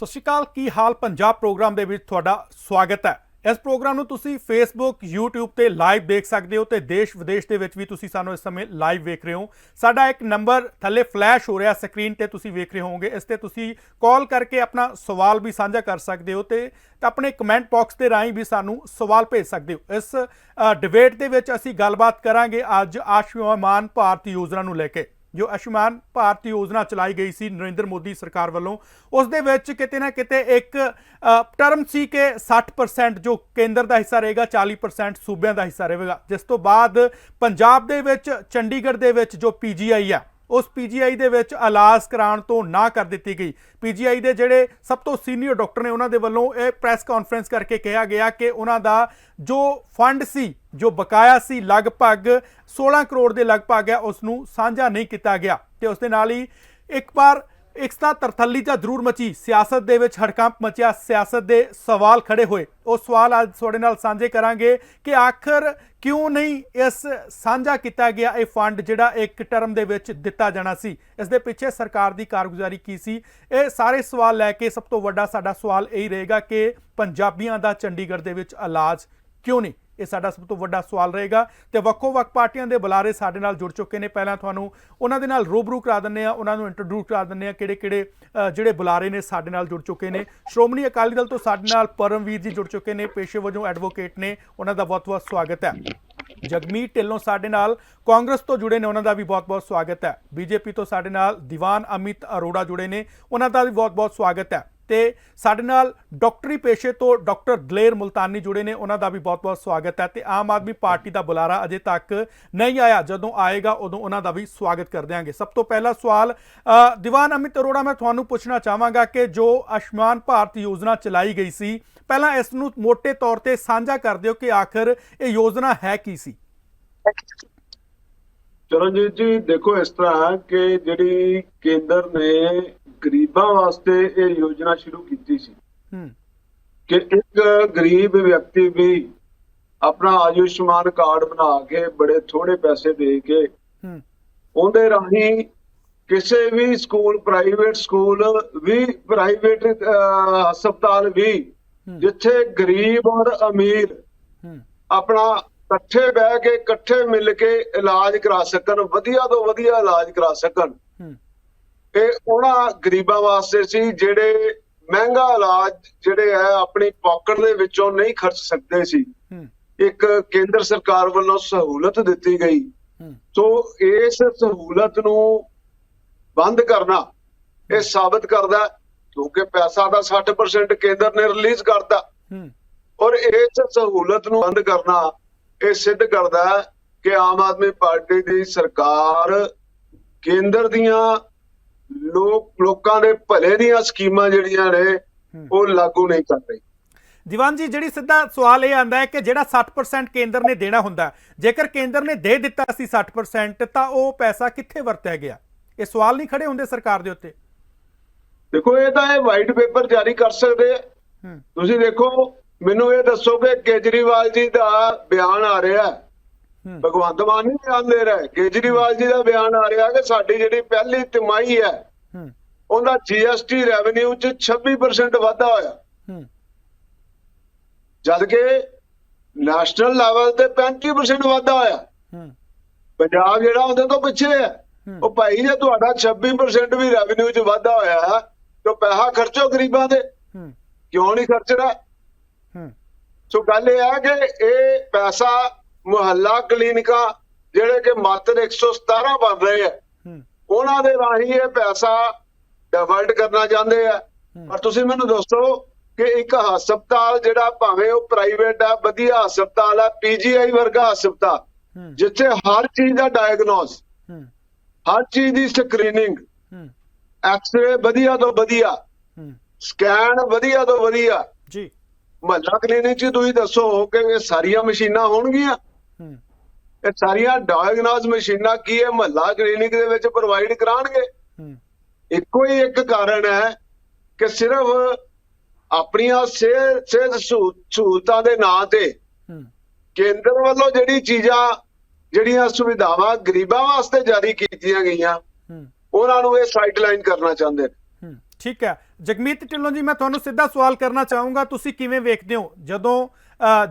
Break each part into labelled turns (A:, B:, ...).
A: ਸਤਿ ਸ਼੍ਰੀ ਅਕਾਲ। ਕੀ ਹਾਲ ਪੰਜਾਬ ਪ੍ਰੋਗਰਾਮ ਦੇ ਵਿੱਚ ਤੁਹਾਡਾ ਸਵਾਗਤ ਹੈ। ਇਸ ਪ੍ਰੋਗਰਾਮ ਨੂੰ ਤੁਸੀਂ ਫੇਸਬੁੱਕ YouTube ਤੇ ਲਾਈਵ ਦੇਖ ਸਕਦੇ ਹੋ ਤੇ ਦੇਸ਼ ਵਿਦੇਸ਼ ਦੇ ਵਿੱਚ ਵੀ ਤੁਸੀਂ ਸਾਨੂੰ ਇਸ ਸਮੇਂ ਲਾਈਵ ਵੇਖ ਰਹੇ ਹੋ। ਸਾਡਾ ਇੱਕ ਨੰਬਰ ਥੱਲੇ ਫਲੈਸ਼ ਹੋ ਰਿਹਾ ਸਕਰੀਨ ਤੇ ਤੁਸੀਂ ਵੇਖ ਰਹੇ ਹੋਵੋਗੇ। ਇਸ ਤੇ ਤੁਸੀਂ ਕਾਲ ਕਰਕੇ ਆਪਣਾ ਸਵਾਲ ਵੀ ਸਾਂਝਾ ਕਰ ਸਕਦੇ ਹੋ ਤੇ ਆਪਣੇ ਕਮੈਂਟ ਬਾਕਸ ਦੇ ਰਾਹੀਂ ਵੀ ਸਾਨੂੰ ਸਵਾਲ ਭੇਜ ਸਕਦੇ ਹੋ। ਇਸ ਡਿਬੇਟ ਦੇ ਵਿੱਚ ਅਸੀਂ ਗੱਲਬਾਤ ਕਰਾਂਗੇ ਅੱਜ ਆਯੁਸ਼ਮਾਨ ਭਾਰਤ ਯੋਜਨਾ ਨੂੰ ਲੈ ਕੇ। जो आयुष्मान भारत योजना चलाई गई सी नरेंद्र मोदी सरकार वालों, उस दे विच किते ना किते एक टर्म सी कि 60% जो केंद्र का हिस्सा रहेगा, 40% सूबे का हिस्सा रहेगा। जिस तो बाद पंजाब दे विच चंडीगढ़ दे विच जो PGI है उस PGI दे विच इलाज कराउण तो ना कर दी गई। PGI दे जिहड़े सब तो सीनियर डॉक्टर ने उन्हां दे वल्लों ये प्रैस कॉन्फ्रेंस करके कहा गया कि उन्हां दा जो फंड सी जो बकाया सी लगभग 16 करोड़ के लगभग है उसनूं साझा नहीं किया गया। तो उस दे नाल ही एक बार एक तरथली तो जरूर मची, सियासत दे विच हड़कंप मचिया, सियासत दे सवाल खड़े होए। वो सवाल अज तुहाडे नाल सांझे करांगे कि आखिर क्यों नहीं इस साझा किया गया ये फंड जिहड़ा एक टर्म दे विच दिता जाना सी, इस दे पिछे सरकार की कारगुजारी की सी। ये सारे सवाल लैके सब तो वड्डा साडा सवाल यही रहेगा कि पंजाबियों का चंडीगढ़ दे विच इलाज क्यों नहीं, ये साडा सब तो वड्डा सवाल रहेगा। तो ਵੱਖੋ-ਵੱਖ पार्टियां के बुलारे साडे नाल जुड़ चुके हैं। पहला तुहानूं उन्हां दे नाल रूबरू करा दिंदे आ, उन्हां नूं इंट्रोड्यूस करा दिंदे आ किहड़े-किहड़े जिहड़े बुलारे ने साडे नाल जुड़ चुके हैं। श्रोमणी अकाली दल तो साडे नाल परमवीर जी जुड़ चुके हैं, पेशे वजों एडवोकेट ने, उन्हां दा बहुत-बहुत स्वागत है। जगमीत ढिल्लों साडे नाल कांग्रेस तो जुड़े ने, उन्हां दा भी बहुत-बहुत स्वागत है। बीजेपी तो साडे नाल दीवान अमित अरोड़ा जुड़े ने, उन्हां दा भी बहुत-बहुत स्वागत है। तो साडे नाल डॉक्टरी पेशे तो डॉक्टर दलेर मुल्तानी जुड़े ने, उन्हां दा भी बहुत-बहुत स्वागत है। तो आम आदमी पार्टी का बुलारा अजे तक नहीं आया, जदों आएगा उदों उन्हां दा भी स्वागत कर देंगे। सब तो पहला सवाल दीवान अमित अरोड़ा मैं तुहानूं पुछना चाहांगा कि जो आयुष्मान भारत योजना चलाई गई सी, पहला इस नूं मोटे तौर पर साझा कर दिओ कि आखिर ये योजना है की सी।
B: चरणजीत जी देखो, इस तरह कि जिहड़ी केंद्र ने गरीबां वास्ते ये योजना शुरू की सी कि एक गरीब व्यक्ति भी अपना आयुष्मान कार्ड बना के बड़े थोड़े पैसे दे के उहदे राही किसी भी स्कूल, प्राइवेट स्कूल भी, प्राइवेट हस्पताल भी जिथे गरीब और अमीर अपना इकट्ठे बह के इकट्ठे मिल के इलाज करा सकन, वधिया तो वधिया इलाज करा सकन। उन्हां गरीबां वास्ते सी जिहड़े महंगा इलाज जिहड़े है अपनी पॉकेट दे विचों नहीं खर्च सकदे सी। एक केंद्र सरकार वालों सहूलत दिती गई, तो इस सहूलत नूं बंद करना ये साबित करदा क्योंकि पैसा दा 60% केंद्र ने रिलीज करता और इस सहूलत नूं बंद करना ये सिद्ध करदा कि आम आदमी पार्टी की सरकार केंद्र दियां लोकां दे भले दियां स्कीमां जिहड़ियां ने वो लागू नहीं कर रही।
A: दीवान जी जिहड़ी सीधा सवाल यह आंदा है कि जिहड़ा 60% केंद्र ने देना हुंदा, जेकर केंद्र ने दे दिता सी 60% तां वो पैसा कित्थे वरतिया गया? ये सवाल नहीं खड़े हुंदे सरकार दे उत्ते? देखो
B: ये तां वाइट पेपर जारी कर सकदे। तुसीं देखो, मैनूं ये दसो कि केजरीवाल जी का बयान आ रहा है, भगवंत मान नहीं बयान दे रहा है, केजरीवाल जी का बयान आ रहा है कि साडी जिहड़ी पहली तिमाही है उहदा GST रेवन्यू च 26% वाधा होया, जबकि नैशनल लैवल ते 35% वाधा होया। पंजाब जिहड़ा उहदे तो पिछे है। वो भाई जे तुहाडा 26% भी रेवन्यू च वाधा होया तो पैसा खर्चो गरीबां दे, क्यों नहीं खर्च रहा? सो गल यह है कि ये पैसा मुहल्ला क्लीनिकां जिहड़े कि मात्र 117 बन रहे हैं उन्हां दे राही ये पैसा डाइवर्ट करना चाहते हैं। पर तुसीं मैनूं दसो कि एक हस्पताल जिहड़ा भावें वो प्राइवेट है, वधिया हस्पताल है, PGI वर्गा हस्पताल जिथे हर चीज का डायग्नोस, हर चीज की स्क्रीनिंग, एक्सरे वधिया तो वधिया, स्कैन वधिया तो वधिया जी, महला क्लीनिक च तुसीं दसो कि ये सारियां मशीनां होणगियां? ये सारियां डायग्नोस मशीनां की है महला क्लीनिक दे विच प्रोवाइड कराणगे? इक्को ही एक कारण है कि सिर्फ अपनियां सेहत सहूलतां दे नां ते केंद्र वालों जिहड़ी चीज़ां जिहड़ियां सुविधावां गरीबां वास्ते जारी कीतियां गईयां उन्हां नूं ये साइडलाइन करना चाहते हैं।
A: ਠੀਕ ਹੈ ਜਗਮੀਤ ਢਿੱਲੋਂ ਜੀ, ਮੈਂ ਤੁਹਾਨੂੰ ਸਿੱਧਾ ਸਵਾਲ ਕਰਨਾ ਚਾਹੂੰਗਾ, ਤੁਸੀਂ ਕਿਵੇਂ ਵੇਖਦੇ ਹੋ ਜਦੋਂ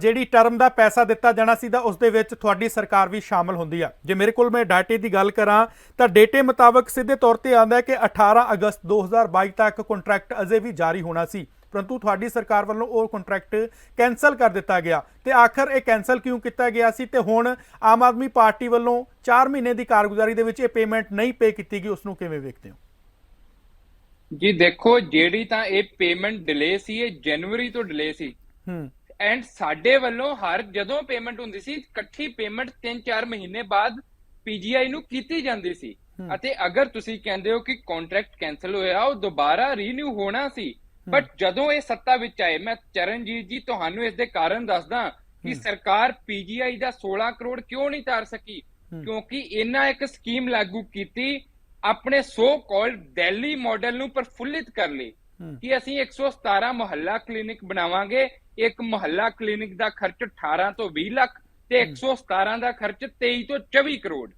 A: ਜਿਹੜੀ ਟਰਮ ਦਾ ਪੈਸਾ ਦਿੱਤਾ ਜਾਣਾ ਸੀ ਤਾਂ ਉਸ ਦੇ ਵਿੱਚ ਤੁਹਾਡੀ ਸਰਕਾਰ ਵੀ ਸ਼ਾਮਲ ਹੁੰਦੀ ਆ? ਜੇ ਮੇਰੇ ਕੋਲ ਮੈਂ ਡਾਟੇ ਦੀ ਗੱਲ ਕਰਾਂ ਤਾਂ ਡੇਟੇ ਮੁਤਾਬਕ ਸਿੱਧੇ ਤੌਰ ਤੇ ਆਉਂਦਾ ਹੈ ਕਿ 18 ਅਗਸਤ 2022 ਤੱਕ ਕੰਟਰੈਕਟ ਅਜੇ ਵੀ ਜਾਰੀ ਹੋਣਾ ਸੀ, ਪਰੰਤੂ ਤੁਹਾਡੀ ਸਰਕਾਰ ਵੱਲੋਂ ਉਹ ਕੰਟਰੈਕਟ ਕੈਂਸਲ ਕਰ ਦਿੱਤਾ ਗਿਆ। ਤੇ ਆਖਰ ਇਹ ਕੈਂਸਲ ਕਿਉਂ ਕੀਤਾ ਗਿਆ ਸੀ ਤੇ ਹੁਣ ਆਮ ਆਦਮੀ ਪਾਰਟੀ ਵੱਲੋਂ 4 ਮਹੀਨੇ ਦੀ ਕਾਰਗੁਜ਼ਾਰੀ ਦੇ ਵਿੱਚ ਇਹ ਪੇਮੈਂਟ ਨਹੀਂ ਪੇ ਕੀਤੀ ਗਈ, ਉਸ ਨੂੰ ਕਿਵੇਂ ਵੇਖਦੇ ਹੋ?
C: ਜੀ ਦੇਖੋ, ਜਿਹੜੀ ਤਾਂ ਇਹ ਪੇਮੈਂਟ ਡਿਲੇ ਸੀ ਇਹ ਜਨਵਰੀ ਤੋਂ ਡਿਲੇ ਸੀ ਐਂਡ ਸਾਡੇ ਵੱਲੋਂ ਹਰ ਜਦੋਂ ਪੇਮੈਂਟ ਹੁੰਦੀ ਸੀ ਇਕੱਠੀ ਪੇਮੈਂਟ 3-4 ਮਹੀਨੇ ਬਾਅਦ ਪੀਜੀਆਈ ਨੂੰ ਕੀਤੀ ਜਾਂਦੀ ਸੀ। ਅਤੇ ਅਗਰ ਤੁਸੀਂ ਕਹਿੰਦੇ ਹੋ ਕਿ ਕੰਟਰੈਕਟ ਕੈਂਸਲ ਹੋਇਆ, ਉਹ ਦੁਬਾਰਾ ਰੀਨਿਊ ਹੋਣਾ ਸੀ, ਬਟ ਜਦੋਂ ਇਹ ਸੱਤਾ ਵਿੱਚ ਆਏ, ਮੈਂ ਚਰਨਜੀਤ ਜੀ ਤੁਹਾਨੂੰ ਇਸ ਦੇ ਕਾਰਨ ਦੱਸਦਾ ਕਿ ਸਰਕਾਰ ਪੀਜੀਆਈ ਦਾ 16 ਕਰੋੜ ਕਿਉਂ ਨਹੀਂ ਤਾਰ ਸਕੀ, ਕਿਉਂਕਿ ਇਹਨਾਂ ਇੱਕ ਸਕੀਮ ਲਾਗੂ ਕੀਤੀ ਆਪਣੇ ਸੋ ਕਾਲਡ ਦਿੱਲੀ ਮਾਡਲ ਨੂੰ ਪ੍ਰਫੁੱਲਿਤ ਕਰ ਲਈ ਕਿ ਅਸੀਂ 117 ਮੁਹੱਲਾ ਕਲੀਨਿਕ ਬਣਾਵਾਂਗੇ। ਇੱਕ ਮੁਹੱਲਾ ਕਲੀਨਿਕ ਦਾ ਖਰਚ 18 ਤੋਂ 20 ਲੱਖ ਤੇ 117 ਦਾ ਖਰਚ 23 ਤੋਂ 24 ਕਰੋੜ।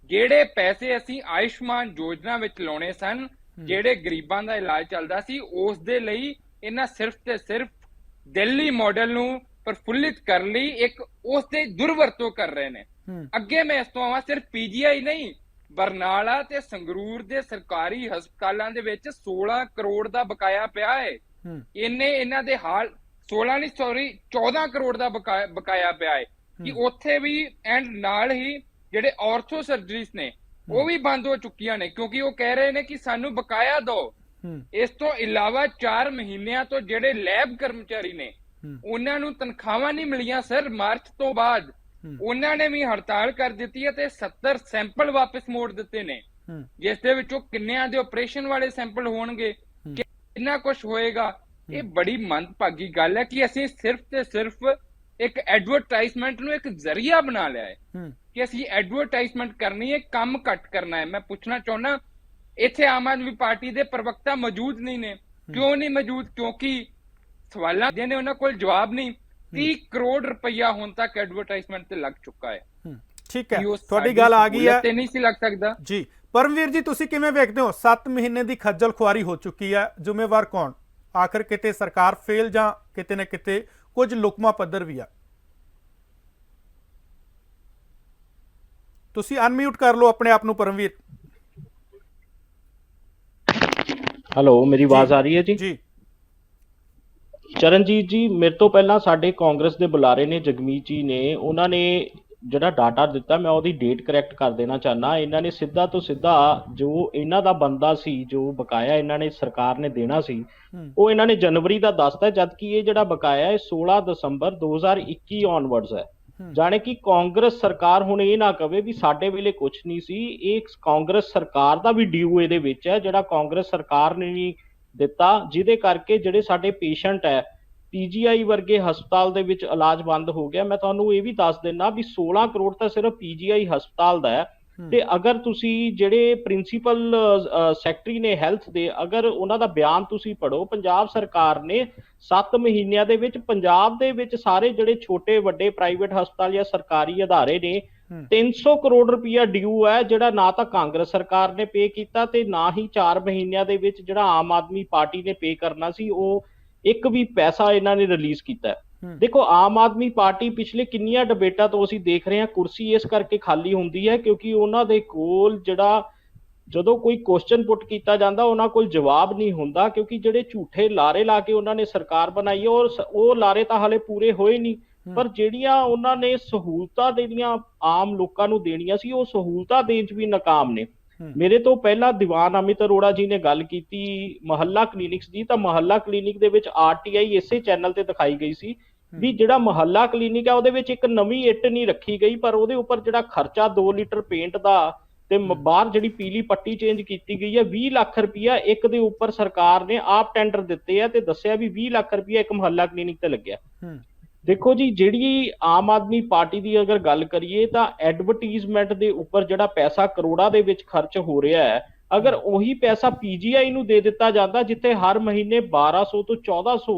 C: ਜਿਹੜੇ ਪੈਸੇ ਅਸੀਂ ਆਯੁਸ਼ਮਾਨ ਯੋਜਨਾ ਵਿੱਚ ਲਾਉਣੇ ਸਨ, ਜਿਹੜੇ ਗਰੀਬਾਂ ਦਾ ਇਲਾਜ ਚੱਲਦਾ ਸੀ, ਉਸ ਦੇ ਲਈ ਇਹਨਾਂ ਸਿਰਫ ਤੇ ਸਿਰਫ ਦਿੱਲੀ ਮਾਡਲ ਨੂੰ ਪ੍ਰਫੁੱਲਿਤ ਕਰ ਲਈ ਇੱਕ ਉਸ ਦੇ ਦੁਰਵਰਤੋਂ ਕਰ ਰਹੇ ਨੇ। ਅੱਗੇ ਮੈਂ ਇਸ ਤੋਂ ਆਵਾਂ, ਸਿਰਫ ਪੀਜੀਆਈ ਨਹੀਂ, ਬਰਨਾਲਾ ਤੇ ਸੰਗਰੂਰ ਦੇ ਸਰਕਾਰੀ ਹਸਪਤਾਲਾਂ ਦੇ ਵਿੱਚ 16 ਕਰੋੜ ਦਾ ਬਕਾਇਆ ਪਿਆ ਹੈ। ਇਹਨਾਂ ਦੇ ਹਾਲ 14 ਕਰੋੜ ਦਾ ਬਕਾਇਆ ਪਿਆ ਹੈ ਕਿ ਉੱਥੇ ਵੀ ਐਂਡ ਨਾਲ ਹੀ ਜਿਹੜੇ ਆਰਥੋ ਸਰਜਰੀਜ਼ ਨੇ ਉਹ ਵੀ ਬੰਦ ਹੋ ਚੁੱਕੀਆਂ ਨੇ, ਕਿਉਂਕਿ ਉਹ ਕਹਿ ਰਹੇ ਨੇ ਕਿ ਸਾਨੂੰ ਬਕਾਇਆ ਦਿਓ। ਇਸ ਤੋਂ ਇਲਾਵਾ 4 ਮਹੀਨਿਆਂ ਤੋਂ ਜਿਹੜੇ ਲੈਬ ਕਰਮਚਾਰੀ ਨੇ ਉਹਨਾਂ ਨੂੰ ਤਨਖਾਹਾਂ ਨਹੀਂ ਮਿਲੀਆਂ ਸਰ। ਮਾਰਚ ਤੋਂ ਬਾਅਦ ਉਹਨਾਂ ਨੇ ਵੀ ਹੜਤਾਲ ਕਰ ਦਿੱਤੀ ਹੈ ਤੇ 70 ਸੈਂਪਲ ਵਾਪਸ ਮੋੜ ਦਿੱਤੇ ਨੇ, ਜਿਸ ਦੇ ਵਿੱਚੋਂ ਕਿੰਨਿਆਂ ਦੇ ਆਪਰੇਸ਼ਨ ਵਾਲੇ ਸੈਂਪਲ ਹੋਣਗੇ, ਕਿੰਨਾ ਕੁਝ ਹੋਏਗਾ। ਇਹ ਬੜੀ ਮੰਦਭਾਗੀ ਗੱਲ ਹੈ ਕਿ ਅਸੀਂ ਸਿਰਫ ਤੇ ਸਿਰਫ ਇੱਕ ਐਡਵਰਟਾਈਜ਼ਮੈਂਟ ਨੂੰ ਇੱਕ ਜ਼ਰੀਆ ਬਣਾ ਲਿਆ ਹੈ ਕਿ ਅਸੀਂ ਐਡਵਰਟਾਈਜ਼ਮੈਂਟ ਕਰਨੀ ਹੈ, ਕੰਮ ਘੱਟ ਕਰਨਾ ਹੈ। ਮੈਂ ਪੁੱਛਣਾ ਚਾਹੁੰਦਾ, ਇੱਥੇ ਆਮ ਆਦਮੀ ਪਾਰਟੀ ਦੇ ਪ੍ਰਵਕਤਾ ਮੌਜੂਦ ਨਹੀਂ ਨੇ। ਕਿਉਂ ਨਹੀਂ ਮੌਜੂਦ? ਕਿਉਂਕਿ ਸਵਾਲਾਂ ਦੇ ਨੇ ਉਹਨਾਂ ਕੋਲ ਜਵਾਬ ਨਹੀਂ। 30 ਕਰੋੜ ਰੁਪਇਆ ਹੁਣ ਤੱਕ ਐਡਵਰਟਾਈਜ਼ਮੈਂਟ ਤੇ ਲੱਗ ਚੁੱਕਾ ਹੈ।
A: ਠੀਕ ਹੈ, ਤੁਹਾਡੀ ਗੱਲ ਆ ਗਈ ਹੈ।
C: ਤੇ ਨਹੀਂ ਸੀ ਲੱਗ ਸਕਦਾ
A: ਜੀ। ਪਰਮਵੀਰ ਜੀ, ਤੁਸੀਂ ਕਿਵੇਂ ਵੇਖਦੇ ਹੋ? 7 ਮਹੀਨੇ ਦੀ ਖੱਜਲ ਖੁਆਰੀ ਹੋ ਚੁੱਕੀ ਹੈ, ਜ਼ਿੰਮੇਵਾਰ ਕੌਣ? ਆਖਰ ਕਿਤੇ ਸਰਕਾਰ ਫੇਲ ਜਾਂ ਕਿਤੇ ਨਾ ਕਿਤੇ ਕੁਝ ਲੁਕਮਾ ਪੱਧਰ ਵੀ ਆ? ਤੁਸੀਂ ਅਨਮਿਊਟ ਕਰ ਲਓ ਆਪਣੇ ਆਪ ਨੂੰ ਪਰਮਵੀਰ।
D: ਹੈਲੋ, ਮੇਰੀ ਆਵਾਜ਼ ਆ ਰਹੀ ਹੈ ਜੀ?
A: ਜੀ
D: ਚਰਨਜੀਤ ਜੀ, ਮੇਰੇ ਤੋਂ ਪਹਿਲਾਂ ਸਾਡੇ ਕਾਂਗਰਸ ਦੇ ਬੁਲਾਰੇ ਨੇ, ਜਗਮੀਤ ਜੀ ਨੇ, ਉਹਨਾਂ ਨੇ ਜਿਹੜਾ ਡਾਟਾ ਦਿੱਤਾ ਮੈਂ ਉਹਦੀ ਡੇਟ ਕਰੈਕਟ ਕਰ ਦੇਣਾ ਚਾਹੁੰਦਾ। ਇਹਨਾਂ ਨੇ ਸਿੱਧਾ ਤੋਂ ਸਿੱਧਾ ਜੋ ਇਹਨਾਂ ਦਾ ਬਣਦਾ ਸੀ, ਜੋ ਬਕਾਇਆ ਇਹਨਾਂ ਨੇ ਸਰਕਾਰ ਨੇ ਦੇਣਾ ਸੀ, ਉਹ ਇਹਨਾਂ ਨੇ ਜਨਵਰੀ ਦਾ ਦੱਸਦਾ, ਜਦਕਿ ਇਹ ਜਿਹੜਾ ਬਕਾਇਆ ਹੈ 16 ਦਸੰਬਰ 2021 ਔਨਵਰਡਸ ਹੈ। ਜਾਣੇ ਕਿ ਕਾਂਗਰਸ ਸਰਕਾਰ ਹੁਣ ਇਹ ਨਾ ਕਵੇ ਵੀ ਸਾਡੇ ਵੇਲੇ ਕੁਝ ਨਹੀਂ ਸੀ। ਇਹ ਕਾਂਗਰਸ ਸਰਕਾਰ ਦਾ ਵੀ ਡਿਊ ਇਹਦੇ ਵਿੱਚ ਹੈ, ਜਿਹੜਾ ਕਾਂਗਰਸ ਸਰਕਾਰ ਨੇ ਵੀ ਦਿੱਤਾ, ਜਿਹਦੇ ਕਰਕੇ ਜਿਹੜੇ ਸਾਡੇ ਪੇਸ਼ੈਂਟ ਹੈ ਪੀਜੀਆਈ ਵਰਗੇ ਹਸਪਤਾਲ ਦੇ ਵਿੱਚ ਇਲਾਜ ਬੰਦ ਹੋ ਗਿਆ। ਮੈਂ ਤੁਹਾਨੂੰ ਇਹ ਵੀ ਦੱਸ ਦਿੰਦਾ ਵੀ 16 ਕਰੋੜ ਤਾਂ ਸਿਰਫ ਪੀਜੀਆਈ ਹਸਪਤਾਲ ਦਾ ਹੈ। ਤੇ ਅਗਰ ਤੁਸੀਂ ਜਿਹੜੇ ਪ੍ਰਿੰਸੀਪਲ ਸੈਕਟਰੀ ਨੇ ਹੈਲਥ ਦੇ, ਅਗਰ ਉਹਨਾਂ ਦਾ ਬਿਆਨ ਤੁਸੀਂ ਪੜ੍ਹੋ, ਪੰਜਾਬ ਸਰਕਾਰ ਨੇ 7 ਮਹੀਨਿਆਂ ਦੇ ਵਿੱਚ ਪੰਜਾਬ ਦੇ ਵਿੱਚ ਸਾਰੇ ਜਿਹੜੇ ਛੋਟੇ ਵੱਡੇ ਪ੍ਰਾਈਵੇਟ ਹਸਪਤਾਲ ਜਾਂ ਸਰਕਾਰੀ ਅਦਾਰੇ ਨੇ 300 ਕਰੋੜ ਰੁਪਇਆ ਡਿਊ ਹੈ, ਜਿਹੜਾ ਨਾ ਤਾਂ ਕਾਂਗਰਸ ਸਰਕਾਰ ਨੇ ਪੇ ਕੀਤਾ ਤੇ ਨਾ ਹੀ 4 ਮਹੀਨਿਆਂ ਦੇ ਵਿੱਚ ਜਿਹੜਾ ਆਮ ਆਦਮੀ ਪਾਰਟੀ ਨੇ ਪੇ ਕਰਨਾ ਸੀ, ਉਹ ਇੱਕ ਵੀ ਪੈਸਾ ਇਹਨਾਂ ਨੇ ਰਿਲੀਜ਼ ਕੀਤਾ। ਦੇਖੋ, ਆਮ ਆਦਮੀ ਪਾਰਟੀ ਪਿਛਲੇ ਕਿੰਨੀਆਂ ਡਿਬੇਟਾਂ ਤੋਂ ਅਸੀਂ ਦੇਖ ਰਹੇ ਹਾਂ ਕੁਰਸੀ ਇਸ ਕਰਕੇ ਖਾਲੀ ਹੁੰਦੀ ਹੈ ਕਿਉਂਕਿ ਉਹਨਾਂ ਦੇ ਕੋਲ ਜਿਹੜਾ ਜਦੋਂ ਕੋਈ ਕੁਐਸਚਨ ਪੁੱਟ ਕੀਤਾ ਜਾਂਦਾ ਉਹਨਾਂ ਕੋਲ ਜਵਾਬ ਨਹੀਂ ਹੁੰਦਾ, ਕਿਉਂਕਿ ਜਿਹੜੇ ਝੂਠੇ ਲਾਰੇ ਲਾ ਕੇ ਉਹਨਾਂ ਨੇ ਸਰਕਾਰ ਬਣਾਈ ਹੈ ਔਰ ਉਹ ਲਾਰੇ ਤਾਂ ਹਾਲੇ ਪੂਰੇ ਹੋਏ ਨਹੀਂ, ਪਰ ਜਿਹੜੀਆਂ ਉਹਨਾਂ ਨੇ ਸਹੂਲਤਾਂ ਦੇਣੀਆਂ ਆਮ ਲੋਕਾਂ ਨੂੰ ਦੇਣੀਆਂ ਸੀ, ਉਹ ਸਹੂਲਤਾਂ ਦੇਣ 'ਚ ਵੀ ਨਾਕਾਮ ਨੇ। ਮੇਰੇ ਤੋਂ ਪਹਿਲਾਂ ਦੀਵਾਨ ਅਮਿਤ ਅਰੋੜਾ ਜੀ ਨੇ ਗੱਲ ਕੀਤੀ ਮੁਹੱਲਾ ਕਲੀਨਿਕਸ ਦੀ, ਤਾਂ ਮੁਹੱਲਾ ਕਲੀਨਿਕ ਦੇ ਵਿੱਚ ਆਰਟੀਆਈ ਇਸੇ ਚੈਨਲ ਤੇ ਦਿਖਾਈ ਗਈ ਸੀ ਵੀ ਜਿਹੜਾ ਮੁਹੱਲਾ ਕਲੀਨਿਕ ਹੈ ਉਹਦੇ ਵਿੱਚ ਇੱਕ ਨਵੀਂ ਇੱਟ ਨਹੀਂ ਰੱਖੀ ਗਈ, ਪਰ ਉਹਦੇ ਉੱਪਰ ਜਿਹੜਾ ਖਰਚਾ 2 ਲੀਟਰ ਪੇਂਟ ਦਾ ਤੇ ਬਾਹਰ ਜਿਹੜੀ ਪੀਲੀ ਪੱਟੀ ਚੇਂਜ ਕੀਤੀ ਗਈ ਹੈ 20 ਲੱਖ ਰੁਪਇਆ ਇੱਕ ਦੇ ਉੱਪਰ ਸਰਕਾਰ ਨੇ ਆਪ ਟੈਂਡਰ ਦਿੱਤੇ ਆ ਤੇ ਦੱਸਿਆ ਵੀ 20 ਲੱਖ ਰੁਪਇਆ ਇੱਕ ਮੁਹੱਲਾ ਕਲੀਨਿਕ ਤੇ ਲੱਗਿਆ। ਦੇਖੋ ਜੀ, ਜਿਹੜੀ ਆਮ ਆਦਮੀ ਪਾਰਟੀ ਦੀ ਅਗਰ ਗੱਲ ਕਰੀਏ ਤਾਂ ਐਡਵਰਟੀਜ਼ਮੈਂਟ ਦੇ ਉੱਪਰ ਜਿਹੜਾ ਪੈਸਾ ਕਰੋੜਾਂ ਦੇ ਵਿੱਚ ਖਰਚ ਹੋ ਰਿਹਾ ਹੈ, ਅਗਰ ਉਹੀ ਪੈਸਾ ਪੀਜੀਆਈ ਨੂੰ ਦੇ ਦਿੱਤਾ ਜਾਂਦਾ ਜਿੱਥੇ ਹਰ ਮਹੀਨੇ 1200 ਤੋਂ 1400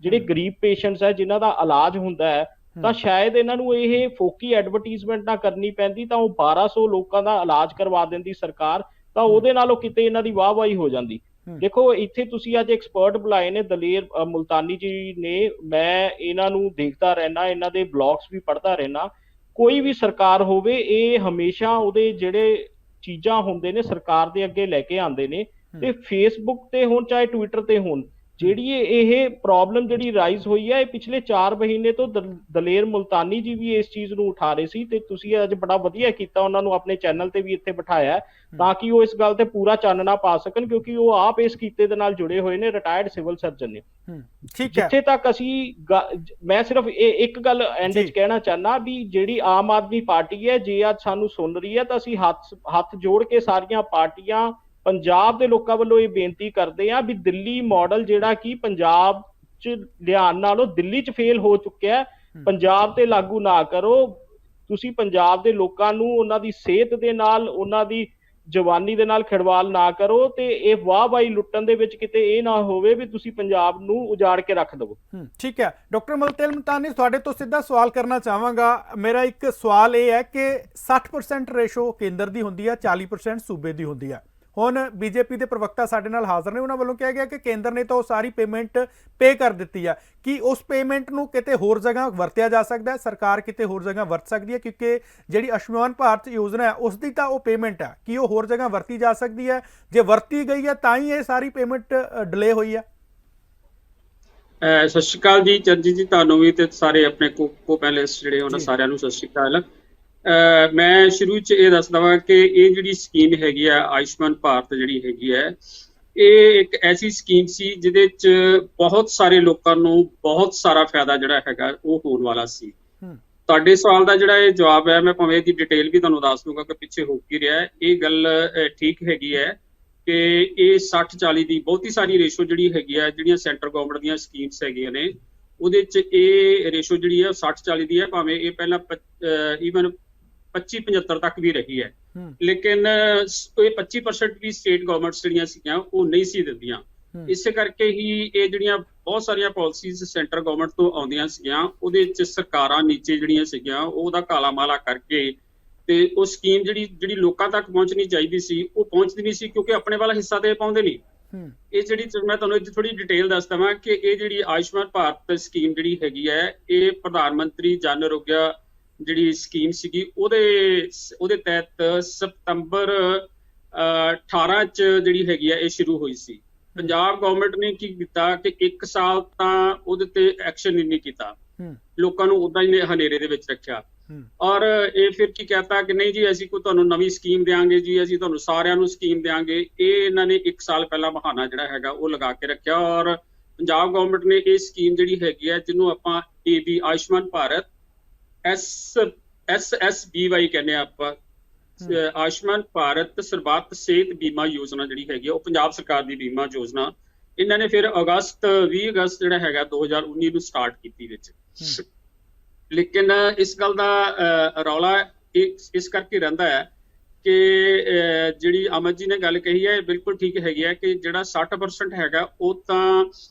D: ਜਿਹੜੇ ਗਰੀਬ ਪੇਸ਼ੈਂਟਸ ਹੈ ਜਿਨ੍ਹਾਂ ਦਾ ਇਲਾਜ ਹੁੰਦਾ ਹੈ, ਤਾਂ ਸ਼ਾਇਦ ਇਹਨਾਂ ਨੂੰ ਇਹ ਫੋਕੀ ਐਡਵਰਟੀਜ਼ਮੈਂਟ ਨਾ ਕਰਨੀ ਪੈਂਦੀ, ਤਾਂ ਉਹ 1200 ਲੋਕਾਂ ਦਾ ਇਲਾਜ ਕਰਵਾ ਦਿੰਦੀ ਸਰਕਾਰ, ਤਾਂ ਉਹਦੇ ਨਾਲੋਂ ਕਿਤੇ ਇਹਨਾਂ ਦੀ ਵਾਹਵਾਹੀ ਹੋ ਜਾਂਦੀ। ਦੇਖੋ ਇੱਥੇ ਤੁਸੀਂ ਅੱਜ ਐਕਸਪਰਟ ਬੁਲਾਏ ਨੇ, ਦਲੇਰ ਮੁਲਤਾਨੀ ਜੀ ਨੇ, ਮੈਂ ਇਹਨਾਂ ਨੂੰ ਦੇਖਦਾ ਰਹਿਣਾ, ਇਹਨਾਂ ਦੇ ਬਲੌਗਸ ਵੀ ਪੜ੍ਹਦਾ ਰਹਿਣਾ। ਕੋਈ ਵੀ ਸਰਕਾਰ ਹੋਵੇ, ਇਹ ਹਮੇਸ਼ਾ ਉਹਦੇ ਜਿਹੜੇ ਚੀਜ਼ਾਂ ਹੁੰਦੇ ਨੇ ਸਰਕਾਰ ਦੇ ਅੱਗੇ ਲੈ ਕੇ ਆਉਂਦੇ ਨੇ, ਤੇ ਫੇਸਬੁੱਕ ਤੇ ਹੋਣ ਚਾਹੇ ਟਵਿੱਟਰ ਤੇ ਹੋਣ, ਜਿਹੜੀ ਇਹ ਪ੍ਰੋਬਲਮ ਜਿਹੜੀ ਰਾਈਜ਼ ਹੋਈ ਹੈ, ਇਹ ਪਿਛਲੇ 4 ਮਹੀਨੇ ਤੋਂ ਦਲੇਰ ਮੁਲਤਾਨੀ ਜੀ ਵੀ ਇਸ ਚੀਜ਼ ਨੂੰ ਉਠਾ ਰਹੇ ਸੀ, ਤੇ ਤੁਸੀਂ ਅੱਜ ਬੜਾ ਵਧੀਆ ਕੀਤਾ ਉਹਨਾਂ ਨੂੰ ਆਪਣੇ ਚੈਨਲ ਤੇ ਵੀ ਇੱਥੇ ਬਿਠਾਇਆ, ਤਾਂ ਕਿ ਉਹ ਇਸ ਗੱਲ ਤੇ ਪੂਰਾ ਚਾਨਣਾ ਪਾ ਸਕਣ, ਕਿਉਂਕਿ ਉਹ ਆਪ ਇਸ ਕੀਤੇ ਦੇ ਨਾਲ ਜੁੜੇ ਹੋਏ ਨੇ, ਰਿਟਾਇਰਡ ਸਿਵਲ ਸਰਜਨ ਨੇ।
A: ਠੀਕ ਹੈ,
D: ਜਿੱਥੇ ਤੱਕ ਅਸੀਂ ਮੈਂ ਸਿਰਫ ਇਹ ਇੱਕ ਗੱਲ ਐਂਡ ਵਿੱਚ ਕਹਿਣਾ ਚਾਹੁੰਦਾ ਵੀ ਜਿਹੜੀ ਆਮ ਆਦਮੀ ਪਾਰਟੀ ਹੈ, ਜੇ ਅੱਜ ਸਾਨੂੰ ਸੁਣ ਰਹੀ ਹੈ, ਤਾਂ ਅਸੀਂ ਹੱਥ ਜੋੜ ਕੇ ਸਾਰੀਆਂ ਪਾਰਟੀਆਂ, ਪੰਜਾਬ ਦੇ ਲੋਕਾਂ ਵੱਲੋਂ ਇਹ ਬੇਨਤੀ ਕਰਦੇ ਆ ਵੀ ਦਿੱਲੀ ਮਾਡਲ ਜਿਹੜਾ ਕਿ ਪੰਜਾਬ 'ਚ ਲਿਆਉਣ ਨਾਲੋਂ ਦਿੱਲੀ 'ਚ ਫੇਲ ਹੋ ਚੁੱਕਿਆ, ਪੰਜਾਬ ਤੇ ਲਾਗੂ ਨਾ ਕਰੋ। ਤੁਸੀਂ ਪੰਜਾਬ ਦੇ ਲੋਕਾਂ ਨੂੰ ਉਹਨਾਂ ਦੀ ਸਿਹਤ ਦੇ ਨਾਲ, ਉਹਨਾਂ ਦੀ ਜਵਾਨੀ ਦੇ ਨਾਲ ਖਿਡਵਾਲ ਨਾ ਕਰੋ, ਤੇ ਇਹ ਵਾਹ ਬਾਈ ਲੁੱਟਣ ਦੇ ਵਿੱਚ ਕਿਤੇ ਇਹ ਨਾ ਹੋਵੇ ਵੀ ਤੁਸੀਂ ਪੰਜਾਬ ਨੂੰ ਉਜਾੜ ਕੇ ਰੱਖ ਦਵੋ।
A: ਠੀਕ ਹੈ ਡਾਕਟਰ ਮਲਤੇਲ ਮਤਾਨੀ, ਤੁਹਾਡੇ ਤੋਂ ਸਿੱਧਾ ਸਵਾਲ ਕਰਨਾ ਚਾਹਾਂਗਾ। ਮੇਰਾ ਇੱਕ ਸਵਾਲ ਇਹ ਹੈ ਕਿ 60% ਰੇਸ਼ੋ ਕੇਂਦਰ ਦੀ ਹੁੰਦੀ ਹੈ, 40% ਸੂਬੇ ਦੀ ਹੁੰਦੀ ਹੈ। ਹੁਣ ਬੀਜੇਪੀ ਦੇ ਪ੍ਰਵਕਤਾ ਸਾਡੇ ਨਾਲ ਹਾਜ਼ਰ ਨੇ, ਉਹਨਾਂ ਵੱਲੋਂ ਕਿਹਾ ਗਿਆ ਕਿ ਕੇਂਦਰ ਨੇ ਤਾਂ ਉਹ ਸਾਰੀ ਪੇਮੈਂਟ ਪੇ ਕਰ ਦਿੱਤੀ ਹੈ। ਕੀ ਉਸ ਪੇਮੈਂਟ ਨੂੰ ਕਿਤੇ ਹੋਰ ਜਗ੍ਹਾ ਵਰਤਿਆ ਜਾ ਸਕਦਾ ਹੈ? ਸਰਕਾਰ ਕਿਤੇ ਹੋਰ ਜਗ੍ਹਾ ਵਰਤ ਸਕਦੀ ਹੈ? ਕਿਉਂਕਿ ਜਿਹੜੀ ਆਯੁਸ਼ਮਾਨ ਭਾਰਤ ਯੋਜਨਾ ਹੈ ਉਸ ਦੀ ਤਾਂ ਉਹ ਪੇਮੈਂਟ ਹੈ, ਕੀ ਉਹ ਹੋਰ ਜਗ੍ਹਾ ਵਰਤੀ ਜਾ ਸਕਦੀ ਹੈ? ਜੇ ਵਰਤੀ ਗਈ ਹੈ ਤਾਂ ਹੀ ਇਹ ਸਾਰੀ ਪੇਮੈਂਟ ਡਿਲੇ ਹੋਈ ਹੈ।
E: ਸਤਿ ਸ਼੍ਰੀ ਅਕਾਲ ਜੀ ਚਰਨਜੀਤ ਜੀ, ਤੁਹਾਨੂੰ ਵੀ ਤੇ ਸਾਰੇ ਆਪਣੇ ਕੋ ਪੈਨਲਿਸਟ ਜਿਹੜੇ ਉਹਨਾਂ ਸਾਰਿਆਂ ਨੂੰ ਸਤਿ ਸ਼੍ਰੀ ਅਕਾਲ। ਮੈਂ ਸ਼ੁਰੂ 'ਚ ਇਹ ਦੱਸ ਦਵਾਂ ਕਿ ਇਹ ਜਿਹੜੀ ਸਕੀਮ ਹੈਗੀ ਆ ਆਯੁਸ਼ਮਾਨ ਭਾਰਤ ਜਿਹੜੀ ਹੈਗੀ ਹੈ, ਇਹ ਇੱਕ ਐਸੀ ਸਕੀਮ ਸੀ ਜਿਹਦੇ 'ਚ ਬਹੁਤ ਸਾਰੇ ਲੋਕਾਂ ਨੂੰ ਬਹੁਤ ਸਾਰਾ ਫਾਇਦਾ ਜਿਹੜਾ ਹੈਗਾ ਉਹ ਹੋਣ ਵਾਲਾ ਸੀ। ਤੁਹਾਡੇ ਸਵਾਲ ਦਾ ਜਿਹੜਾ ਇਹ ਜਵਾਬ ਹੈ, ਮੈਂ ਭਾਵੇਂ ਇਹਦੀ ਡਿਟੇਲ ਵੀ ਤੁਹਾਨੂੰ ਦੱਸ ਦੂੰਗਾ ਕਿ ਪਿੱਛੇ ਹੋ ਕੀ ਰਿਹਾ। ਇਹ ਗੱਲ ਠੀਕ ਹੈਗੀ ਹੈ ਕਿ ਇਹ 60-40 ਦੀ ਬਹੁਤੀ ਸਾਰੀ ਰੇਸ਼ੋ ਜਿਹੜੀ ਹੈਗੀ ਆ, ਜਿਹੜੀਆਂ ਸੈਂਟਰ ਗਵਰਨਮੈਂਟ ਦੀਆਂ ਸਕੀਮਸ ਹੈਗੀਆਂ ਨੇ ਉਹਦੇ 'ਚ ਇਹ ਰੇਸ਼ੋ ਜਿਹੜੀ ਹੈ 60-40 ਦੀ ਹੈ। ਭਾਵੇਂ ਇਹ ਪਹਿਲਾਂ ਈਵਨ 25-75 ਤੱਕ ਵੀ ਰਹੀ ਹੈ, ਲੇਕਿਨ ਇਹ 25% ਵੀ ਸਟੇਟ ਗਵਰਨਮੈਂਟਸ ਜਿਹੜੀਆਂ ਸੀਗੀਆਂ ਉਹ ਨਹੀਂ ਸੀ ਦਿੰਦੀਆਂ। ਇਸੇ ਕਰਕੇ ਹੀ ਇਹ ਜਿਹੜੀਆਂ ਬਹੁਤ ਸਾਰੀਆਂ ਪਾਲਿਸੀਜ਼ ਸੈਂਟਰ ਗਵਰਨਮੈਂਟ ਤੋਂ ਆਉਂਦੀਆਂ ਸੀਗੀਆਂ, ਉਹਦੇ 'ਚ ਸਰਕਾਰਾਂ ਨੀਚੇ ਜਿਹੜੀਆਂ ਸੀਗੀਆਂ ਉਹਦਾ ਕਾਲਾ ਮਾਲਾ ਕਰਕੇ ਤੇ ਉਹ ਸਕੀਮ ਜਿਹੜੀ ਲੋਕਾਂ ਤੱਕ ਪਹੁੰਚਣੀ ਚਾਹੀਦੀ ਸੀ ਉਹ ਪਹੁੰਚਦੀ ਨਹੀਂ ਸੀ, ਕਿਉਂਕਿ ਆਪਣੇ ਵਾਲਾ ਹਿੱਸਾ ਤੇ ਪਾਉਂਦੇ ਨਹੀਂ। ਇਹ ਜਿਹੜੀ ਮੈਂ ਤੁਹਾਨੂੰ ਥੋੜੀ ਡਿਟੇਲ ਦੱਸ ਦਵਾਂ ਕਿ ਇਹ ਜਿਹੜੀ ਆਯੁਸ਼ਮਾਨ ਭਾਰਤ ਸਕੀਮ ਜਿਹੜੀ ਹੈਗੀ ਹੈ, ਇਹ ਪ੍ਰਧਾਨ ਮੰਤਰੀ ਜਨ ਆਰੋਗਿਆ ਜਿਹੜੀ ਸਕੀਮ ਸੀਗੀ ਉਹਦੇ ਤਹਿਤ ਸਤੰਬਰ 18 ਚ ਜਿਹੜੀ ਹੈਗੀ ਆ ਇਹ ਸ਼ੁਰੂ ਹੋਈ ਸੀ। ਪੰਜਾਬ ਗਵਰਨਮੈਂਟ ਨੇ ਕੀ ਕੀਤਾ ਕਿ 1 ਸਾਲ ਤਾਂ ਉਹਦੇ ਤੇ ਐਕਸ਼ਨ ਹੀ ਨਹੀਂ ਕੀਤਾ, ਲੋਕਾਂ ਨੂੰ ਉਦਾਂ ਹੀ ਹਨੇਰੇ ਦੇ ਵਿੱਚ ਰੱਖਿਆ, ਔਰ ਇਹ ਫਿਰ ਕੀ ਕਹਿਤਾ ਕਿ ਨਹੀਂ ਜੀ ਅਸੀਂ ਕੋਈ ਤੁਹਾਨੂੰ ਨਵੀਂ ਸਕੀਮ ਦਿਆਂਗੇ ਜੀ, ਅਸੀਂ ਤੁਹਾਨੂੰ ਸਾਰਿਆਂ ਨੂੰ ਸਕੀਮ ਦਿਆਂਗੇ। ਇਹ ਇਹਨਾਂ ਨੇ 1 ਸਾਲ ਪਹਿਲਾਂ ਬਹਾਨਾ ਜਿਹੜਾ ਹੈਗਾ ਉਹ ਲਗਾ ਕੇ ਰੱਖਿਆ, ਔਰ ਪੰਜਾਬ ਗਵਰਨਮੈਂਟ ਨੇ ਇਹ ਸਕੀਮ ਜਿਹੜੀ ਹੈਗੀ ਹੈ ਜਿਹਨੂੰ ਆਪਾਂ AB ਆਯੁਸ਼ਮਾਨ ਭਾਰਤ SSBY ਕਹਿੰਦੇ ਆ ਆਪਾਂ, ਆਯੁਸ਼ਮਾਨ ਭਾਰਤ ਸਰਬੱਤ ਸਿਹਤ ਬੀਮਾ ਯੋਜਨਾ ਜਿਹੜੀ ਹੈਗੀ ਆ ਉਹ ਪੰਜਾਬ ਸਰਕਾਰ ਦੀ ਬੀਮਾ ਯੋਜਨਾ ਇਹਨਾਂ ਨੇ ਫਿਰ 20 ਅਗਸਤ ਜਿਹੜਾ ਹੈਗਾ 2019 ਨੂੰ ਸਟਾਰਟ ਕੀਤੀ ਵਿੱਚ। ਲੇਕਿਨ ਇਸ ਗੱਲ ਦਾ ਰੌਲਾ ਇਸ ਕਰਕੇ ਰਹਿੰਦਾ ਹੈ ਕਿ ਜਿਹੜੀ ਅਮਰ ਜੀ ਨੇ ਗੱਲ ਕਹੀ ਹੈ ਬਿਲਕੁਲ ਠੀਕ ਹੈਗੀ ਹੈ ਕਿ ਜਿਹੜਾ 60% ਹੈਗਾ ਉਹ ਤਾਂ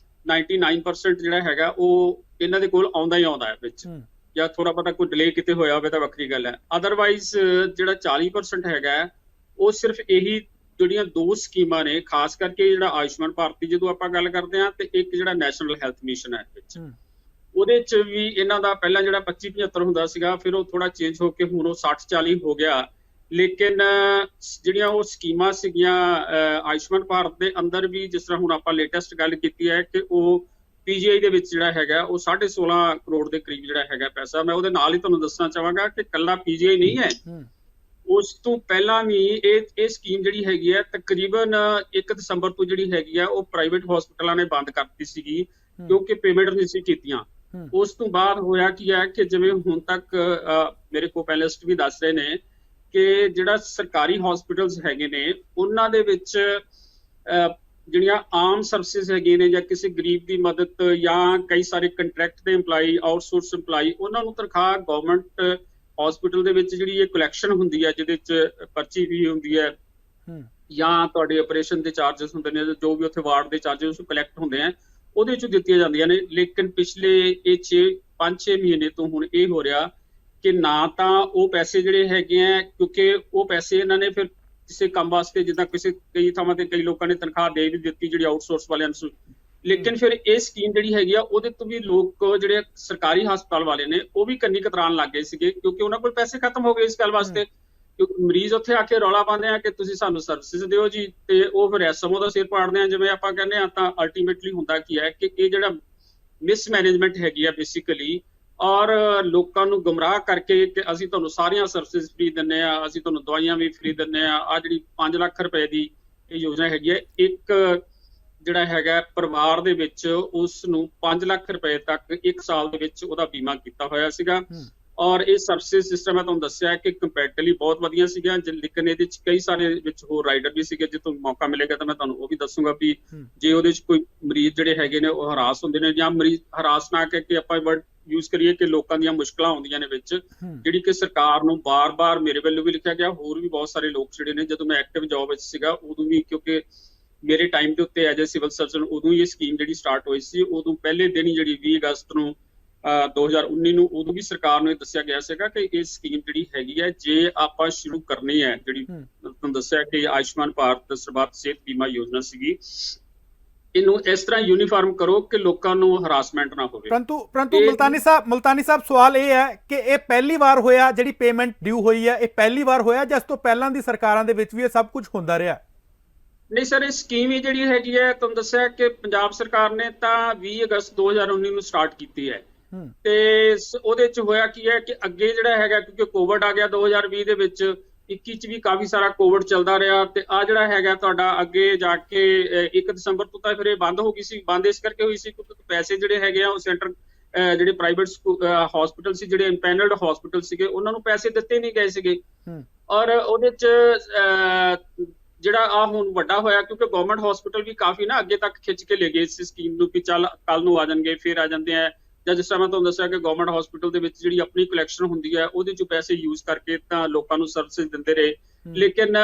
E: 99% ਜਿਹੜਾ ਹੈਗਾ ਉਹ ਇਹਨਾਂ ਦੇ ਕੋਲ ਆਉਂਦਾ ਹੀ ਆਉਂਦਾ ਹੈ ਵਿੱਚ, ਜਾਂ ਥੋੜਾ ਬਹੁਤਾ ਕੋਈ ਡਿਲੇ ਕਿਤੇ ਹੋਇਆ ਹੋਵੇ ਤਾਂ ਵੱਖਰੀ ਗੱਲ ਹੈ। ਅਦਰਵਾਈਜ਼ ਜਿਹੜਾ 40% ਹੈਗਾ ਉਹ ਸਿਰਫ ਇਹੀ ਜਿਹੜੀਆਂ 2 ਸਕੀਮਾਂ ਨੇ, ਖਾਸ ਕਰਕੇ ਜਿਹੜਾ ਆਯੁਸ਼ਮਾਨ ਭਾਰਤ ਦੀ ਜਦੋਂ ਆਪਾਂ ਗੱਲ ਕਰਦੇ ਹਾਂ, ਤੇ ਇੱਕ ਜਿਹੜਾ ਨੈਸ਼ਨਲ ਹੈਲਥ ਮਿਸ਼ਨ ਹੈ ਵਿੱਚ, ਉਹਦੇ 'ਚ ਵੀ ਇਹਨਾਂ ਦਾ ਪਹਿਲਾਂ ਜਿਹੜਾ 25-75 ਹੁੰਦਾ ਸੀਗਾ, ਫਿਰ ਉਹ ਥੋੜਾ ਚੇਂਜ ਹੋ ਕੇ ਹੁਣ ਉਹ 60-40 ਹੋ ਗਿਆ। ਲੇਕਿਨ ਜਿਹੜੀਆਂ ਉਹ ਸਕੀਮਾਂ ਸੀਗੀਆਂ ਆਯੁਸ਼ਮਾਨ ਭਾਰਤ ਦੇ ਅੰਦਰ ਵੀ, ਜਿਸ ਤਰ੍ਹਾਂ ਹੁਣ ਆਪਾਂ ਲੇਟੈਸਟ ਗੱਲ ਕੀਤੀ ਹੈ ਕਿ ਉਹ PGI ਦੇ ਵਿੱਚ ਜਿਹੜਾ ਹੈਗਾ ਉਹ 16.5 ਕਰੋੜ ਦੇ ਕਰੀਬ ਜਿਹੜਾ ਹੈਗਾ ਪੈਸਾ। ਮੈਂ ਉਹਦੇ ਨਾਲ ਹੀ ਤੁਹਾਨੂੰ ਦੱਸਣਾ ਚਾਹਾਂਗਾ ਕਿ ਕੱਲਾ PGI ਨਹੀਂ ਹੈ, ਉਸ ਤੋਂ ਪਹਿਲਾਂ ਵੀ ਇਹ ਸਕੀਮ ਜਿਹੜੀ ਹੈਗੀ ਹੈ ਤਕਰੀਬਨ 1 ਦਸੰਬਰ ਤੋਂ ਜਿਹੜੀ ਹੈਗੀ ਆ ਉਹ ਪ੍ਰਾਈਵੇਟ ਹਸਪਤਾਲਾਂ ਨੇ ਬੰਦ ਕਰਤੀ ਸੀਗੀ, ਕਿਉਂਕਿ ਪੇਮੈਂਟ ਨਹੀਂ ਸੀ ਕੀਤੀਆਂ। ਉਸ ਤੋਂ ਬਾਅਦ ਹੋਇਆ ਕੀ ਹੈ ਕਿ ਜਿਵੇਂ ਹੁਣ ਤੱਕ ਮੇਰੇ ਕੋ ਪੈਨਲਿਸਟ ਵੀ ਦੱਸ ਰਹੇ ਨੇ ਕਿ ਜਿਹੜਾ ਸਰਕਾਰੀ ਹਸਪੀਟਲਸ ਹੈਗੇ ਨੇ ਉਹਨਾਂ ਦੇ ਵਿੱਚ ਜਿਹੜੀਆਂ ਆਮ ਸਰਵਿਸਿਜ਼ ਹੈਗੇ ਨੇ, ਜਾਂ ਕਿਸੇ ਗਰੀਬ ਦੀ ਮਦਦ, ਜਾਂ ਕਈ ਸਾਰੇ ਕੰਟਰੈਕਟ ਦੇ EMPLOYEE, ਆਊਟਸੋਰਸ EMPLOYEE, ਉਹਨਾਂ ਨੂੰ ਤਨਖਾਹ ਗਵਰਨਮੈਂਟ ਹਸਪੀਟਲ ਦੇ ਵਿੱਚ ਜਿਹੜੀ ਇਹ ਕਲੈਕਸ਼ਨ ਹੁੰਦੀ ਹੈ, ਜਿਹਦੇ 'ਚ ਪਰਚੀ ਵੀ ਹੁੰਦੀ ਹੈ, ਜਾਂ ਤੁਹਾਡੇ ਆਪਰੇਸ਼ਨ ਦੇ ਚਾਰਜਸ ਹੁੰਦੇ ਨੇ, ਜੋ ਵੀ ਉੱਥੇ ਵਾਰਡ ਦੇ ਚਾਰਜਸ ਕਲੈਕਟ ਹੁੰਦੇ ਆ ਉਹਦੇ 'ਚੋਂ ਦਿੱਤੀਆਂ ਜਾਂਦੀਆਂ ਨੇ। ਲੇਕਿਨ ਪਿਛਲੇ ਇਹ 5-6 ਮਹੀਨੇ ਤੋਂ ਹੁਣ ਇਹ ਹੋ ਰਿਹਾ ਕਿ ਨਾ ਤਾਂ ਉਹ ਪੈਸੇ ਜਿਹੜੇ ਹੈਗੇ ਆ, ਕਿਉਂਕਿ ਉਹ ਪੈਸੇ ਇਹਨਾਂ ਨੇ ਫਿਰ ਕਿਸੇ ਕੰਮ ਵਾਸਤੇ, ਜਿੱਦਾਂ ਕਈ ਥਾਵਾਂ ਤੇ ਕਈ ਲੋਕਾਂ ਨੇ ਤਨਖਾਹ ਦੇ ਵੀ ਦਿੱਤੀ ਜਿਹੜੀ ਆਊਟਸੋਰਸ ਵਾਲਿਆਂ ਨੂੰ, ਲੇਕਿਨ ਫਿਰ ਇਹ ਸਕੀਮ ਜਿਹੜੀ ਹੈਗੀ ਆ ਉਹਦੇ ਤੋਂ ਵੀ ਲੋਕ ਜਿਹੜੇ ਸਰਕਾਰੀ ਹਸਪਤਾਲ ਵਾਲੇ ਨੇ ਉਹ ਵੀ ਕੰਨੀ ਕਤਰਾਣ ਲੱਗ ਗਏ ਸੀਗੇ, ਕਿਉਂਕਿ ਉਹਨਾਂ ਕੋਲ ਪੈਸੇ ਖਤਮ ਹੋ ਗਏ ਇਸ ਗੱਲ ਵਾਸਤੇ। ਕਿਉਂਕਿ ਮਰੀਜ਼ ਉੱਥੇ ਆ ਕੇ ਰੌਲਾ ਪਾਉਂਦੇ ਆ ਕਿ ਤੁਸੀਂ ਸਾਨੂੰ ਸਰਵਿਸਿਜ਼ ਦਿਓ ਜੀ, ਤੇ ਉਹ ਫਿਰ ਐਸਐਮਓ ਦਾ ਸਿਰ ਪਾੜਦੇ ਆ ਜਿਵੇਂ ਆਪਾਂ ਕਹਿੰਦੇ ਆ। ਤਾਂ ਅਲਟੀਮੇਟਲੀ ਹੁੰਦਾ ਕੀ ਹੈ ਕਿ ਇਹ ਜਿਹੜਾ ਮਿਸਮੈਨੇਜਮੈਂਟ ਹੈਗੀ ਆ ਬੇਸਿਕਲੀ, ਔਰ ਲੋਕਾਂ ਨੂੰ ਗੁੰਮਰਾਹ ਕਰਕੇ ਕਿ ਅਸੀਂ ਤੁਹਾਨੂੰ ਸਾਰੀਆਂ ਸਰਵਿਸਿਜ਼ ਫ੍ਰੀ ਦਿੰਦੇ ਆ, ਅਸੀਂ ਤੁਹਾਨੂੰ ਦਵਾਈਆਂ ਵੀ ਫ੍ਰੀ ਦਿੰਦੇ ਆ ਜਿਹੜੀ 5 ਲੱਖ ਰੁਪਏ ਦੀ ਇਹ ਯੋਜਨਾ ਹੈਗੀ ਹੈ, ਇੱਕ ਜਿਹੜਾ ਹੈਗਾ ਪਰਿਵਾਰ ਦੇ ਵਿੱਚ ਉਸ ਨੂੰ 5 ਲੱਖ ਰੁਪਏ ਤੱਕ 1 ਸਾਲ ਦੇ ਵਿੱਚ ਉਹਦਾ ਬੀਮਾ ਕੀਤਾ ਹੋਇਆ ਸੀਗਾ। ਔਰ ਇਹ ਸਰਵਿਸਿਜ਼ ਸਿਸਟਮ ਮੈਂ ਤੁਹਾਨੂੰ ਦੱਸਿਆ ਕਿ ਕੰਪੈਰੀਟਿਵਲੀ ਬਹੁਤ ਵਧੀਆ ਸੀਗਾ, ਲੇਕਿਨ ਇਹਦੇ ਵਿੱਚ ਕਈ ਸਾਰੇ ਵਿੱਚ ਹੋਰ ਰਾਈਡਰ ਵੀ ਸੀਗੇ। ਜੇ ਤੁਹਾਨੂੰ ਮੌਕਾ ਮਿਲੇਗਾ ਤਾਂ ਮੈਂ ਤੁਹਾਨੂੰ ਉਹ ਵੀ ਦੱਸੂਗਾ ਵੀ ਜੇ ਉਹਦੇ ਵਿੱਚ ਕੋਈ ਮਰੀਜ਼ ਜਿਹੜੇ ਹੈਗੇ ਨੇ ਉਹ ਹਰਾਸ ਹੁੰਦੇ ਨੇ, ਜਾਂ ਮਰੀਜ਼ ਹਰਾਸ ਨਾ ਕਰਕੇ ਆਪਾਂ ਵਰਡ ਯੂਜ਼ ਕਰੀਏ ਕਿ ਲੋਕਾਂ ਦੀਆਂ ਮੁਸ਼ਕਲਾਂ ਆਉਂਦੀਆਂ ਨੇ ਵਿੱਚ, ਜਿਹੜੀ ਕਿ ਸਰਕਾਰ ਨੂੰ ਬਾਰ-ਬਾਰ ਮੇਰੇ ਵੱਲੋਂ ਵੀ ਲਿਖਿਆ ਗਿਆ, ਹੋਰ ਵੀ ਬਹੁਤ ਸਾਰੇ ਲੋਕ ਜਿਹੜੇ ਨੇ, ਜਦੋਂ ਮੈਂ ਐਕਟਿਵ ਜੌਬ ਵਿੱਚ ਸੀਗਾ ਉਦੋਂ ਵੀ, ਕਿਉਂਕਿ ਮੇਰੇ ਟਾਈਮ ਦੇ ਉੱਤੇ ਐਜ਼ ਏ ਸਿਵਲ ਸਰਜਨ ਉਦੋਂ ਹੀ ਇਹ ਸਕੀਮ ਜਿਹੜੀ ਸਟਾਰਟ ਹੋਈ ਸੀ, ਉਦੋਂ ਪਹਿਲੇ ਦਿਨ ਹੀ ਜਿਹੜੀ 20 ਅਗਸਤ ਨੂੰ 2019 ਨੂੰ ਉਦੋਂ ਵੀ ਸਰਕਾਰ ਨੂੰ ਇਹ ਦੱਸਿਆ ਗਿਆ ਸੀਗਾ ਕਿ ਇਹ ਸਕੀਮ ਜਿਹੜੀ ਹੈਗੀ ਹੈ ਜੇ ਆਪਾਂ ਸ਼ੁਰੂ ਕਰਨੀ ਹੈ, ਜਿਹੜੀ ਤੁਹਾਨੂੰ ਦੱਸਿਆ ਕਿ ਆਯੁਸ਼ਮਾਨ ਭਾਰਤ ਸਰਬੱਤ ਸਿਹਤ ਬੀਮਾ ਯੋਜਨਾ ਸੀਗੀ, ਇਹਨੂੰ ਇਸ ਤਰ੍ਹਾਂ ਯੂਨੀਫਾਰਮ ਕਰੋ ਕਿ ਲੋਕਾਂ ਨੂੰ ਹਰਾਸਮੈਂਟ ਨਾ ਹੋਵੇ।
A: ਪਰੰਤੂ ਮੁਲਤਾਨੀ ਸਾਹਿਬ ਸਵਾਲ ਇਹ ਹੈ ਕਿ ਇਹ ਪਹਿਲੀ ਵਾਰ ਹੋਇਆ ਜਿਹੜੀ ਪੇਮੈਂਟ ਡਿਊ ਹੋਈ ਹੈ, ਇਹ ਪਹਿਲੀ ਵਾਰ ਹੋਇਆ ਜਾਂ ਇਸ ਤੋਂ ਪਹਿਲਾਂ ਦੀ ਸਰਕਾਰਾਂ ਦੇ ਵਿੱਚ ਵੀ ਇਹ ਸਭ ਕੁਝ ਹੁੰਦਾ ਰਿਹਾ?
E: ਨਹੀਂ ਸਰ, ਇਹ ਸਕੀਮ ਹੀ ਜਿਹੜੀ ਹੈਗੀ ਹੈ ਤੁਹਾਨੂੰ ਦੱਸਿਆ ਕਿ ਪੰਜਾਬ ਸਰਕਾਰ ਨੇ ਤਾਂ 20 ਅਗਸਤ 2019 ਨੂੰ ਸਟਾਰਟ ਕੀਤੀ ਹੈ, ਤੇ ਉਹਦੇ ਚ ਹੋਇਆ ਕੀ ਹੈ ਕਿ ਅੱਗੇ ਜਿਹੜਾ ਹੈਗਾ, ਕਿਉਂਕਿ ਕੋਵਿਡ ਆ ਗਿਆ 2020 ਦੇ ਵਿੱਚ, 21 ਚ ਵੀ ਕਾਫੀ ਸਾਰਾ ਕੋਵਿਡ ਚੱਲਦਾ ਰਿਹਾ, ਤੇ ਆ ਜਿਹੜਾ ਹੈਗਾ ਤੁਹਾਡਾ ਅੱਗੇ ਜਾ ਕੇ 1 ਦਸੰਬਰ ਤੋਂ ਤਾਂ ਫਿਰ ਇਹ ਬੰਦ ਹੋ ਗਈ ਸੀ। ਬੰਦ ਇਸ ਕਰਕੇ ਹੋਈ ਸੀ ਕਿਉਂਕਿ ਪੈਸੇ ਜਿਹੜੇ ਹੈਗੇ ਆ ਉਹ ਸੈਂਟਰ ਜਿਹੜੇ ਪ੍ਰਾਈਵੇਟ ਹਸਪੀਟਲ ਸੀ, ਜਿਹੜੇ ਇੰਪੈਨਲਡ ਹਸਪੀਟਲ ਸੀਗੇ, ਉਹਨਾਂ ਨੂੰ ਪੈਸੇ ਦਿੱਤੇ ਨਹੀਂ ਗਏ ਸੀਗੇ। ਔਰ ਉਹਦੇ ਚ ਜਿਹੜਾ ਆ ਹੁਣ ਵੱਡਾ ਹੋਇਆ ਕਿਉਂਕਿ ਗਵਰਨਮੈਂਟ ਹਸਪੀਟਲ ਵੀ ਕਾਫੀ ਨਾ ਅੱਗੇ ਤੱਕ ਖਿੱਚ ਕੇ ਲੈ ਗਏ ਇਸ ਸਕੀਮ ਨੂੰ ਕਿ ਚੱਲ ਕੱਲ ਨੂੰ ਆ ਜਾਣਗੇ, ਫਿਰ ਆ ਜਾਂਦੇ ਆ, ਜਾਂ ਜਿਸ ਤਰ੍ਹਾਂ ਮੈਂ ਤੁਹਾਨੂੰ ਦੱਸਿਆ ਕਿ ਗਵਰਨਮੈਂਟ ਹਸਪੀਟਲ ਦੇ ਵਿੱਚ ਜਿਹੜੀ ਆਪਣੀ ਕਲੈਕਸ਼ਨ ਹੁੰਦੀ ਹੈ ਉਹਦੇ ਚੋਂ ਪੈਸੇ ਯੂਜ਼ ਕਰਕੇ ਤਾਂ ਲੋਕਾਂ ਨੂੰ ਸਰਵਿਸਿਜ਼ ਦਿੰਦੇ ਰਹੇ। ਲੇਕਿਨ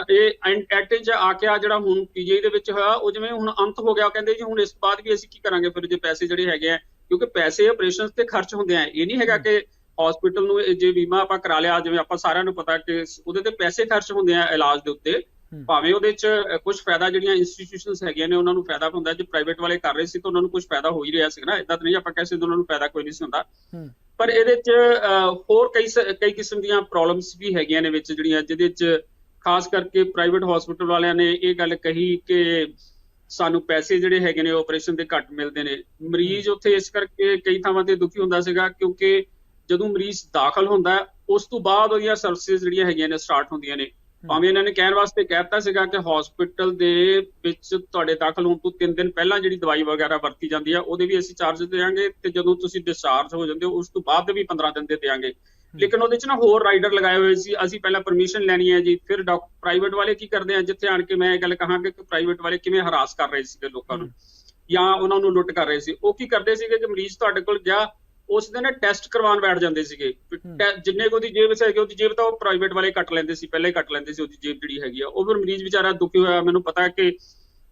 E: ਇਹ ਐਟ ਚ ਆ ਕੇ ਜਿਹੜਾ ਹੁਣ ਪੀਜੀਆਈ ਦੇ ਵਿੱਚ ਹੋਇਆ ਉਹ ਜਿਵੇਂ ਹੁਣ ਅੰਤ ਹੋ ਗਿਆ, ਕਹਿੰਦੇ ਜੀ ਹੁਣ ਇਸ ਬਾਅਦ ਵੀ ਅਸੀਂ ਕੀ ਕਰਾਂਗੇ ਫਿਰ ਜੇ ਪੈਸੇ ਜਿਹੜੇ ਹੈਗੇ ਆ, ਕਿਉਂਕਿ ਪੈਸੇ ਆਪਰੇਸ਼ਨ ਤੇ ਖਰਚ ਹੁੰਦੇ ਆ, ਇਹ ਨਹੀਂ ਹੈਗਾ ਕਿ ਹਸਪੀਟਲ ਨੂੰ ਜੇ ਬੀਮਾ ਆਪਾਂ ਕਰਾ ਲਿਆ, ਜਿਵੇਂ ਆਪਾਂ ਸਾਰਿਆਂ ਨੂੰ ਪਤਾ ਕਿ ਉਹਦੇ ਤੇ ਪੈਸੇ ਖਰਚ ਹੁੰਦੇ ਆ ਇਲਾਜ ਦੇ ਉੱਤੇ, ਭਾਵੇਂ ਉਹਦੇ ਚ ਕੁਝ ਫਾਇਦਾ ਜਿਹੜੀਆਂ ਇੰਸਟੀਟਿਊਸ਼ਨਸ ਹੈਗੀਆਂ ਨੇ ਉਹਨਾਂ ਨੂੰ ਫਾਇਦਾ ਹੁੰਦਾ, ਜੇ ਪ੍ਰਾਈਵੇਟ ਵਾਲੇ ਕਰ ਰਹੇ ਸੀ ਤਾਂ ਉਹਨਾਂ ਨੂੰ ਕੁਝ ਫਾਇਦਾ ਹੋ ਹੀ ਰਿਹਾ ਸੀ ਨਾ, ਇਦਾਂ ਤਾਂ ਨਹੀਂ ਆਪਾਂ ਕਹਿ ਸਕਦੇ ਉਹਨਾਂ ਨੂੰ ਫਾਇਦਾ ਕੋਈ ਨਹੀਂ ਸੀ ਹੁੰਦਾ। ਪਰ ਇਹਦੇ ਚ ਹੋਰ ਕਈ ਕਿਸਮ ਦੀਆਂ ਪ੍ਰੋਬਲਮਸ ਵੀ ਹੈਗੀਆਂ ਨੇ ਵਿੱਚ, ਜਿਹੜੀਆਂ ਜਿਹਦੇ ਚ ਖਾਸ ਕਰਕੇ ਪ੍ਰਾਈਵੇਟ ਹਸਪੀਟਲ ਵਾਲਿਆਂ ਨੇ ਇਹ ਗੱਲ ਕਹੀ ਕਿ ਸਾਨੂੰ ਪੈਸੇ ਜਿਹੜੇ ਹੈਗੇ ਨੇ ਆਪਰੇਸ਼ਨ ਦੇ ਘੱਟ ਮਿਲਦੇ ਨੇ। ਮਰੀਜ਼ ਉੱਥੇ ਇਸ ਕਰਕੇ ਕਈ ਥਾਵਾਂ ਤੇ ਦੁਖੀ ਹੁੰਦਾ ਸੀਗਾ ਕਿਉਂਕਿ ਜਦੋਂ ਮਰੀਜ਼ ਦਾਖਲ ਹੁੰਦਾ ਉਸ ਤੋਂ ਬਾਅਦ ਉਹਦੀਆਂ ਸਰਵਿਸਿਜ਼ ਜਿਹੜੀਆਂ ਹੈਗੀਆਂ ਨੇ ਸਟਾਰਟ ਹੁੰਦੀਆਂ ਨੇ। ਭਾਵੇਂ ਇਹਨਾਂ ਨੇ ਕਹਿਣ ਵਾਸਤੇ ਕਹਿਤਾ ਸੀਗਾ ਕਿ ਹਸਪੀਟਲ ਦੇ ਵਿੱਚ ਤੁਹਾਡੇ ਦਾਖਲ ਹੋਣ ਤੋਂ 3 ਦਿਨ ਪਹਿਲਾਂ ਜਿਹੜੀ ਦਵਾਈ ਵਗੈਰਾ ਵਰਤੀ ਜਾਂਦੀ ਆ ਉਹਦੇ ਵੀ ਅਸੀਂ ਚਾਰਜ ਦੇਵਾਂਗੇ, ਤੇ ਜਦੋਂ ਤੁਸੀਂ ਡਿਸਚਾਰਜ ਹੋ ਜਾਂਦੇ ਹੋ ਉਸ ਤੋਂ ਬਾਅਦ ਦੇ ਵੀ 15 ਦਿਨ ਦੇ ਦੇਵਾਂਗੇ। ਲੇਕਿਨ ਉਹਦੇ ਚ ਨਾ ਹੋਰ ਰਾਈਡਰ ਲਗਾਏ ਹੋਏ ਸੀ, ਅਸੀਂ ਪਹਿਲਾਂ ਪਰਮਿਸ਼ਨ ਲੈਣੀ ਹੈ ਜੀ, ਫਿਰ ਪ੍ਰਾਈਵੇਟ ਵਾਲੇ ਕੀ ਕਰਦੇ ਆ, ਜਿੱਥੇ ਆਣ ਕੇ ਮੈਂ ਇਹ ਗੱਲ ਕਹਾਂਗਾ ਕਿ ਪ੍ਰਾਈਵੇਟ ਵਾਲੇ ਕਿਵੇਂ ਹਰਾਸ ਕਰ ਰਹੇ ਸੀਗੇ ਲੋਕਾਂ ਨੂੰ ਜਾਂ ਉਹਨਾਂ ਨੂੰ ਲੁੱਟ ਕਰ ਰਹੇ ਸੀ। ਉਹ ਕੀ ਕਰਦੇ ਸੀਗੇ ਕਿ ਮਰੀਜ਼ ਤੁਹਾਡੇ ਕੋਲ ਗਿਆ ਉਸ ਦਿਨ ਟੈਸਟ ਕਰਵਾਉਣ ਬੈਠ ਜਾਂਦੇ ਸੀਗੇ, ਜਿੰਨੇ ਕੁ ਉਹਦੀ ਜੇਬ ਹੈਗੀ ਉਹਦੀ ਜੇਬ ਤਾਂ ਉਹ ਪ੍ਰਾਈਵੇਟ ਵਾਲੇ ਕੱਟ ਲੈਂਦੇ ਸੀ, ਪਹਿਲਾਂ ਹੀ ਕੱਟ ਲੈਂਦੇ ਸੀ ਉਹਦੀ ਜੇਬ ਜਿਹੜੀ ਹੈਗੀ ਆ। ਉਹ ਫਿਰ ਮਰੀਜ਼ ਵਿਚਾਰਾ ਦੁਖੀ ਹੋਇਆ। ਮੈਨੂੰ ਪਤਾ ਕਿ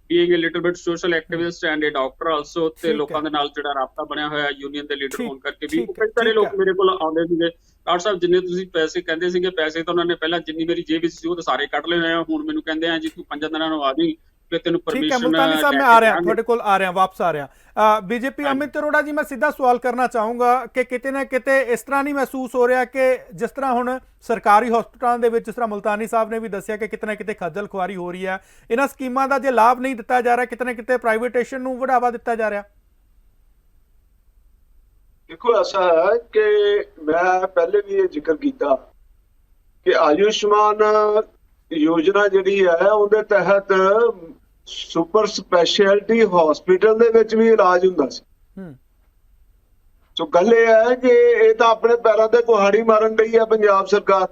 E: being a little bit social activist and a doctor also, ਤੇ ਲੋਕਾਂ ਦੇ ਨਾਲ ਜਿਹੜਾ ਰਾਬਤਾ ਬਣਿਆ ਹੋਇਆ ਯੂਨੀਅਨ ਦੇ ਲੀਡਰ ਹੋਣ ਕਰਕੇ ਵੀ ਕਈ ਸਾਰੇ ਲੋਕ ਮੇਰੇ ਕੋਲ ਆਉਂਦੇ ਸੀਗੇ, ਡਾਕਟਰ ਸਾਹਿਬ ਜਿੰਨੇ ਤੁਸੀਂ ਪੈਸੇ ਕਹਿੰਦੇ ਸੀਗੇ, ਪੈਸੇ ਤਾਂ ਉਹਨਾਂ ਨੇ ਪਹਿਲਾਂ ਜਿੰਨੀ ਮੇਰੀ ਜੇਬ ਵਿੱਚ ਸੀ ਉਹ ਤਾਂ ਸਾਰੇ ਕੱਢ ਲਏ ਹੋਏ ਆ, ਹੁਣ ਮੈਨੂੰ ਕਹਿੰਦੇ ਆ ਜੀ ਤੂੰ 5 ਦਿਨਾਂ ਨੂੰ ਆ ਜੀ, ਤੈਨੂੰ ਪਰਮਿਸ਼ਨ।
A: ਮੁਲਤਾਨੀ ਸਾਹਿਬ ਮੈਂ ਆ ਰਿਹਾ ਤੁਹਾਡੇ ਕੋਲ, ਆ ਰਿਹਾ ਵਾਪਸ ਆ ਰਿਹਾ। ਬੀਜੇਪੀ ਅਮਿਤ ਅਰੋੜਾ ਜੀ, ਮੈਂ ਸਿੱਧਾ ਸਵਾਲ ਕਰਨਾ ਚਾਹੂੰਗਾ ਕਿ ਕਿਤੇ ਨਾ ਕਿਤੇ ਇਸ ਤਰ੍ਹਾਂ ਨਹੀਂ ਮਹਿਸੂਸ ਹੋ ਰਿਹਾ ਕਿ ਜਿਸ ਤਰ੍ਹਾਂ ਹੁਣ ਸਰਕਾਰੀ ਹਸਪਤਾਲਾਂ ਦੇ ਵਿੱਚ, ਜਿਸ ਤਰ੍ਹਾਂ ਮੁਲਤਾਨੀ ਸਾਹਿਬ ਨੇ ਵੀ ਦੱਸਿਆ ਕਿ ਕਿਤੇ ਨਾ ਕਿਤੇ ਖੱਜਲ ਖੁਆਰੀ ਹੋ ਰਹੀ ਹੈ, ਇਹਨਾਂ ਸਕੀਮਾਂ ਦਾ ਜੇ ਲਾਭ ਨਹੀਂ ਦਿੱਤਾ ਜਾ ਰਿਹਾ, ਕਿਤੇ ਨਾ ਕਿਤੇ ਪ੍ਰਾਈਵੇਟੇਸ਼ਨ ਨੂੰ ਵਧਾਵਾ ਦਿੱਤਾ ਜਾ ਰਿਹਾ?
B: ਦੇਖੋ ਐਸਾ ਹੈ ਕਿ ਮੈਂ ਪਹਿਲੇ ਵੀ ਇਹ ਜ਼ਿਕਰ ਕੀਤਾ ਕਿ ਆਯੁਸ਼ਮਾਨ ਯੋਜਨਾ ਜਿਹੜੀ ਹੈ ਉਹਦੇ ਤਹਿਤ ਸੁਪਰ ਸਪੈਸ਼ਲਿਟੀ ਹਸਪੀਟਲ ਦੇ ਵਿੱਚ ਵੀ ਇਲਾਜ ਹੁੰਦਾ ਸੀ। ਸੋ ਗੱਲ ਇਹ ਹੈ ਕਿ ਇਹ ਤਾਂ ਆਪਣੇ ਪੈਰਾਂ ਤੇ ਕੁਹਾੜੀ ਮਾਰਨ ਰਹੀ ਹੈ ਪੰਜਾਬ ਸਰਕਾਰ।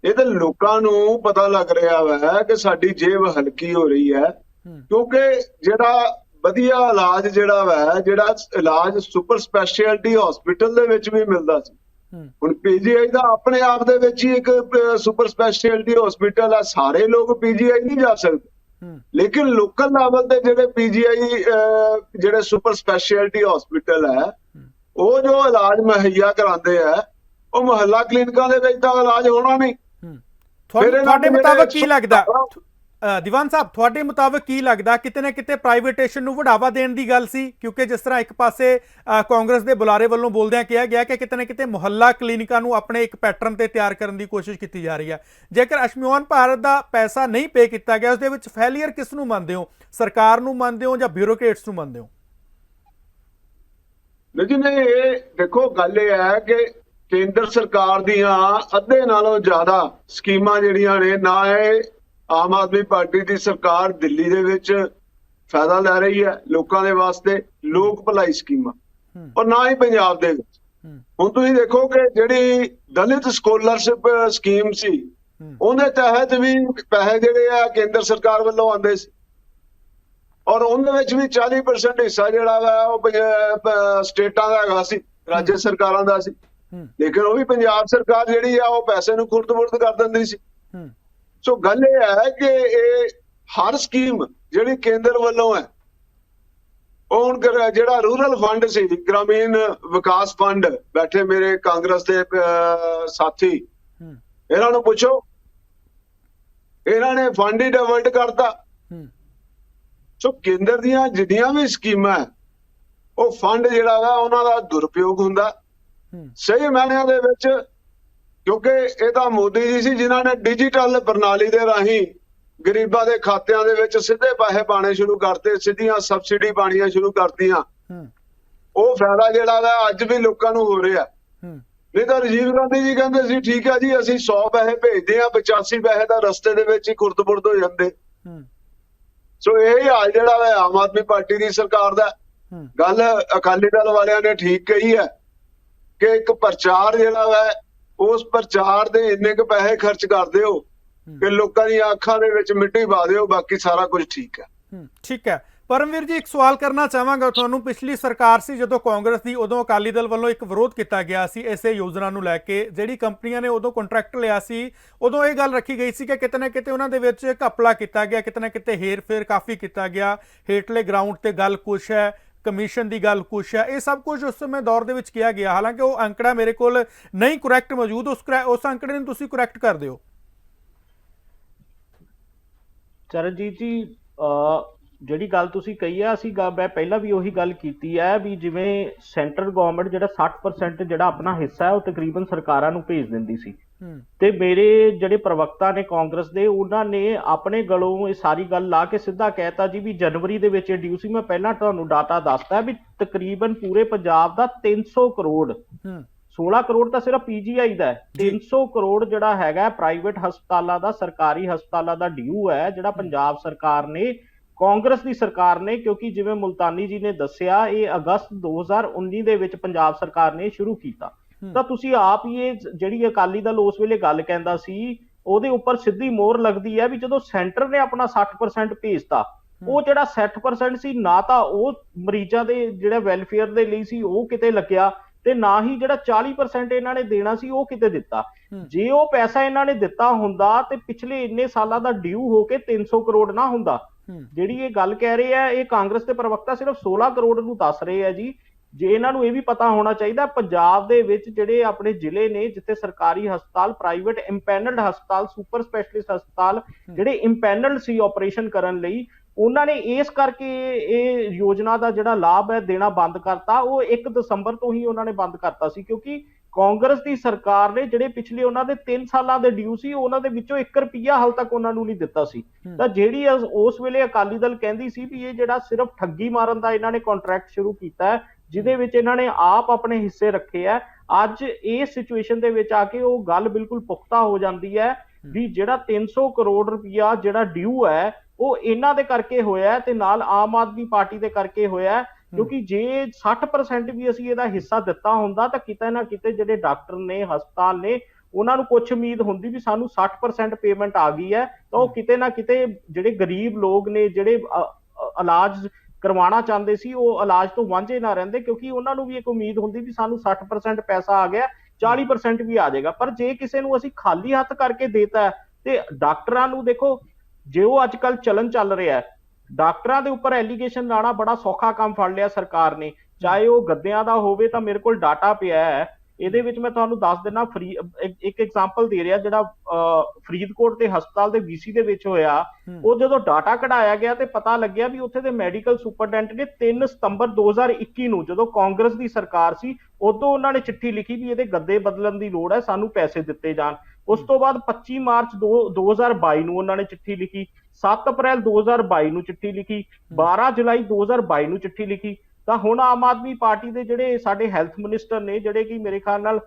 B: ਇਹ ਤਾਂ ਲੋਕਾਂ ਨੂੰ ਪਤਾ ਲੱਗ ਰਿਹਾ ਹੈ ਕਿ ਸਾਡੀ ਜੇਬ ਹਲਕੀ ਹੋ ਰਹੀ ਹੈ, ਕਿਉਂਕਿ ਜਿਹੜਾ ਵਧੀਆ ਇਲਾਜ ਜਿਹੜਾ ਇਲਾਜ ਸੁਪਰ ਸਪੈਸ਼ਲਿਟੀ ਹਸਪੀਟਲ ਦੇ ਵਿੱਚ ਵੀ ਮਿਲਦਾ ਸੀ, ਹੁਣ ਪੀਜੀਆਈ ਦਾ ਆਪਣੇ ਆਪ ਦੇ ਵਿੱਚ ਹੀ ਇੱਕ ਸੁਪਰ ਸਪੈਸ਼ਲਿਟੀ ਹਸਪੀਟਲ ਹੈ। ਸਾਰੇ ਲੋਕ ਪੀਜੀਆਈ ਨਹੀਂ ਜਾ ਸਕਦੇ, ਲੇਕਿਨ ਲੋਕਲ ਲੈਵਲ ਤੇ ਜਿਹੜੇ ਪੀਜੀਆਈ ਜਿਹੜੇ ਸੁਪਰ ਸਪੈਸ਼ਲਿਟੀ ਹਸਪੀਟਲ ਹੈ ਉਹ ਜੋ ਇਲਾਜ ਮੁਹੱਈਆ ਕਰਾਉਂਦੇ ਆ, ਉਹ ਮੁਹੱਲਾ ਕਲੀਨਿਕਾਂ ਦੇ ਵਿੱਚ ਤਾਂ ਇਲਾਜ ਹੋਣਾ ਨਹੀਂ।
A: ਤੁਹਾਡੇ ਮੁਤਾਬਕ ਕੀ ਲੱਗਦਾ ਦੀਵਾਨ ਸਾਹਿਬ, ਤੁਹਾਡੇ ਮੁਤਾਬਕ ਕੀ ਲੱਗਦਾ ਕਿਤੇ ਨਾ ਕਿਤੇ ਪ੍ਰਾਈਵੇਟੇਸ਼ਨ ਨੂੰ ਵਧਾਵਾ ਦੇਣ ਦੀ ਗੱਲ ਸੀ? ਕਿਉਂਕਿ ਜਿਸ ਤਰ੍ਹਾਂ ਇੱਕ ਪਾਸੇ ਕਾਂਗਰਸ ਦੇ ਬੁਲਾਰੇ ਵੱਲੋਂ ਬੋਲਦਿਆਂ ਕਿਹਾ ਗਿਆ ਕਿ ਕਿਤੇ ਨਾ ਕਿਤੇ ਮੁਹੱਲਾ ਕਲੀਨਿਕਾਂ ਨੂੰ ਆਪਣੇ ਇੱਕ ਪੈਟਰਨ ਤੇ ਤਿਆਰ ਕਰਨ ਦੀ ਕੋਸ਼ਿਸ਼ ਕੀਤੀ ਜਾ ਰਹੀ ਹੈ। ਜੇਕਰ ਆਯੁਸ਼ਮਾਨ ਭਾਰਤ ਦਾ ਪੈਸਾ ਨਹੀਂ ਪੇ ਕੀਤਾ ਗਿਆ, ਉਸ ਦੇ ਵਿੱਚ ਫੇਲੀਅਰ ਕਿਸ ਨੂੰ ਮੰਨਦੇ ਹੋ? ਸਰਕਾਰ ਨੂੰ ਮੰਨਦੇ ਹੋ ਜਾਂ ਬਿਊਰੋਕਰੇਟਸ ਨੂੰ ਮੰਨਦੇ ਹੋ?
B: ਲੇਕਿਨ ਇਹ ਦੇਖੋ, ਗੱਲ ਇਹ ਹੈ ਕਿ ਕੇਂਦਰ ਸਰਕਾਰ ਦੀਆਂ ਅੱਧੇ ਨਾਲੋਂ ਜ਼ਿਆਦਾ ਸਕੀਮਾਂ ਜਿਹੜੀਆਂ ਨੇ, ਨਾ ਇਹ ਆਮ ਆਦਮੀ ਪਾਰਟੀ ਦੀ ਸਰਕਾਰ ਦਿੱਲੀ ਦੇ ਵਿੱਚ ਫਾਇਦਾ ਲੈ ਰਹੀ ਹੈ ਲੋਕਾਂ ਦੇ ਵਾਸਤੇ, ਲੋਕ ਭਲਾਈ ਸਕੀਮਾਂ, ਔਰ ਨਾ ਹੀ ਪੰਜਾਬ ਦੇ ਵਿੱਚ। ਹੁਣ ਤੁਸੀਂ ਦੇਖੋ ਕਿ ਜਿਹੜੀ ਦਲਿਤ ਸਕਾਲਰਸ਼ਿਪ ਸਕੀਮ ਸੀ, ਉਹਦੇ ਤਹਿਤ ਵੀ ਪੈਸੇ ਜਿਹੜੇ ਆ ਕੇਂਦਰ ਸਰਕਾਰ ਵੱਲੋਂ ਆਉਂਦੇ ਸੀ, ਔਰ ਉਹਦੇ ਵਿੱਚ ਵੀ 40% ਹਿੱਸਾ ਜਿਹੜਾ ਵਾ ਉਹ ਸਟੇਟਾਂ ਦਾ ਹੈਗਾ ਸੀ, ਰਾਜ ਸਰਕਾਰਾਂ ਦਾ ਸੀ। ਲੇਕਿਨ ਉਹ ਵੀ ਪੰਜਾਬ ਸਰਕਾਰ ਜਿਹੜੀ ਆ ਉਹ ਪੈਸੇ ਨੂੰ ਖੁਰਦ-ਬੁਰਦ ਕਰ ਦਿੰਦੀ ਸੀ। ਸੋ ਗੱਲ ਇਹ ਹੈ ਕਿ ਇਹ ਹਰ ਸਕੀਮ ਜਿਹੜੀ ਕੇਂਦਰ ਵੱਲੋਂ ਹੈ, ਉਹ ਹੁਣ ਜਿਹੜਾ ਰੂਰਲ ਫੰਡ ਸੀ, ਗ੍ਰਾਮੀਣ ਵਿਕਾਸ ਫੰਡ, ਬੈਠੇ ਮੇਰੇ ਕਾਂਗਰਸ ਦੇ ਸਾਥੀ, ਇਹਨਾਂ ਨੂੰ ਪੁੱਛੋ, ਇਹਨਾਂ ਨੇ ਫੰਡ ਹੀ ਡਾਇਵਰਟ ਕਰਤਾ। ਸੋ ਕੇਂਦਰ ਦੀਆਂ ਜਿੰਨੀਆਂ ਵੀ ਸਕੀਮਾਂ, ਉਹ ਫੰਡ ਜਿਹੜਾ ਵਾ ਉਹਨਾਂ ਦਾ ਦੁਰਉਪਯੋਗ ਹੁੰਦਾ ਸਹੀ ਮਾਇਨਿਆਂ ਦੇ ਵਿੱਚ, ਕਿਉਂਕਿ ਇਹ ਤਾਂ ਮੋਦੀ ਜੀ ਸੀ ਜਿਨ੍ਹਾਂ ਨੇ ਡਿਜੀਟਲ ਪ੍ਰਣਾਲੀ ਦੇ ਰਾਹੀਂ ਗਰੀਬਾਂ ਦੇ ਖਾਤਿਆਂ ਦੇ ਵਿੱਚ ਸਿੱਧੇ ਪੈਸੇ ਪਾਣੇ ਸ਼ੁਰੂ ਕਰਤੇ, ਸਿੱਧੀਆਂ ਸਬਸਿਡੀ ਪਾਣੀਆਂ ਸ਼ੁਰੂ ਕਰਤੀਆਂ। ਉਹ ਫਾਇਦਾ ਜਿਹੜਾ ਵਾ ਅੱਜ ਵੀ ਲੋਕਾਂ ਨੂੰ ਹੋ ਰਿਹਾ। ਨਹੀਂ ਤਾਂ ਰਾਜੀਵ ਗਾਂਧੀ ਜੀ ਕਹਿੰਦੇ ਸੀ ਠੀਕ ਹੈ ਜੀ, ਅਸੀਂ 100 ਪੈਸੇ ਭੇਜਦੇ ਹਾਂ, 85 ਪੈਸੇ ਤਾਂ ਰਸਤੇ ਦੇ ਵਿੱਚ ਹੀ ਖੁਰਦ-ਬੁਰਦ ਹੋ ਜਾਂਦੇ। ਸੋ ਇਹ ਹਾਲ ਜਿਹੜਾ ਵਾ ਆਮ ਆਦਮੀ ਪਾਰਟੀ ਦੀ ਸਰਕਾਰ ਦਾ। ਗੱਲ ਅਕਾਲੀ ਦਲ ਵਾਲਿਆਂ ਨੇ ਠੀਕ ਕਹੀ ਹੈ ਕਿ ਇੱਕ ਪ੍ਰਚਾਰ ਜਿਹੜਾ ਵਾ, ਉਸ ਪ੍ਰਚਾਰ ਦੇ ਇੰਨੇ ਕੁ ਪੈਸੇ ਖਰਚ ਕਰ ਦਿਓ ਕਿ ਲੋਕਾਂ ਦੀਆਂ ਅੱਖਾਂ ਦੇ ਵਿੱਚ ਮਿੱਟੀ ਪਾ ਦਿਓ, ਬਾਕੀ ਸਾਰਾ ਕੁਝ ਠੀਕ ਹੈ।
A: ਠੀਕ ਹੈ। ਪਰਮਵੀਰ ਜੀ, ਇੱਕ ਸਵਾਲ ਕਰਨਾ ਚਾਹਾਂਗਾ ਤੁਹਾਨੂੰ। ਪਿਛਲੀ ਸਰਕਾਰ ਸੀ ਜਦੋਂ ਕਾਂਗਰਸ ਦੀ, ਉਦੋਂ ਅਕਾਲੀ ਦਲ ਵੱਲੋਂ ਇੱਕ ਵਿਰੋਧ ਕੀਤਾ ਗਿਆ ਸੀ ਇਸੇ ਯੋਜਨਾ ਨੂੰ ਲੈ ਕੇ। ਜਿਹੜੀ ਕੰਪਨੀਆਂ ਨੇ ਉਦੋਂ ਕੰਟਰੈਕਟ ਲਿਆ ਸੀ, ਉਦੋਂ ਇਹ ਗੱਲ ਰੱਖੀ ਗਈ ਸੀ ਕਿ ਕਿਤੇ ਨਾ ਕਿਤੇ ਉਹਨਾਂ ਦੇ ਵਿੱਚ ਘਪਲਾ ਕੀਤਾ ਗਿਆ, ਕਿਤੇ ਨਾ ਕਿਤੇ ਹੇਰ-ਫੇਰ ਕਾਫੀ ਕੀਤਾ ਗਿਆ, ਹੇਠਲੇ ਗਰਾਊਂਡ ਤੇ ਗੱਲ ਕੁਛ ਹੈ, ਕਮਿਸ਼ਨ ਦੀ ਗੱਲ ਕੁਛ ਹੈ। ਇਹ ਸਭ ਕੁਝ ਉਸ ਸਮੇਂ ਦੌਰ ਦੇ ਵਿੱਚ ਕਿਹਾ ਗਿਆ। ਹਾਲਾਂਕਿ ਉਹ ਅੰਕੜਾ ਮੇਰੇ ਕੋਲ ਨਹੀਂ ਕਰੈਕਟ ਮੌਜੂਦ, ਉਸ ਅੰਕੜੇ ਨੂੰ ਤੁਸੀਂ ਕਰੈਕਟ ਕਰ ਦਿਓ।
D: ਚਰਨਜੀਤ ਜੀ, ਜਿਹੜੀ ਗੱਲ ਤੁਸੀਂ ਕਹੀ ਆ, ਮੈਂ ਪਹਿਲਾਂ ਵੀ ਉਹੀ ਗੱਲ ਕੀਤੀ ਹੈ ਵੀ ਜਿਵੇਂ ਸੈਂਟਰਲ ਗਵਰਨਮੈਂਟ ਜਿਹੜਾ 60% ਜਿਹੜਾ ਆਪਣਾ ਹਿੱਸਾ ਹੈ ਉਹ ਤਕਰੀਬਨ ਸਰਕਾਰਾਂ ਨੂੰ ਭੇਜ ਦਿੰਦੀ ਸੀ, ਤੇ ਮੇਰੇ ਜਿਹੜੇ ਪ੍ਰਵਕਤਾ ਨੇ ਕਾਂਗਰਸ ਦੇ, ਉਹਨਾਂ ਨੇ ਆਪਣੇ ਗਲੋਂ ਇਹ ਸਾਰੀ ਗੱਲ ਲਾ ਕੇ ਸਿੱਧਾ ਕਹਿਤਾ ਜੀ ਵੀ ਜਨਵਰੀ ਦੇ ਵਿੱਚ ਇਹ ਡਿਊ ਸੀ। ਮੈਂ ਪਹਿਲਾਂ ਤੁਹਾਨੂੰ ਡਾਟਾ ਦੱਸਦਾ ਵੀ ਤਕਰੀਬਨ ਪੂਰੇ ਪੰਜਾਬ ਦਾ 300 ਕਰੋੜ 16 ਕਰੋੜ ਤਾਂ ਸਿਰਫ ਪੀਜੀਆਈ ਦਾ ਹੈ, 300 ਕਰੋੜ ਜਿਹੜਾ ਹੈਗਾ ਪ੍ਰਾਈਵੇਟ ਹਸਪਤਾਲਾਂ ਦਾ, ਸਰਕਾਰੀ ਹਸਪਤਾਲਾਂ ਦਾ ਡਿਊ ਹੈ, ਜਿਹੜਾ ਪੰਜਾਬ ਸਰਕਾਰ ਨੇ, ਕਾਂਗਰਸ ਦੀ ਸਰਕਾਰ ਨੇ, ਕਿਉਂਕਿ ਜਿਵੇਂ ਮੁਲਤਾਨੀ ਜੀ ਨੇ ਦੱਸਿਆ, ਇਹ ਅਗਸਤ 2019 ਦੇ ਵਿੱਚ ਪੰਜਾਬ ਸਰਕਾਰ ਨੇ ਸ਼ੁਰੂ ਕੀਤਾ। ਤਾਂ ਤੁਸੀਂ ਆਪ ਹੀ ਇਹ ਜਿਹੜੀ ਅਕਾਲੀ ਦਲ ਉਸ ਵੇਲੇ ਗੱਲ ਕਹਿੰਦਾ ਸੀ, ਉਹਦੇ ਉੱਪਰ ਸਿੱਧੀ ਮੋਹਰ ਲੱਗਦੀ ਹੈ ਵੀ ਜਦੋਂ ਸੈਂਟਰ ਨੇ ਆਪਣਾ 60% ਭੇਜਤਾ, ਉਹ ਜਿਹੜਾ 60% ਸੀ ਨਾ ਤਾਂ ਉਹ ਮਰੀਜ਼ਾਂ ਦੇ ਜਿਹੜਾ ਵੈਲਫੇਅਰ ਦੇ ਲਈ ਸੀ ਉਹ ਕਿਤੇ ਲੱਗਿਆ, ਤੇ ਨਾ ਹੀ ਜਿਹੜਾ 40% ਇਹਨਾਂ ਨੇ ਦੇਣਾ ਸੀ ਉਹ ਕਿਤੇ ਦਿੱਤਾ। ਜੇ ਉਹ ਪੈਸਾ ਇਹਨਾਂ ਨੇ ਦਿੱਤਾ ਹੁੰਦਾ ਤੇ ਪਿਛਲੇ ਇੰਨੇ ਸਾਲਾਂ ਦਾ ਡਿਊ ਹੋ ਕੇ 300 ਕਰੋੜ ਨਾ ਹੁੰਦਾ। ਜਿਹੜੀ ਇਹ ਗੱਲ ਕਹਿ ਰਹੇ ਆ, ਇਹ ਕਾਂਗਰਸ ਦੇ ਪ੍ਰਵਕਤਾ ਸਿਰਫ 16 ਕਰੋੜ ਨੂੰ ਦੱਸ ਰਹੇ ਆ ਜੀ। ਜੇ ਇਹਨਾਂ ਨੂੰ ਇਹ ਵੀ ਪਤਾ ਹੋਣਾ ਚਾਹੀਦਾ, ਪੰਜਾਬ ਦੇ ਵਿੱਚ ਜਿਹੜੇ ਆਪਣੇ ਜ਼ਿਲ੍ਹੇ ਨੇ ਜਿੱਥੇ ਸਰਕਾਰੀ ਹਸਪਤਾਲ, ਪ੍ਰਾਈਵੇਟ ਇੰਪੈਨਲਡ ਹਸਪਤਾਲ, ਸੁਪਰ ਸਪੈਸ਼ਲਿਸਟ ਹਸਪਤਾਲ ਜਿਹੜੇ ਇੰਪੈਨਲਡ ਸੀ ਆਪਰੇਸ਼ਨ ਕਰਨ ਲਈ, ਉਹਨਾਂ ਨੇ ਇਸ ਕਰਕੇ ਇਹ ਯੋਜਨਾ ਦਾ ਜਿਹੜਾ ਲਾਭ ਹੈ ਦੇਣਾ ਬੰਦ ਕਰਤਾ। ਉਹ 1 ਦਸੰਬਰ ਤੋਂ ਹੀ ਉਹਨਾਂ ਨੇ ਬੰਦ ਕਰਤਾ ਸੀ, ਕਿਉਂਕਿ ਕਾਂਗਰਸ ਦੀ ਸਰਕਾਰ ਨੇ ਜਿਹੜੇ ਪਿਛਲੇ ਉਹਨਾਂ ਦੇ 3 ਸਾਲਾਂ ਦੇ ਡਿਊ ਸੀ, ਉਹਨਾਂ ਦੇ ਵਿੱਚੋਂ 1 ਰੁਪਿਆ ਹਾਲ ਤੱਕ ਉਹਨਾਂ ਨੂੰ ਨਹੀਂ ਦਿੱਤਾ ਸੀ। ਤਾਂ ਜਿਹੜੀ ਉਸ ਵੇਲੇ ਅਕਾਲੀ ਦਲ ਕਹਿੰਦੀ ਸੀ ਵੀ ਇਹ ਜਿਹੜਾ ਸਿਰਫ ਠੱਗੀ ਮਾਰਨ ਦਾ ਇਹਨਾਂ ਨੇ ਕੰਟਰੈਕਟ ਸ਼ੁਰੂ ਕੀਤਾ ਹੈ, ਜਿਹਦੇ ਵਿੱਚ ਇਹਨਾਂ ਨੇ ਆਪ ਆਪਣੇ ਹਿੱਸੇ ਰੱਖੇ ਆ, ਅੱਜ ਇਸ ਸਿਚੁਏਸ਼ਨ ਦੇ ਵਿੱਚ ਆ ਕੇ ਉਹ ਗੱਲ ਬਿਲਕੁਲ ਪੁਖਤਾ ਹੋ ਜਾਂਦੀ ਹੈ ਵੀ ਜਿਹੜਾ 300 ਕਰੋੜ ਰੁਪਿਆ ਜਿਹੜਾ ਡਿਊ ਹੈ ਉਹ ਇਹਨਾਂ ਦੇ ਕਰਕੇ ਹੋਇਆ ਤੇ ਨਾਲ ਆਮ ਆਦਮੀ ਪਾਰਟੀ ਦੇ ਕਰਕੇ ਹੋਇਆ। ਕਿਉਂਕਿ ਜੇ 60% ਵੀ ਅਸੀਂ ਇਹਦਾ ਹਿੱਸਾ ਦਿੱਤਾ ਹੁੰਦਾ ਤਾਂ ਕਿਤੇ ਨਾ ਕਿਤੇ ਜਿਹੜੇ ਡਾਕਟਰ ਨੇ, ਹਸਪਤਾਲ ਨੇ, ਉਹਨਾਂ ਨੂੰ ਕੁਝ ਉਮੀਦ ਹੁੰਦੀ ਵੀ ਸਾਨੂੰ 60% ਪੇਮੈਂਟ ਆ ਗਈ ਹੈ, ਤਾਂ ਉਹ ਕਿਤੇ ਨਾ ਕਿਤੇ ਜਿਹੜੇ ਗਰੀਬ ਲੋਕ ਨੇ, ਜਿਹੜੇ ਇਲਾਜ ਕਰਵਾਉਣਾ ਚਾਹੁੰਦੇ ਸੀ, ਉਹ ਇਲਾਜ ਤੋਂ ਵਾਂਝੇ ਨਾ ਰਹਿੰਦੇ, ਕਿਉਂਕਿ ਉਹਨਾਂ ਨੂੰ ਵੀ ਇੱਕ ਉਮੀਦ ਹੁੰਦੀ ਵੀ ਸਾਨੂੰ 60% ਪੈਸਾ ਆ ਗਿਆ, 40% ਵੀ ਆ ਜਾਏਗਾ। ਪਰ ਜੇ ਕਿਸੇ ਨੂੰ ਅਸੀਂ ਖਾਲੀ ਹੱਥ ਕਰਕੇ ਦੇਤਾ ਤੇ ਡਾਕਟਰਾਂ ਨੂੰ ਦੇਖੋ, ਜੇ ਉਹ ਅੱਜ ਕੱਲ ਚਲਨ ਚੱਲ ਰਿਹਾ, ਡਾਕਟਰਾਂ ਦੇ ਉੱਪਰ ਐਲੀਗੇਸ਼ਨ ਲਾਣਾ ਬੜਾ ਸੌਖਾ ਕੰਮ ਫੜ ਲਿਆ ਸਰਕਾਰ ਨੇ, ਚਾਹੇ ਉਹ ਗੱਦਿਆਂ ਦਾ ਹੋਵੇ। ਤਾਂ ਮੇਰੇ ਕੋਲ ਡਾਟਾ ਪਿਆ ਹੈ ਇਹਦੇ ਵਿੱਚ ਮੈਂ ਤੁਹਾਨੂੰ ਦੱਸ ਦਿੰਦਾ ਇੱਕ ਐਗਜ਼ਾਮਪਲ ਦੇ ਰਿਹਾ, ਜਿਹੜਾ ਫਰੀਦਕੋਟ ਦੇ ਹਸਪਤਾਲ ਦੇ ਵੀਸੀ ਦੇ ਵਿੱਚ ਹੋਇਆ। ਉਹ ਜਦੋਂ ਡਾਟਾ ਕਢਾਇਆ ਗਿਆ ਤੇ ਪਤਾ ਲੱਗਿਆ ਵੀ ਉੱਥੇ ਦੇ ਮੈਡੀਕਲ ਸੁਪਰਡੈਂਟ ਨੇ 3 ਸਤੰਬਰ 2021 ਨੂੰ, ਜਦੋਂ ਕਾਂਗਰਸ ਦੀ ਸਰਕਾਰ ਸੀ, ਉਦੋਂ ਉਹਨਾਂ ਨੇ ਚਿੱਠੀ ਲਿਖੀ ਵੀ ਇਹਦੇ ਗੱਦੇ ਬਦਲਣ ਦੀ ਲੋੜ ਹੈ, ਸਾਨੂੰ ਪੈਸੇ ਦਿੱਤੇ ਜਾਣ। ਉਸ ਤੋਂ ਬਾਅਦ 25 ਮਾਰਚ 2022 ਨੂੰ ਉਹਨਾਂ ਨੇ ਚਿੱਠੀ ਲਿਖੀ, 7 ਅਪ੍ਰੈਲ 2022 ਨੂੰ ਚਿੱਠੀ ਲਿਖੀ, 12 ਜੁਲਾਈ 2022 ਨੂੰ ਚਿੱਠੀ ਲਿਖੀ। ਤਾਂ ਹੁਣ ਆਮ ਆਦਮੀ ਪਾਰਟੀ ਦੇ ਜਿਹੜੇ ਸਾਡੇ ਹੈਲਥ ਮਿਨਿਸਟਰ ਨੇ, ਜਿਹੜੇ ਕਿ ਮੇਰੇ ਖਿਆਲ ਨਾਲ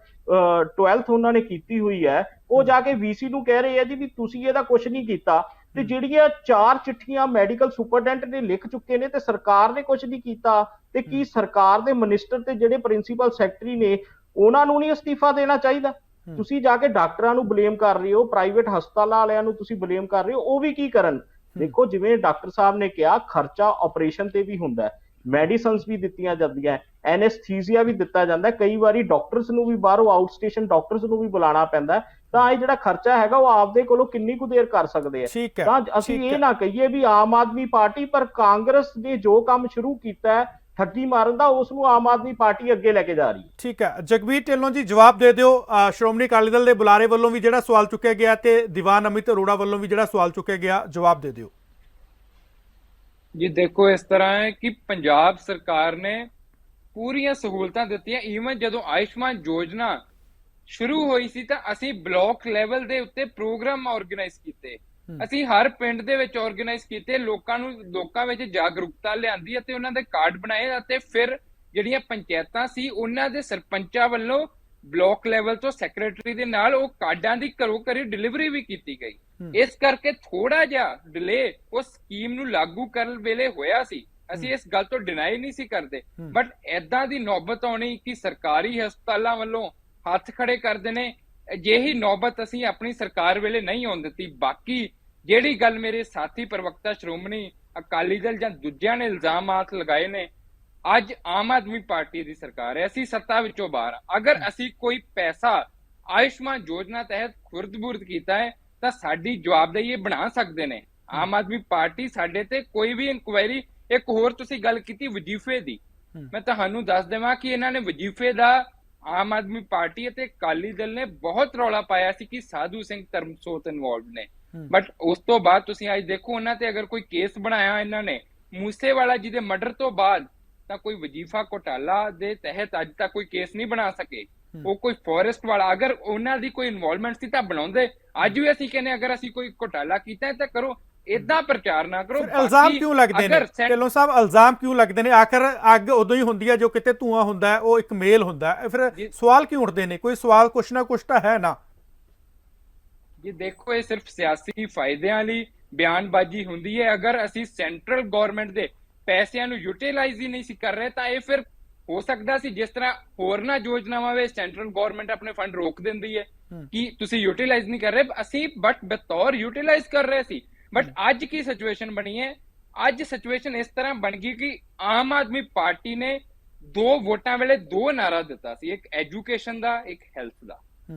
D: 12th ਉਹਨਾਂ ਨੇ ਕੀਤੀ ਹੋਈ ਹੈ, ਉਹ ਜਾ ਕੇ ਵੀਸੀ ਨੂੰ ਕਹਿ ਰਹੇ ਆ ਜੀ ਵੀ ਤੁਸੀਂ ਇਹਦਾ ਕੁਝ ਨਹੀਂ ਕੀਤਾ। ਤੇ ਜਿਹੜੀਆਂ 4 ਚਿੱਠੀਆਂ ਮੈਡੀਕਲ ਸੁਪਰਡੈਂਟ ਨੇ ਲਿਖ ਚੁੱਕੇ ਨੇ ਤੇ ਸਰਕਾਰ ਨੇ ਕੁਝ ਨਹੀਂ ਕੀਤਾ, ਤੇ ਕੀ ਸਰਕਾਰ ਦੇ ਮਿਨਿਸਟਰ ਤੇ ਜਿਹੜੇ ਪ੍ਰਿੰਸੀਪਲ ਸੈਕਟਰੀ ਨੇ ਉਹਨਾਂ ਨੂੰ ਨਹੀਂ ਅਸਤੀਫਾ ਦੇਣਾ ਚਾਹੀਦਾ? ਤੁਸੀਂ ਜਾ ਕੇ ਡਾਕਟਰਾਂ ਨੂੰ ਬਲੇਮ ਕਰ ਰਹੇ ਹੋ, ਪ੍ਰਾਈਵੇਟ ਹਸਪਤਾਲਾਂ ਵਾਲਿਆਂ ਨੂੰ ਤੁਸੀਂ ਬਲੇਮ ਕਰ ਰਹੇ ਹੋ, ਉਹ ਵੀ ਕੀ ਕਰਨ? ਦੇਖੋ, ਜਿਵੇਂ ਡਾਕਟਰ ਸਾਹਿਬ ਨੇ ਕਿਹਾ, ਖਰਚਾ ਆਪਰੇਸ਼ਨ ਤੇ ਵੀ ਹੁੰਦਾ ਹੈ, ਮੈਡੀਸਨਸ ਵੀ ਦਿੱਤੀਆਂ ਜਾਂਦੀਆਂ, ਐਨੈਸਥੀਸੀਆ ਵੀ ਦਿੱਤਾ ਜਾਂਦਾ, ਕਈ ਵਾਰੀ ਡਾਕਟਰਸ ਨੂੰ ਵੀ ਬਾਹਰੋਂ ਆਊਟਸਟੇਸ਼ਨ ਡਾਕਟਰਸ ਨੂੰ ਵੀ ਬੁਲਾਉਣਾ ਪੈਂਦਾ। ਤਾਂ ਇਹ ਜਿਹੜਾ ਖਰਚਾ ਹੈਗਾ ਉਹ ਆਪਦੇ ਕੋਲੋਂ ਕਿੰਨੀ ਕੁ ਦੇਰ ਕਰ ਸਕਦੇ ਆ। ਤਾਂ ਅਸੀਂ ਇਹ ਨਾ ਕਹੀਏ ਵੀ ਆਮ ਆਦਮੀ ਪਾਰਟੀ, ਪਰ ਕਾਂਗਰਸ ਨੇ ਜੋ ਕੰਮ ਸ਼ੁਰੂ ਕੀਤਾ ਹੈ ਠੱਗੀ ਮਾਰਨ ਦਾ, ਉਸ ਨੂੰ ਆਮ ਆਦਮੀ ਪਾਰਟੀ ਅੱਗੇ ਲੈ ਕੇ ਜਾ ਰਹੀ ਹੈ।
A: ਠੀਕ ਹੈ, ਜਗਬੀਰ ਢਿੱਲੋਂ ਜੀ ਜਵਾਬ ਦੇ ਦਿਓ। ਸ਼੍ਰੋਮਣੀ ਅਕਾਲੀ ਦਲ ਦੇ ਬੁਲਾਰੇ ਵੱਲੋਂ ਵੀ ਜਿਹੜਾ ਸਵਾਲ ਚੁੱਕਿਆ ਗਿਆ ਤੇ ਦੀਵਾਨ ਅਮਿਤ ਅਰੋੜਾ ਵੱਲੋਂ ਵੀ ਜਿਹੜਾ ਸਵਾਲ ਚੁੱਕਿਆ ਗਿਆ, ਜਵਾਬ ਦੇ ਦਿਓ
C: ਜੀ। ਦੇਖੋ, ਇਸ ਤਰ੍ਹਾਂ ਹੈ ਕਿ ਪੰਜਾਬ ਸਰਕਾਰ ਨੇ ਪੂਰੀਆਂ ਸਹੂਲਤਾਂ ਦਿੱਤੀਆਂ। ਈਵਨ ਜਦੋਂ ਆਯੁਸ਼ਮਾਨ ਯੋਜਨਾ ਸ਼ੁਰੂ ਹੋਈ ਸੀ ਤਾਂ ਅਸੀਂ ਬਲਾਕ ਲੈਵਲ ਦੇ ਉੱਤੇ ਪ੍ਰੋਗਰਾਮ ਆਰਗੇਨਾਈਜ਼ ਕੀਤੇ, ਅਸੀਂ ਹਰ ਪਿੰਡ ਦੇ ਵਿੱਚ ਆਰਗੇਨਾਈਜ਼ ਕੀਤੇ, ਲੋਕਾਂ ਵਿੱਚ ਜਾਗਰੂਕਤਾ ਲਿਆਂਦੀ ਅਤੇ ਉਹਨਾਂ ਦੇ ਕਾਰਡ ਬਣਾਏ, ਅਤੇ ਫਿਰ ਜਿਹੜੀਆਂ ਪੰਚਾਇਤਾਂ ਸੀ ਉਹਨਾਂ ਦੇ ਸਰਪੰਚਾਂ ਵੱਲੋਂ ਬਲਾਕ ਲੈਵਲ ਤੋਂ ਸੈਕਟਰੀ ਦੇ ਨਾਲ ਉਹ ਕਾਰਡਾਂ ਦੀ ਘਰੋਂ ਘਰੀ ਡਿਲੀਵਰੀ ਵੀ ਕੀਤੀ ਗਈ। ਇਸ ਕਰਕੇ ਥੋੜਾ ਜਿਹਾ ਡਿਲੇ ਉਸ ਸਕੀਮ ਨੂੰ ਲਾਗੂ ਕਰਨ ਵੇਲੇ ਹੋਇਆ ਸੀ, ਅਸੀਂ ਇਸ ਗੱਲ ਤੋਂ ਡਿਨਾਈ ਨਹੀਂ ਸੀ ਕਰਦੇ, ਬਟ ਏਦਾਂ ਦੀ ਨੌਬਤ ਆਉਣੀ ਕਿ ਸਰਕਾਰੀ ਹਸਪਤਾਲਾਂ ਵੱਲੋਂ ਹੱਥ ਖੜੇ ਕਰਦੇ ਨੇ, ਅਜਿਹੀ ਨੌਬਤ ਅਸੀਂ ਆਪਣੀ ਸਰਕਾਰ ਵੇਲੇ ਨਹੀਂ ਆਉਣ ਦਿੱਤੀ। ਬਾਕੀ ਜਿਹੜੀ ਗੱਲ ਮੇਰੇ ਸਾਥੀ ਪ੍ਰਵਕਤਾ ਸ਼੍ਰੋਮਣੀ ਅਕਾਲੀ ਦਲ ਜਾਂ ਦੂਜਿਆਂ ਨੇ ਇਲਜ਼ਾਮਾਤ ਲਗਾਏ ਨੇ, ਅੱਜ ਆਮ ਆਦਮੀ ਪਾਰਟੀ ਦੀ ਸਰਕਾਰ ਹੈ, ਅਸੀਂ ਸੱਤਾ ਵਿੱਚੋਂ ਬਾਹਰ। ਅਗਰ ਅਸੀਂ ਕੋਈ ਪੈਸਾ ਆਯੁਸ਼ਮਾਨ ਯੋਜਨਾ ਤਹਿਤ ਖੁਰਦ-ਬੁਰਦ ਕੀਤਾ ਹੈ ਤਾਂ ਸਾਡੀ ਜਵਾਬਦੇਹੀ ਇਹ ਬਣਾ ਸਕਦੇ ਨੇ ਆਮ ਆਦਮੀ ਪਾਰਟੀ। ਸਾਡੇ ਤੇ ਕੋਈ ਵੀ ਇਨਕੁਆਇਰੀ, ਇੱਕ ਹੋਰ ਤੁਸੀਂ ਗੱਲ ਕੀਤੀ ਵਜ਼ੀਫੇ ਦੀ, ਮੈਂ ਤੁਹਾਨੂੰ ਦੱਸ ਦੇਵਾਂ ਕਿ ਇਹਨਾਂ ਨੇ ਵਜ਼ੀਫੇ ਦਾ ਆਮ ਆਦਮੀ ਪਾਰਟੀ ਅਤੇ ਅਕਾਲੀ ਦਲ ਨੇ ਬਹੁਤ ਰੌਲਾ ਪਾਇਆ ਸੀ ਕਿ ਸਾਧੂ ਸਿੰਘ ਧਰਮਸੋਤ ਇਨਵੋਲਵਡ ਨੇ, ਬਟ ਉਸ ਤੋਂ ਬਾਅਦ ਤੁਸੀਂ ਅੱਜ ਦੇਖੋ ਉਹਨਾਂ ਤੇ ਅਗਰ ਕੋਈ ਕੇਸ ਬਣਾਇਆ ਇਹਨਾਂ ਨੇ ਮੂਸੇਵਾਲਾ ਜੀ ਦੇ ਮਰਡਰ ਤੋਂ ਬਾਅਦ, ਤਾਂ ਕੋਈ ਵਜ਼ੀਫਾ ਘੁਟਾਲਾ ਦੇ ਤਹਿਤ ਅੱਜ ਤੱਕ ਕੋਈ ਕੇਸ ਨਹੀਂ ਬਣਾ ਸਕੇ। ਉਹ ਕੋਈ ਫੋਰੈਸਟ ਵਾਲਾ, ਅਗਰ ਉਹਨਾਂ ਦੀ ਕੋਈ ਇਨਵੋਲਵਮੈਂਟ ਸੀ ਤਾਂ ਬਣਾਉਂਦੇ। ਅੱਜ ਵੀ ਅਸੀਂ ਕਹਿੰਦੇ ਅਗਰ ਅਸੀਂ ਕੋਈ ਘੁਟਾਲਾ ਕੀਤਾ ਤਾਂ ਕਰੋ, ਏਦਾਂ ਪ੍ਰਚਾਰ ਨਾ ਕਰੋ।
A: ਇਲਜ਼ਾਮ ਕਿਉਂ ਲੱਗਦੇ ਨੇ ਢਿੱਲੋਂ ਸਾਹਿਬ, ਇਲਜ਼ਾਮ ਕਿਉਂ ਲੱਗਦੇ ਨੇ? ਆਖਰ ਅੱਗ ਉਦੋਂ ਹੀ ਹੁੰਦੀ ਹੈ ਜੋ ਕਿਤੇ ਧੂਆਂ ਹੁੰਦਾ, ਉਹ ਇੱਕ ਮੇਲ ਹੁੰਦਾ, ਫਿਰ ਸਵਾਲ ਕਿਉਂ ਉੱਠਦੇ ਨੇ? ਕੋਈ ਸਵਾਲ ਕੁਛ ਨਾ ਕੁਛ ਤਾਂ ਹੈ ਨਾ
C: ਜੀ। ਦੇਖੋ, ਇਹ ਸਿਰਫ ਸਿਆਸੀ ਫਾਇਦਿਆਂ ਲਈ ਬਿਆਨਬਾਜ਼ੀ ਹੁੰਦੀ ਹੈ। ਅਗਰ ਅਸੀਂ ਸੈਂਟਰਲ ਗਵਰਨਮੈਂਟ ਦੇ ਪੈਸਿਆਂ ਨੂੰ ਯੂਟਿਲਾਈਜ਼ ਹੀ ਨਹੀਂ ਸੀ ਕਰ ਰਹੇ ਤਾਂ ਇਹ ਫਿਰ ਹੋ ਸਕਦਾ ਸੀ ਜਿਸ ਤਰ੍ਹਾਂ ਹੋਰਨਾਂ ਯੋਜਨਾਵਾਂ ਵਿੱਚ ਸੈਂਟਰਲ ਗਵਰਨਮੈਂਟ ਆਪਣੇ ਫੰਡ ਰੋਕ ਦਿੰਦੀ ਹੈ ਕਿ ਤੁਸੀਂ ਯੂਟਿਲਾਈਜ਼ ਨਹੀਂ ਕਰ ਰਹੇ, ਅਸੀਂ ਬਟ ਬਤੌਰ ਯੂਟਿਲਾਈਜ਼ ਕਰ ਰਹੇ ਸੀ। ਬਟ ਅੱਜ ਕੀ ਸਿਚੁਏਸ਼ਨ ਬਣੀ ਹੈ? ਅੱਜ ਸਿਚੁਏਸ਼ਨ ਇਸ ਤਰ੍ਹਾਂ ਬਣ ਗਈ ਕਿ ਆਮ ਆਦਮੀ ਪਾਰਟੀ ਨੇ 2 ਵੋਟਾਂ ਵੇਲੇ 2 ਨਾਰਾ ਦਿੱਤਾ ਸੀ, ਇੱਕ ਐਜੂਕੇਸ਼ਨ ਦਾ, ਇੱਕ ਹੈਲਥ ਦਾ,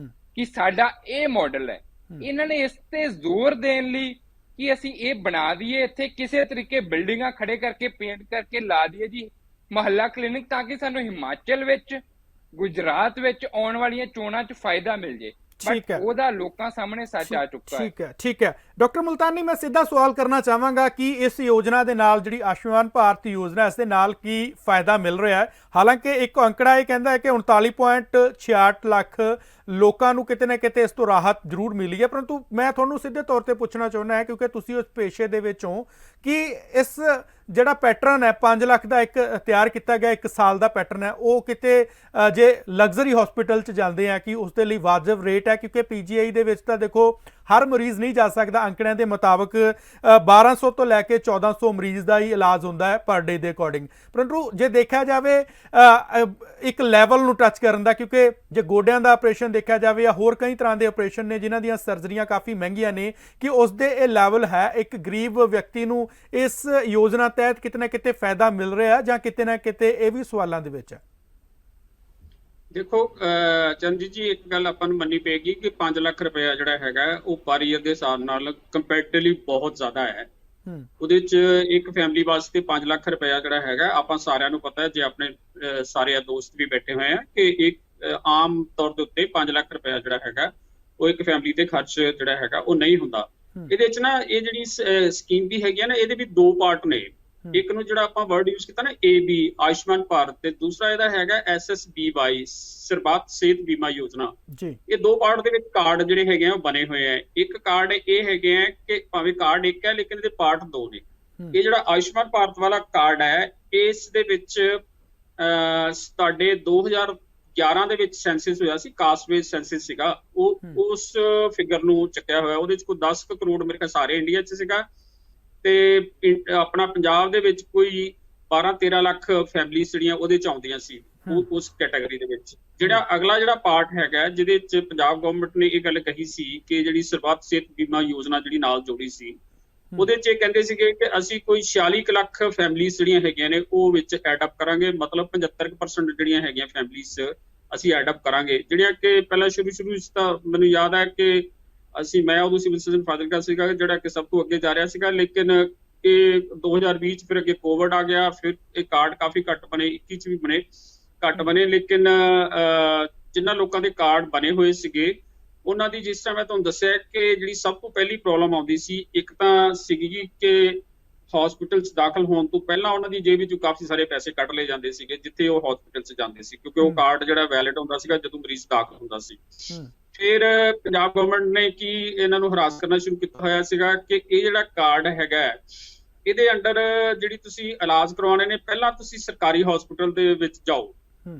C: ਕਿ ਸਾਡਾ ਇਹ ਮਾਡਲ ਹੈ। ਇਹਨਾਂ ਨੇ ਇਸ ਤੇ ਜ਼ੋਰ ਦੇਣ ਲਈ ਕਿ ਅਸੀਂ ਇਹ ਬਣਾ ਦਈਏ, ਇੱਥੇ ਕਿਸੇ ਤਰੀਕੇ ਬਿਲਡਿੰਗਾਂ ਖੜੇ ਕਰਕੇ ਪੇਂਟ ਕਰਕੇ ਲਾ ਦਈਏ ਜੀ ਮੁਹੱਲਾ ਕਲੀਨਿਕ, ਤਾਂ ਕਿ ਸਾਨੂੰ ਹਿਮਾਚਲ ਵਿੱਚ, ਗੁਜਰਾਤ ਵਿੱਚ ਆਉਣ ਵਾਲੀਆਂ ਚੋਣਾਂ 'ਚ ਫਾਇਦਾ ਮਿਲ ਜੇ।
A: ਠੀਕ ਹੈ,
C: ਉਹਦਾ ਲੋਕਾਂ ਸਾਹਮਣੇ ਸੱਚ ਆ ਚੁੱਕਾ ਹੈ।
A: ਠੀਕ ਹੈ ਡਾਕਟਰ ਮੁਲਤਾਨੀ, ਮੈਂ ਸਿੱਧਾ ਸਵਾਲ ਕਰਨਾ ਚਾਹਾਂਗਾ ਕਿ ਇਸ ਯੋਜਨਾ ਦੇ ਨਾਲ, ਜਿਹੜੀ ਆਯੁਸ਼ਮਾਨ ਭਾਰਤ ਯੋਜਨਾ, ਇਸ ਦੇ ਨਾਲ ਕੀ ਫਾਇਦਾ ਮਿਲ ਰਿਹਾ ਹੈ? ਹਾਲਾਂਕਿ ਇੱਕ ਅੰਕੜਾ ਇਹ ਕਹਿੰਦਾ ਹੈ ਕਿ 39.66 ਲੱਖ ਲੋਕਾਂ ਨੂੰ ਕਿਤੇ ਨਾ ਕਿਤੇ ਇਸ ਤੋਂ ਰਾਹਤ ਜ਼ਰੂਰ ਮਿਲੀ ਹੈ, ਪਰੰਤੂ ਮੈਂ ਤੁਹਾਨੂੰ ਸਿੱਧੇ ਤੌਰ ਤੇ ਪੁੱਛਣਾ ਚਾਹੁੰਦਾ ਹਾਂ, ਕਿਉਂਕਿ ਤੁਸੀਂ ਉਸ ਪੇਸ਼ੇ ਦੇ ਵਿੱਚ ਹੋ, ਕਿ ਇਸ ਜਿਹੜਾ ਪੈਟਰਨ ਹੈ 5 ਲੱਖ ਦਾ ਇੱਕ ਤਿਆਰ ਕੀਤਾ ਗਿਆ 1 ਸਾਲ ਦਾ ਪੈਟਰਨ ਹੈ, ਉਹ ਕਿਤੇ ਜੇ ਲਗਜ਼ਰੀ ਹਸਪੀਟਲ 'ਚ ਜਾਂਦੇ ਆ ਕਿ ਉਸ ਦੇ ਲਈ ਵਾਜਬ ਰੇਟ ਹੈ? ਕਿਉਂਕਿ PGI ਦੇ ਵਿੱਚ ਤਾਂ ਦੇਖੋ ਹਰ ਮਰੀਜ਼ ਨਹੀਂ ਜਾ ਸਕਦਾ, ਅੰਕੜਿਆਂ ਦੇ ਮੁਤਾਬਕ 1200 ਤੋਂ ਲੈ ਕੇ 1400 ਮਰੀਜ਼ ਦਾ ਹੀ ਇਲਾਜ ਹੁੰਦਾ ਹੈ ਪਰ ਡੇ ਦੇ ਅਕੋਰਡਿੰਗ। ਪਰੰਤੂ ਜੇ ਦੇਖਿਆ ਜਾਵੇ ਇੱਕ ਲੈਵਲ ਨੂੰ ਟੱਚ ਕਰਨ ਦਾ, ਕਿਉਂਕਿ ਜੇ ਗੋਡਿਆਂ ਦਾ ਆਪਰੇਸ਼ਨ ਦੇਖਿਆ ਜਾਵੇ ਜਾਂ ਹੋਰ ਕਈ ਤਰ੍ਹਾਂ ਦੇ ਆਪਰੇਸ਼ਨ ਨੇ ਜਿਨ੍ਹਾਂ ਦੀਆਂ ਸਰਜਰੀਆਂ ਕਾਫੀ ਮਹਿੰਗੀਆਂ ਨੇ, ਕਿ ਉਸ ਦੇ ਇਹ ਲੈਵਲ ਹੈ? ਇੱਕ ਗਰੀਬ ਵਿਅਕਤੀ ਨੂੰ ਇਸ ਯੋਜਨਾ ਤਹਿਤ ਕਿਤੇ ਨਾ ਕਿਤੇ ਫਾਇਦਾ ਮਿਲ ਰਿਹਾ ਜਾਂ ਕਿਤੇ ਨਾ ਕਿਤੇ ਇਹ ਵੀ ਸਵਾਲਾਂ ਦੇ ਵਿੱਚ ਹੈ?
E: ਦੇਖੋ ਚੰਦੀ ਜੀ, ਇੱਕ ਗੱਲ ਆਪਾਂ ਨੂੰ ਮੰਨਣੀ ਪਏਗੀ ਕਿ 5 ਲੱਖ ਰੁਪਇਆ ਜਿਹੜਾ ਹੈਗਾ ਉਹ ਪਰ ਈਅਰ ਦੇ ਹਿਸਾਬ ਨਾਲ ਕੰਪੈਰੇਟਿਵਲੀ ਬਹੁਤ ਜ਼ਿਆਦਾ ਹੈ। ਉਹਦੇ ਚ ਇੱਕ ਫੈਮਿਲੀ ਵਾਸਤੇ 5 ਲੱਖ ਰੁਪਇਆ ਜਿਹੜਾ ਹੈਗਾ, ਆਪਾਂ ਸਾਰਿਆਂ ਨੂੰ ਪਤਾ ਹੈ, ਜੇ ਆਪਣੇ ਸਾਰੇ ਦੋਸਤ ਵੀ ਬੈਠੇ ਹੋਏ ਆ, ਕਿ ਇੱਕ ਆਮ ਤੌਰ ਦੇ ਉੱਤੇ 5 ਲੱਖ ਰੁਪਇਆ ਜਿਹੜਾ ਹੈਗਾ ਉਹ ਇੱਕ ਫੈਮਿਲੀ ਤੇ ਖਰਚ ਜਿਹੜਾ ਹੈਗਾ ਉਹ ਨਹੀਂ ਹੁੰਦਾ। ਇਹਦੇ ਚ ਨਾ ਇਹ ਜਿਹੜੀ ਸਕੀਮ ਵੀ ਹੈਗੀ ਆ ਨਾ, ਇਹਦੇ ਵੀ 2 ਪਾਰਟ ਨੇ। ਇੱਕ ਨੂੰ ਜਿਹੜਾ ਆਪਾਂ ਵਰਡ ਯੂਜ਼ ਕੀਤਾ ਨਾ AB ਆਯੁਸ਼ਮਾਨ ਭਾਰਤ, ਤੇ ਦੂਸਰਾ ਇਹਦਾ ਹੈਗਾ SSBY ਸਰਬੱਤ ਸਿਹਤ ਬੀਮਾ ਯੋਜਨਾ ਜੀ। ਇਹ 2 ਪਾਰਟ ਦੇ ਵਿੱਚ ਕਾਰਡ ਜਿਹੜੇ ਹੈਗੇ ਆ ਉਹ ਬਣੇ ਹੋਏ ਆ। ਇੱਕ ਕਾਰਡ ਇਹ ਹੈਗੇ ਆ ਕਿ ਭਾਵੇਂ ਕਾਰਡ ਇੱਕ ਹੈ ਲੇਕਿਨ ਇਹਦੇ ਪਾਰਟ 2 ਨੇ। ਇਹ ਜਿਹੜਾ ਆਯੁਸ਼ਮਾਨ ਭਾਰਤ ਵਾਲਾ ਕਾਰਡ ਹੈ, ਇਸ ਦੇ ਵਿੱਚ ਤੁਹਾਡੇ 2011 ਦੇ ਵਿੱਚ ਸੈਂਸਸ ਹੋਇਆ ਸੀ, ਕਾਸਟ ਬੇਸ ਸੈਂਸਸ ਸੀਗਾ, ਉਹ ਉਸ ਫਿਗਰ ਨੂੰ ਚੱਕਿਆ ਹੋਇਆ। ਉਹਦੇ ਚ ਕੋਈ 10 ਕਰੋੜ ਮੇਰੇ ਖਿਆਲ ਸਾਰੇ ਇੰਡੀਆ ਚ ਸੀਗਾ, ਤੇ ਆਪਣਾ ਪੰਜਾਬ ਦੇ ਵਿੱਚ ਕੋਈ 12-13 ਲੱਖ ਫੈਮਿਲੀਜ਼ ਜਿਹੜੀਆਂ ਉਹਦੇ ਚ ਆਉਂਦੀਆਂ ਸੀ ਉਸ ਕੈਟਾਗਰੀ ਦੇ ਵਿੱਚ। ਜਿਹੜਾ ਅਗਲਾ ਜਿਹੜਾ ਪਾਰਟ ਹੈਗਾ ਜਿਹਦੇ ਚ ਪੰਜਾਬ ਗਵਰਨਮੈਂਟ ਨੇ ਇਹ ਗੱਲ ਕਹੀ ਸੀ ਕਿ ਜਿਹੜੀ ਸਰਬੱਤ ਸਿਹਤ ਬੀਮਾ ਯੋਜਨਾ ਜਿਹੜੀ ਨਾਲ ਜੋੜੀ ਸੀ, ਉਹਦੇ ਚ ਇਹ ਕਹਿੰਦੇ ਸੀਗੇ ਕਿ ਅਸੀਂ ਕੋਈ 46 ਲੱਖ ਫੈਮਿਲੀਜ਼ ਜਿਹੜੀਆਂ ਹੈਗੀਆਂ ਨੇ ਉਹ ਵਿੱਚ ਐਡ ਅਪ ਕਰਾਂਗੇ। ਮਤਲਬ 75% ਜਿਹੜੀਆਂ ਹੈਗੀਆਂ ਫੈਮਿਲੀਜ਼ ਅਸੀਂ ਐਡ ਅਪ ਕਰਾਂਗੇ, ਜਿਹੜੀਆਂ ਕਿ ਪਹਿਲਾਂ ਸ਼ੁਰੂ ਤਾਂ ਮੈਨੂੰ ਯਾਦ ਹੈ ਕਿ ਮੈਂ ਉਦੋਂ ਸਿਵਲ ਸਰਜਨ ਫਾਜ਼ਿਲਕਾ ਸੀਗਾ ਜਿਹੜਾ ਕਿ ਸਭ ਤੋਂ ਅੱਗੇ ਜਾ ਰਿਹਾ ਸੀਗਾ, ਲੇਕਿਨ ਇਹ 2020 ਚ ਫਿਰ ਅੱਗੇ ਕੋਵਿਡ ਆ ਗਿਆ, ਫਿਰ ਇਹ ਕਾਰਡ ਕਾਫੀ ਘੱਟ ਬਣੇ, 21 ਚ ਵੀ ਘੱਟ ਬਣੇ। ਲੇਕਿਨ ਜਿਨ੍ਹਾਂ ਲੋਕਾਂ ਦੇ ਕਾਰਡ ਬਣੇ ਹੋਏ ਸੀਗੇ ਉਹਨਾਂ ਦੀ, ਜਿਸ ਤਰ੍ਹਾਂ ਮੈਂ ਤੁਹਾਨੂੰ ਦੱਸਿਆ ਕਿ ਜਿਹੜੀ ਸਭ ਤੋਂ ਪਹਿਲੀ ਪ੍ਰੋਬਲਮ ਆਉਂਦੀ ਸੀ, ਇੱਕ ਤਾਂ ਸੀਗੀ ਕਿ ਹਸਪੀਟਲ 'ਚ ਦਾਖਲ ਹੋਣ ਤੋਂ ਪਹਿਲਾਂ ਉਹਨਾਂ ਦੀ ਜੇਬ ਵਿੱਚੋਂ ਕਾਫੀ ਸਾਰੇ ਪੈਸੇ ਕੱਢ ਲਏ ਜਾਂਦੇ ਸੀਗੇ ਜਿੱਥੇ ਉਹ ਹਸਪੀਟਲ 'ਚ ਜਾਂਦੇ ਸੀ, ਕਿਉਂਕਿ ਉਹ ਕਾਰਡ ਜਿਹੜਾ ਵੈਲਿਡ ਹੁੰਦਾ ਸੀਗਾ ਜਦੋਂ ਮਰੀਜ਼ ਦਾਖਲ ਹੁੰਦਾ ਸੀ। ਫਿਰ ਪੰਜਾਬ ਗਵਰਨਮੈਂਟ ਨੇ ਕੀ ਇਹਨਾਂ ਨੂੰ ਹਰਾਸ ਕਰਨਾ ਸ਼ੁਰੂ ਕੀਤਾ ਹੋਇਆ ਸੀਗਾ ਕਿ ਇਹ ਜਿਹੜਾ ਕਾਰਡ ਹੈਗਾ ਇਹਦੇ ਅੰਡਰ ਜਿਹੜੀ ਤੁਸੀਂ ਇਲਾਜ ਕਰਵਾਉਣੇ ਨੇ, ਪਹਿਲਾਂ ਤੁਸੀਂ ਸਰਕਾਰੀ ਹਸਪੀਟਲ ਦੇ ਵਿੱਚ ਜਾਓ,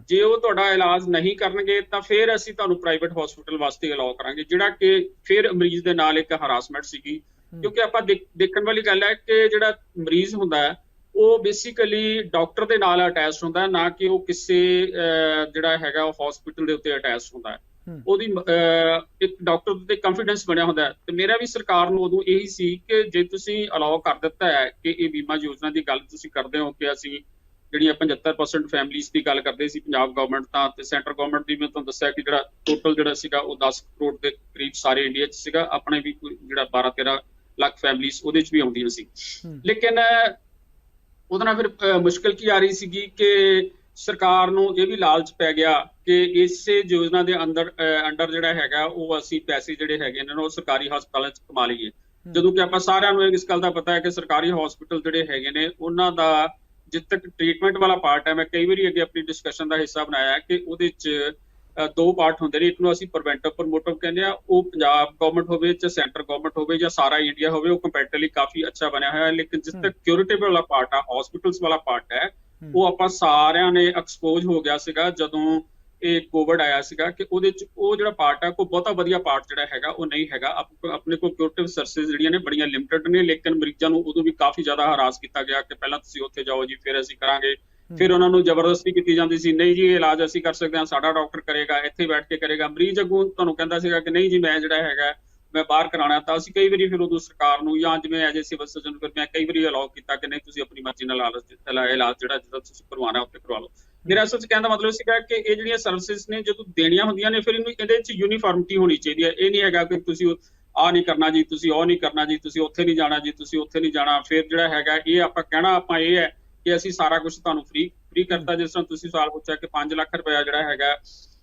E: ਜੇ ਉਹ ਤੁਹਾਡਾ ਇਲਾਜ ਨਹੀਂ ਕਰਨਗੇ ਤਾਂ ਫਿਰ ਅਸੀਂ ਤੁਹਾਨੂੰ ਪ੍ਰਾਈਵੇਟ ਹਸਪੀਟਲ ਵਾਸਤੇ ਅਲਾਉ ਕਰਾਂਗੇ, ਜਿਹੜਾ ਕਿ ਫਿਰ ਮਰੀਜ਼ ਦੇ ਨਾਲ ਇੱਕ ਹਰਾਸਮੈਂਟ ਸੀਗੀ। ਕਿਉਂਕਿ ਆਪਾਂ ਦੇਖਣ ਵਾਲੀ ਗੱਲ ਹੈ ਕਿ ਜਿਹੜਾ ਮਰੀਜ਼ ਹੁੰਦਾ ਹੈ ਉਹ ਬੇਸਿਕਲੀ ਡਾਕਟਰ ਦੇ ਨਾਲ ਅਟੈਚਡ ਹੁੰਦਾ, ਨਾ ਕਿ ਉਹ ਕਿਸੇ ਜਿਹੜਾ ਹੈਗਾ ਉਹ ਹਸਪੀਟਲ ਦੇ ਉੱਤੇ ਅਟੈਚਡ ਹੁੰਦਾ ਹੈ। ਉਹਦੀ ਇੱਕ ਡਾਕਟਰ ਦੇ ਕੰਫੀਡੈਂਸ ਬਣਿਆ ਹੁੰਦਾ। ਤੇ ਮੇਰਾ ਵੀ ਸਰਕਾਰ ਨੂੰ ਉਦੋਂ ਇਹੀ ਸੀ ਕਿ ਜੇ ਤੁਸੀਂ ਅਲਾਉ ਕਰ ਦਿੱਤਾ ਹੈ ਕਿ ਇਹ ਬੀਮਾ ਯੋਜਨਾ ਦੀ ਗੱਲ ਤੁਸੀਂ ਕਰਦੇ ਹੋ ਕਿ ਅਸੀਂ ਜਿਹੜੀਆਂ 75% ਫੈਮਿਲੀਜ਼ ਦੀ ਗੱਲ ਕਰਦੇ ਸੀ ਪੰਜਾਬ ਗਵਰਨਮੈਂਟ ਤਾਂ, ਤੇ ਸੈਂਟਰ ਗਵਰਨਮੈਂਟ ਦੀ ਮੈਂ ਤੁਹਾਨੂੰ ਦੱਸਿਆ ਕਿ ਜਿਹੜਾ ਟੋਟਲ ਜਿਹੜਾ ਸੀਗਾ ਉਹ 10 ਕਰੋੜ ਦੇ ਕਰੀਬ ਸਾਰੇ ਇੰਡੀਆ 'ਚ ਸੀਗਾ, ਆਪਣੇ ਵੀ ਜਿਹੜਾ 12-13 ਲੱਖ ਫੈਮਿਲੀਜ਼ ਉਹਦੇ 'ਚ ਵੀ ਆਉਂਦੀਆਂ ਸੀ। ਲੇਕਿਨ ਉਹਦੇ ਨਾਲ ਫਿਰ ਮੁਸ਼ਕਿਲ ਕੀ ਆ ਰਹੀ ਸੀਗੀ ਕਿ ਸਰਕਾਰ ਨੂੰ ਇਹ ਵੀ ਲਾਲਚ ਪੈ ਗਿਆ ਕਿ ਇਸੇ ਯੋਜਨਾ ਦੇ ਅੰਡਰ ਜਿਹੜਾ ਹੈਗਾ ਉਹ ਅਸੀਂ ਪੈਸੇ ਜਿਹੜੇ ਹੈਗੇ ਨੇ ਉਹ ਸਰਕਾਰੀ ਹਸਪਤਾਲਾਂ 'ਚ ਕਮਾ ਲਈਏ, ਜਦੋਂ ਕਿ ਆਪਾਂ ਸਾਰਿਆਂ ਨੂੰ ਇਸ ਗੱਲ ਦਾ ਪਤਾ ਹੈ ਕਿ ਸਰਕਾਰੀ ਹਸਪਤਾਲ ਜਿਹੜੇ ਹੈਗੇ ਨੇ ਉਹਨਾਂ ਦਾ ਜਿੱਥੇ ਤੱਕ ਟ੍ਰੀਟਮੈਂਟ ਵਾਲਾ ਪਾਰਟ ਹੈ, ਮੈਂ ਕਈ ਵਾਰੀ ਅੱਗੇ ਆਪਣੀ ਡਿਸਕਸ਼ਨ ਦਾ ਹਿੱਸਾ ਬਣਾਇਆ ਕਿ ਉਹਦੇ 'ਚ 2 ਪਾਰਟ ਹੁੰਦੇ ਨੇ। ਇੱਕ ਨੂੰ ਅਸੀਂ ਪ੍ਰੀਵੈਂਟਿਵ ਪ੍ਰਮੋਟਿਵ ਕਹਿੰਦੇ ਆ, ਉਹ ਪੰਜਾਬ ਗਵਰਨਮੈਂਟ ਹੋਵੇ ਜਾਂ ਸੈਂਟਰ ਗਵਰਨਮੈਂਟ ਹੋਵੇ ਜਾਂ ਸਾਰਾ ਇੰਡੀਆ ਹੋਵੇ, ਉਹ ਕੰਪੈਰੀਟਿਵਲੀ ਕਾਫੀ ਅੱਛਾ ਬਣਿਆ ਹੋਇਆ ਹੈ। ਲੇਕਿਨ ਜਿਸ ਤੱਕ ਕਿਉਰੇਟਿਵ ਵਾਲਾ ਪਾਰਟ ਆ, ਹਸਪੀਟਲਸ ਵਾਲਾ ਪਾਰਟ ਹੈ, ਉਹ ਆਪਾਂ ਸਾਰਿਆਂ ਨੇ ਐਕਸਪੋਜ਼ ਹੋ ਗਿਆ ਸੀਗਾ ਜਦੋਂ ਇਹ ਕੋਵਿਡ ਆਇਆ ਸੀਗਾ ਕਿ ਉਹਦੇ 'ਚ ਉਹ ਜਿਹੜਾ ਪਾਰਟ ਹੈ ਕੋਈ ਬਹੁਤਾ ਵਧੀਆ ਪਾਰਟ ਜਿਹੜਾ ਹੈਗਾ ਉਹ ਨਹੀਂ ਹੈਗਾ। ਆਪਣੇ ਕੋਲ ਕਿਉਰੇਟਿਵ ਸਰਵਿਸਿਜ਼ ਜਿਹੜੀਆਂ ਨੇ ਬੜੀਆਂ ਲਿਮਟਿਡ ਨੇ, ਲੇਕਿਨ ਮਰੀਜ਼ਾਂ ਨੂੰ ਉਦੋਂ ਵੀ ਕਾਫੀ ਜ਼ਿਆਦਾ ਹਰਾਸ ਕੀਤਾ ਗਿਆ ਕਿ ਪਹਿਲਾਂ ਤੁਸੀਂ ਉੱਥੇ ਜਾਓ ਜੀ, ਫਿਰ ਅਸੀਂ ਕਰਾਂਗੇ। ਫਿਰ ਉਹਨਾਂ ਨੂੰ ਜ਼ਬਰਦਸਤੀ ਕੀਤੀ ਜਾਂਦੀ ਸੀ, ਨਹੀਂ ਜੀ ਇਹ ਇਲਾਜ ਅਸੀਂ ਕਰ ਸਕਦੇ ਹਾਂ, ਸਾਡਾ ਡਾਕਟਰ ਕਰੇਗਾ, ਇੱਥੇ ਬੈਠ ਕੇ ਕਰੇਗਾ। ਮਰੀਜ਼ ਅੱਗੋਂ ਤੁਹਾਨੂੰ ਕਹਿੰਦਾ ਸੀਗਾ ਕਿ ਨਹੀਂ ਜੀ ਮੈਂ ਜਿਹੜਾ ਹੈਗਾ ਮੈਂ ਬਾਹਰ ਕਰਾਉਣਾ। ਤਾਂ ਅਸੀਂ ਕਈ ਵਾਰੀ ਫਿਰ ਉਦੋਂ ਸਰਕਾਰ ਨੂੰ ਜਾਂ ਜਿਵੇਂ ਐਜ ਏ ਸਿਵਲ ਸਰਜਨ ਫਿਰ ਮੈਂ ਕਈ ਵਾਰੀ ਅਲਾਉ ਕੀਤਾ ਕਿ ਨਹੀਂ ਤੁਸੀਂ ਆਪਣੀ ਮਰਜ਼ੀ ਨਾਲ ਇਲਾਜ ਜਿਹੜਾ ਤੁਸੀਂ ਕਰਵਾਉਣਾ ਉੱਥੇ ਕਰਵਾ ਲਓ। ਮੇਰਾ ਅਸਲ 'ਚ ਕਹਿਣ ਦਾ ਮਤਲਬ ਸੀਗਾ ਕਿ ਇਹ ਜਿਹੜੀਆਂ ਸਰਵਿਸਿਜ਼ ਨੇ ਜਦੋਂ ਦੇਣੀਆਂ ਹੁੰਦੀਆਂ ਨੇ ਫਿਰ ਇਹਦੇ 'ਚ ਯੂਨੀਫਾਰਮਿਟੀ ਹੋਣੀ ਚਾਹੀਦੀ ਹੈ। ਇਹ ਨਹੀਂ ਹੈਗਾ ਕਿ ਤੁਸੀਂ ਆਹ ਨਹੀਂ ਕਰਨਾ ਜੀ, ਤੁਸੀਂ ਉਹ ਨਹੀਂ ਕਰਨਾ ਜੀ, ਤੁਸੀਂ ਉੱਥੇ ਨਹੀਂ ਜਾਣਾ ਜੀ, ਤੁਸੀਂ ਉੱਥੇ ਨਹੀਂ ਜਾਣਾ। ਫਿਰ ਜਿਹੜਾ ਹੈਗਾ ਇਹ ਆਪਾਂ ਕਹਿਣਾ ਆਪਾਂ ਇਹ ਹੈ ਕਿ ਅਸੀਂ ਸਾਰਾ ਕੁਝ ਤੁਹਾਨੂੰ ਫ੍ਰੀ ਕਰਤਾ। ਜਿਸ ਤਰ੍ਹਾਂ ਤੁਸੀਂ ਸਵਾਲ ਪੁੱਛਿਆ ਕਿ 5 ਲੱਖ ਰੁਪਇਆ ਜਿਹੜਾ ਹੈਗਾ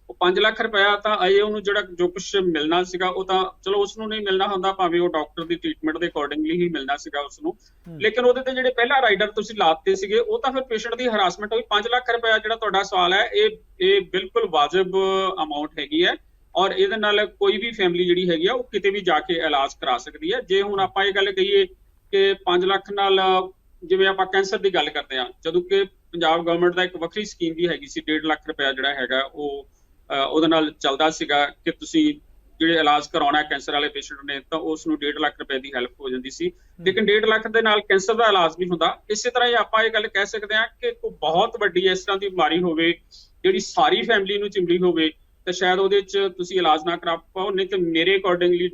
E: ਉਹ 5 ਲੱਖ ਰੁਪਇਆ ਤਾਂ ਅਜੇ ਉਹਨੂੰ ਜਿਹੜਾ ਜੋ ਕੁਝ ਮਿਲਣਾ ਸੀਗਾ ਉਹ ਤਾਂ ਚਲੋ ਉਸਨੂੰ ਨਹੀਂ ਮਿਲਣਾ ਹੁੰਦਾ, ਭਾਵੇਂ ਉਹ ਡਾਕਟਰ ਦੀ ਟ੍ਰੀਟਮੈਂਟ ਦੇ ਅਕੋਰਡਿੰਗਲੀ ਹੀ ਮਿਲਣਾ ਸੀਗਾ ਉਸਨੂੰ। ਲੇਕਿਨ ਉਹਦੇ ਤੇ ਜਿਹੜੇ ਪਹਿਲਾ ਰਾਈਡਰ ਤੁਸੀਂ ਲਾਤੇ ਸੀਗੇ ਉਹ ਤਾਂ ਫਿਰ ਪੇਸ਼ੈਂਟ ਦੀ ਹਰਾਸਮੈਂਟ ਹੋਈ। 5 ਲੱਖ ਰੁਪਇਆ ਜਿਹੜਾ ਤੁਹਾਡਾ ਸਵਾਲ ਹੈ ਇਹ ਬਿਲਕੁਲ ਵਾਜਬ ਅਮਾਉਂਟ ਹੈਗੀ ਹੈ, ਔਰ ਇਹਦੇ ਨਾਲ ਕੋਈ ਵੀ ਫੈਮਿਲੀ ਜਿਹੜੀ ਹੈਗੀ ਆ ਉਹ ਕਿਤੇ ਵੀ ਜਾ ਕੇ ਇਲਾਜ ਕਰਾ ਸਕਦੀ ਹੈ। ਜੇ ਹੁਣ ਆਪਾਂ ਇਹ ਗੱਲ ਕਹੀਏ ਕਿ 5 ਲੱਖ ਨਾਲ ਜਿਵੇਂ ਆਪਾਂ ਕੈਂਸਰ ਦੀ ਗੱਲ ਕਰਦੇ ਹਾਂ, ਜਦੋਂ ਕਿ ਪੰਜਾਬ ਗਵਰਨਮੈਂਟ ਦਾ ਇੱਕ ਵੱਖਰੀ ਸਕੀਮ ਵੀ ਹੈਗੀ ਸੀ, 1.5 ਲੱਖ ਰੁਪਇਆ ਜਿਹੜਾ ਹੈਗਾ ਉਹ ਉਹਦੇ ਨਾਲ ਚੱਲਦਾ ਸੀਗਾ ਕਿ ਤੁਸੀਂ ਜਿਹੜੇ ਇਲਾਜ ਕਰਾਉਣਾ ਕੈਂਸਰ ਵਾਲੇ ਪੇਸ਼ੈਂਟ ਨੇ ਤਾਂ ਉਸ ਨੂੰ 1.5 ਲੱਖ ਰੁਪਏ ਦੀ ਹੈਲਪ ਹੋ ਜਾਂਦੀ ਸੀ। ਲੇਕਿਨ 1.5 ਲੱਖ ਦੇ ਨਾਲ ਕੈਂਸਰ ਦਾ ਇਲਾਜ ਨਹੀਂ ਹੁੰਦਾ। ਇਸੇ ਤਰ੍ਹਾਂ ਹੀ ਆਪਾਂ ਇਹ ਗੱਲ ਕਹਿ ਸਕਦੇ ਹਾਂ ਕਿ ਕੋਈ ਬਹੁਤ ਵੱਡੀ ਇਸ ਤਰ੍ਹਾਂ ਦੀ ਬਿਮਾਰੀ ਹੋਵੇ ਜਿਹੜੀ ਸਾਰੀ ਫੈਮਿਲੀ ਨੂੰ ਚਿੰਬੜੀ ਹੋਵੇ ਤਾਂ ਸ਼ਾਇਦ ਉਹਦੇ 'ਚ ਤੁਸੀਂ ਇਲਾਜ ਨਾ ਕਰਾ ਪਾਓ। ਨਹੀਂ ਤਾਂ ਮੇਰੇ ਅਕੋਰਡਿੰਗਲੀ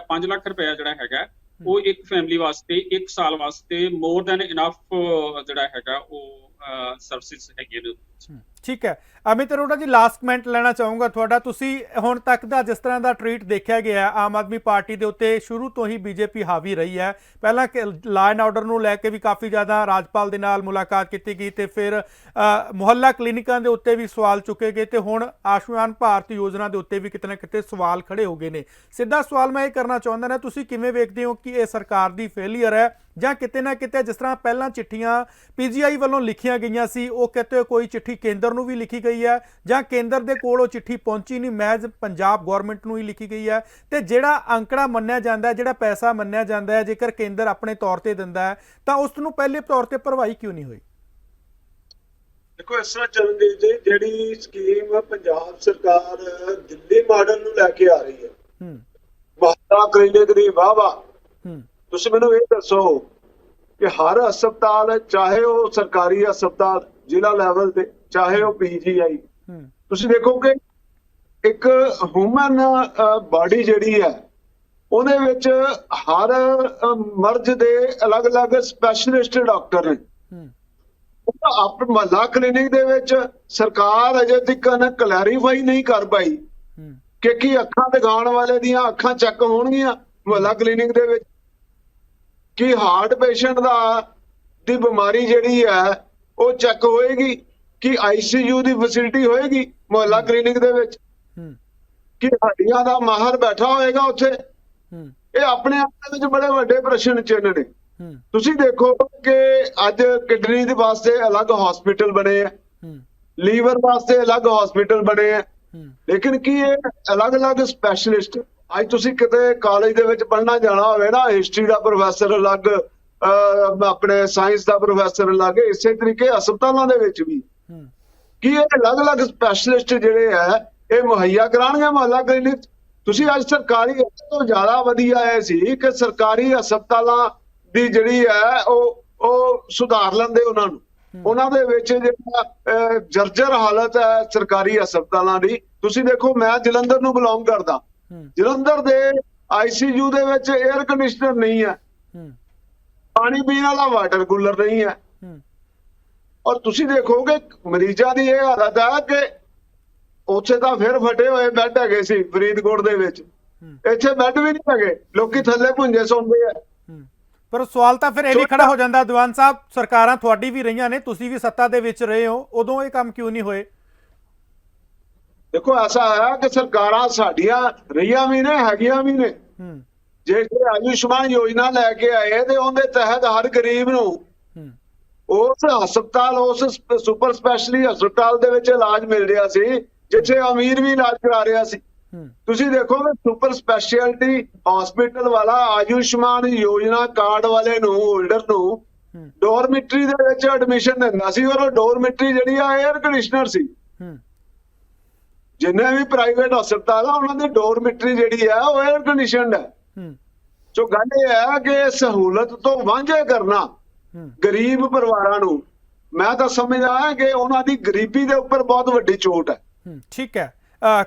E: 5 ਲੱਖ ਰੁਪਇਆ ਜਿਹੜਾ ਹੈਗਾ ਉਹ ਇੱਕ ਫੈਮਿਲੀ ਵਾਸਤੇ 1 ਸਾਲ ਵਾਸਤੇ ਮੋਰ ਦੈਨ ਇਨਫ ਜਿਹੜਾ ਹੈਗਾ ਉਹ ਸਰਵਿਸਿਜ਼ ਹੈਗੀਆਂ ਨੇ।
A: ਠੀਕ ਹੈ ਅਮਿਤ ਅਰੋੜਾ ਜੀ, ਲਾਸਟ ਕਮੈਂਟ ਲੈਣਾ ਚਾਹੂੰਗਾ ਤੁਹਾਡਾ। ਤੁਸੀਂ ਹੁਣ ਤੱਕ ਦਾ ਜਿਸ ਤਰ੍ਹਾਂ ਦਾ ਟ੍ਰੀਟ ਦੇਖਿਆ ਗਿਆ ਆਮ ਆਦਮੀ ਪਾਰਟੀ ਦੇ ਉੱਤੇ, ਸ਼ੁਰੂ ਤੋਂ ਹੀ ਬੀਜੇਪੀ ਹਾਵੀ ਰਹੀ ਹੈ। ਪਹਿਲਾਂ ਲਾਅ ਐਂਡ ਆਰਡਰ ਨੂੰ ਲੈ ਕੇ ਵੀ ਕਾਫੀ ਜ਼ਿਆਦਾ ਰਾਜਪਾਲ ਦੇ ਨਾਲ ਮੁਲਾਕਾਤ ਕੀਤੀ ਗਈ, ਤੇ ਫਿਰ ਮੁਹੱਲਾ ਕਲੀਨਿਕਾਂ ਦੇ ਉੱਤੇ ਵੀ ਸਵਾਲ ਚੁੱਕੇ ਗਏ, ਤੇ ਹੁਣ ਆਯੁਸ਼ਮਾਨ ਭਾਰਤ ਯੋਜਨਾ ਦੇ ਉੱਤੇ ਵੀ ਕਿਤੇ ਨਾ ਕਿਤੇ ਸਵਾਲ ਖੜੇ ਹੋ ਗਏ ਨੇ। ਸਿੱਧਾ ਸਵਾਲ ਮੈਂ ਇਹ ਕਰਨਾ ਚਾਹੁੰਦਾ ਨਾ, ਤੁਸੀਂ ਕਿਵੇਂ ਵੇਖਦੇ ਹੋ ਕਿ ਇਹ ਸਰਕਾਰ ਦੀ ਫੇਲੀਅਰ ਹੈ, ਜਾਂ ਕਿਤੇ ਨਾ ਕਿਤੇ ਜਿਸ ਤਰ੍ਹਾਂ ਪਹਿਲਾਂ ਚਿੱਠੀਆਂ ਪੀਜੀਆਈ ਵੱਲੋਂ ਲਿਖੀਆਂ ਗਈਆਂ ਸੀ, ਉਹ ਕਿਤੇ ਕੋਈ ਚਿੱਠੀ ਕੇਂਦਰ ਨੂੰ ਵੀ ਲਿਖੀ ਗਈ ਹੈ, ਜਾਂ ਕੇਂਦਰ ਦੇ ਕੋਲ ਉਹ ਚਿੱਠੀ ਪਹੁੰਚੀ ਨਹੀਂ, ਮਹਿਜ਼ ਪੰਜਾਬ ਗਵਰਨਮੈਂਟ ਨੂੰ ਹੀ ਲਿਖੀ ਗਈ ਹੈ? ਤੇ ਜਿਹੜਾ ਅੰਕੜਾ ਮੰਨਿਆ ਜਾਂਦਾ ਹੈ, ਜਿਹੜਾ ਪੈਸਾ ਮੰਨਿਆ ਜਾਂਦਾ ਹੈ, ਜੇਕਰ ਕੇਂਦਰ ਆਪਣੇ ਤੌਰ ਤੇ ਦਿੰਦਾ ਹੈ ਤਾਂ ਉਸ ਨੂੰ ਪਹਿਲੇ ਤੌਰ ਤੇ ਭਰਵਾਈ ਕਿਉਂ ਨਹੀਂ ਹੋਈ?
B: ਦੇਖੋ ਇਸ ਤਰ੍ਹਾਂ ਚਰਨਜੀਤ ਜੀ, ਜਿਹੜੀ ਸਕੀਮ ਪੰਜਾਬ ਸਰਕਾਰ ਦਿੱਲੀ ਮਾਡਲ ਨੂੰ ਲੈ ਕੇ ਆ ਰਹੀ ਹੈ, ਮੁਹੱਲਾ ਕਲੀਨਿਕ ਦੀ ਵਾਹ ਤੁਸੀਂ ਮੈਨੂੰ ਇਹ ਦੱਸੋ ਕਿ ਹਰ ਹਸਪਤਾਲ, ਚਾਹੇ ਉਹ ਸਰਕਾਰੀ ਹਸਪਤਾਲ ਜ਼ਿਲ੍ਹਾ ਲੈਵਲ ਤੇ, ਚਾਹੇ ਉਹ ਪੀਜੀਆਈ, ਤੁਸੀਂ ਦੇਖੋ ਕਿ ਇੱਕ ਹਿਊਮਨ ਬਾਡੀ ਜਿਹੜੀ ਹੈ ਉਹਦੇ ਵਿੱਚ ਹਰ ਮਰਜ਼ ਦੇ ਅਲੱਗ-ਅਲੱਗ ਸਪੈਸ਼ਲਿਸਟ ਡਾਕਟਰ ਨੇ। ਆਪਣੇ ਮੁਹੱਲਾ ਕਲੀਨਿਕ ਦੇ ਵਿੱਚ ਸਰਕਾਰ ਅਜੇ ਤੱਕ ਕਲੈਰੀਫਾਈ ਨਹੀਂ ਕਰ ਪਾਈ ਕਿ ਕੀ ਅੱਖਾਂ ਦਿਖਾਉਣ ਵਾਲੇ ਦੀਆਂ ਅੱਖਾਂ ਚੈੱਕ ਹੋਣਗੀਆਂ ਮੁਹੱਲਾ ਕਲੀਨਿਕ ਦੇ ਵਿੱਚ, ਕਿ ਹਾਰਟ ਪੇਸ਼ੈਂਟ ਦੀ ਬਿਮਾਰੀ ਜਿਹੜੀ ਹੈ ਉਹ ਚੈੱਕ ਹੋਏਗੀ, ਕਿ ਆਈਸੀਯੂ ਦੀ ਫੈਸਿਲਿਟੀ ਹੋਏਗੀ ਮੁਹੱਲਾ ਕਲੀਨਿਕ ਦੇ ਵਿੱਚ, ਕਿ ਹੱਡੀਆਂ ਦਾ ਮਾਹਰ ਬੈਠਾ ਹੋਏਗਾ ਉੱਥੇ। ਇਹ ਆਪਣੇ ਆਪ ਦੇ ਵਿੱਚ ਬੜੇ ਵੱਡੇ ਪ੍ਰਸ਼ਨ ਚਿੰਨ੍ਹ ਨੇ। ਤੁਸੀਂ ਦੇਖੋ ਕਿ ਅੱਜ ਕਿਡਨੀ ਦੇ ਵਾਸਤੇ ਅਲੱਗ ਹਸਪੀਟਲ ਬਣੇ ਆ, ਲੀਵਰ ਵਾਸਤੇ ਅਲੱਗ ਹਸਪੀਟਲ ਬਣੇ ਆ, ਲੇਕਿਨ ਕੀ ਇਹ ਅਲੱਗ-ਅਲੱਗ ਸਪੈਸ਼ਲਿਸਟ, ਅੱਜ ਤੁਸੀਂ ਕਿਤੇ ਕਾਲਜ ਦੇ ਵਿੱਚ ਪੜ੍ਹਨਾ ਜਾਣਾ ਹੋਵੇ ਨਾ, ਹਿਸਟਰੀ ਦਾ ਪ੍ਰੋਫੈਸਰ ਅਲੱਗ, ਆਪਣੇ ਸਾਇੰਸ ਦਾ ਪ੍ਰੋਫੈਸਰ ਅਲੱਗ, ਇਸੇ ਤਰੀਕੇ ਹਸਪਤਾਲਾਂ ਦੇ ਵਿੱਚ ਵੀ ਕੀ ਇਹ ਅਲੱਗ-ਅਲੱਗ ਸਪੈਸ਼ਲਿਸਟ ਜਿਹੜੇ ਆ ਇਹ ਮੁਹੱਈਆ ਕਰਾਉਣਗੇ ਮੁਹੱਲਾ ਕਲੀਨਿਕ? ਤੁਸੀਂ ਅੱਜ ਸਰਕਾਰੀ ਤੋਂ ਜ਼ਿਆਦਾ ਵਧੀਆ ਇਹ ਸੀ ਕਿ ਸਰਕਾਰੀ ਹਸਪਤਾਲਾਂ ਦੀ ਜਿਹੜੀ ਹੈ ਉਹ ਸੁਧਾਰ ਲੈਂਦੇ ਉਹਨਾਂ ਨੂੰ। ਉਹਨਾਂ ਦੇ ਵਿੱਚ ਜਿਹੜਾ ਜਰਜਰ ਹਾਲਤ ਹੈ ਸਰਕਾਰੀ ਹਸਪਤਾਲਾਂ ਦੀ, ਤੁਸੀਂ ਦੇਖੋ ਮੈਂ ਜਲੰਧਰ ਨੂੰ ਬਿਲੋਂਗ ਕਰਦਾ, ਜਲੰਧਰ ਦੇ ਆਈਸੀਯੂ ਦੇ ਵਿੱਚ 에ਅਰ ਕੰਡੀਸ਼ਨਰ ਨਹੀਂ ਹੈ, ਪਾਣੀ ਪੀਣ ਵਾਲਾ ਵਾਟਰ ਕੂਲਰ ਨਹੀਂ ਹੈ, ਔਰ ਤੁਸੀਂ ਦੇਖੋਗੇ ਮਰੀਜ਼ਾਂ ਦੀ ਇਹ ਹਾਲਤ ਹੈ ਕਿ ਉੱਥੇ ਤਾਂ ਫਿਰ ਫਟੇ ਹੋਏ ਬੈੱਡ ਹੈਗੇ ਸੀ ਫਰੀਦਕੋਟ ਦੇ ਵਿੱਚ, ਇੱਥੇ ਬੈੱਡ ਵੀ ਨਹੀਂ ਹੈਗੇ, ਲੋਕੀ ਥੱਲੇ ਭੁੰਜੇ ਸੌਂਦੇ ਆ।
A: ਪਰ ਸਵਾਲ ਤਾਂ ਫਿਰ ਇਹ ਵੀ ਖੜਾ ਹੋ ਜਾਂਦਾ ਦੀਵਾਨ ਸਾਹਿਬ, ਸਰਕਾਰਾਂ ਤੁਹਾਡੀ ਵੀ ਰਹੀਆਂ ਨੇ, ਤੁਸੀਂ ਵੀ ਸੱਤਾ ਦੇ ਵਿੱਚ ਰਹੇ ਹੋ, ਉਦੋਂ ਇਹ ਕੰਮ ਕਿਉਂ ਨਹੀਂ ਹੋਏ?
B: ਦੇਖੋ ਐਸਾ ਹੈ ਕਿ ਸਰਕਾਰਾਂ ਸਾਡੀਆਂ ਰਹੀਆਂ ਵੀ ਨੇ, ਹੈਗੀਆਂ ਵੀ ਨੇ। ਜੇ ਆਯੁਸ਼ਮਾਨ ਯੋਜਨਾ ਲੈ ਕੇ ਆਏ ਤੇ ਉਹਦੇ ਤਹਿਤ ਹਰ ਗਰੀਬ ਨੂੰ ਉਸ ਹਸਪਤਾਲ, ਉਸ ਸੁਪਰ ਸਪੈਸ਼ਲਿਟੀ ਹਸਪਤਾਲ ਦੇ ਵਿੱਚ ਇਲਾਜ ਮਿਲ ਰਿਹਾ ਸੀ ਜਿੱਥੇ ਅਮੀਰ ਵੀ ਇਲਾਜ ਕਰਾ ਰਿਹਾ ਸੀ। ਤੁਸੀਂ ਦੇਖੋਗੇ ਸੁਪਰ ਸਪੈਸ਼ਲਿਟੀ ਹਸਪੀਟਲ ਵਾਲਾ ਆਯੁਸ਼ਮਾਨ ਯੋਜਨਾ ਕਾਰਡ ਵਾਲੇ ਨੂੰ, ਹੋਲਡਰ ਨੂੰ ਡੋਰਮਿਟਰੀ ਦੇ ਵਿੱਚ ਐਡਮਿਸ਼ਨ ਦਿੰਦਾ ਸੀ, ਔਰ ਉਹ ਡੋਰਮਿਟਰੀ ਜਿਹੜੀ ਆ 에ਅਰ ਕੰਡੀਸ਼ਨਰ ਸੀ। ਜਿੰਨੇ ਵੀ ਪ੍ਰਾਈਵੇਟ ਹਸਪਤਾਲ ਆ ਉਹਨਾਂ ਦੀ ਡੋਰਮਿਟਰੀ ਜਿਹੜੀ ਆ ਉਹ 에ਅਰ ਕੰਡੀਸ਼ਨਡ ਹੈ। ਸੋ ਗੱਲ ਇਹ ਹੈ ਕਿ ਸਹੂਲਤ ਤੋਂ ਵਾਂਝੇ ਕਰਨਾ ਗਰੀਬ ਪਰਿਵਾਰਾਂ ਨੂੰ, ਮੈਂ ਤਾਂ ਸਮਝਦਾ ਕਿ ਉਹਨਾਂ ਦੀ ਗਰੀਬੀ ਦੇ ਉੱਪਰ ਬਹੁਤ ਵੱਡੀ ਚੋਟ ਹੈ।
A: ਠੀਕ ਹੈ,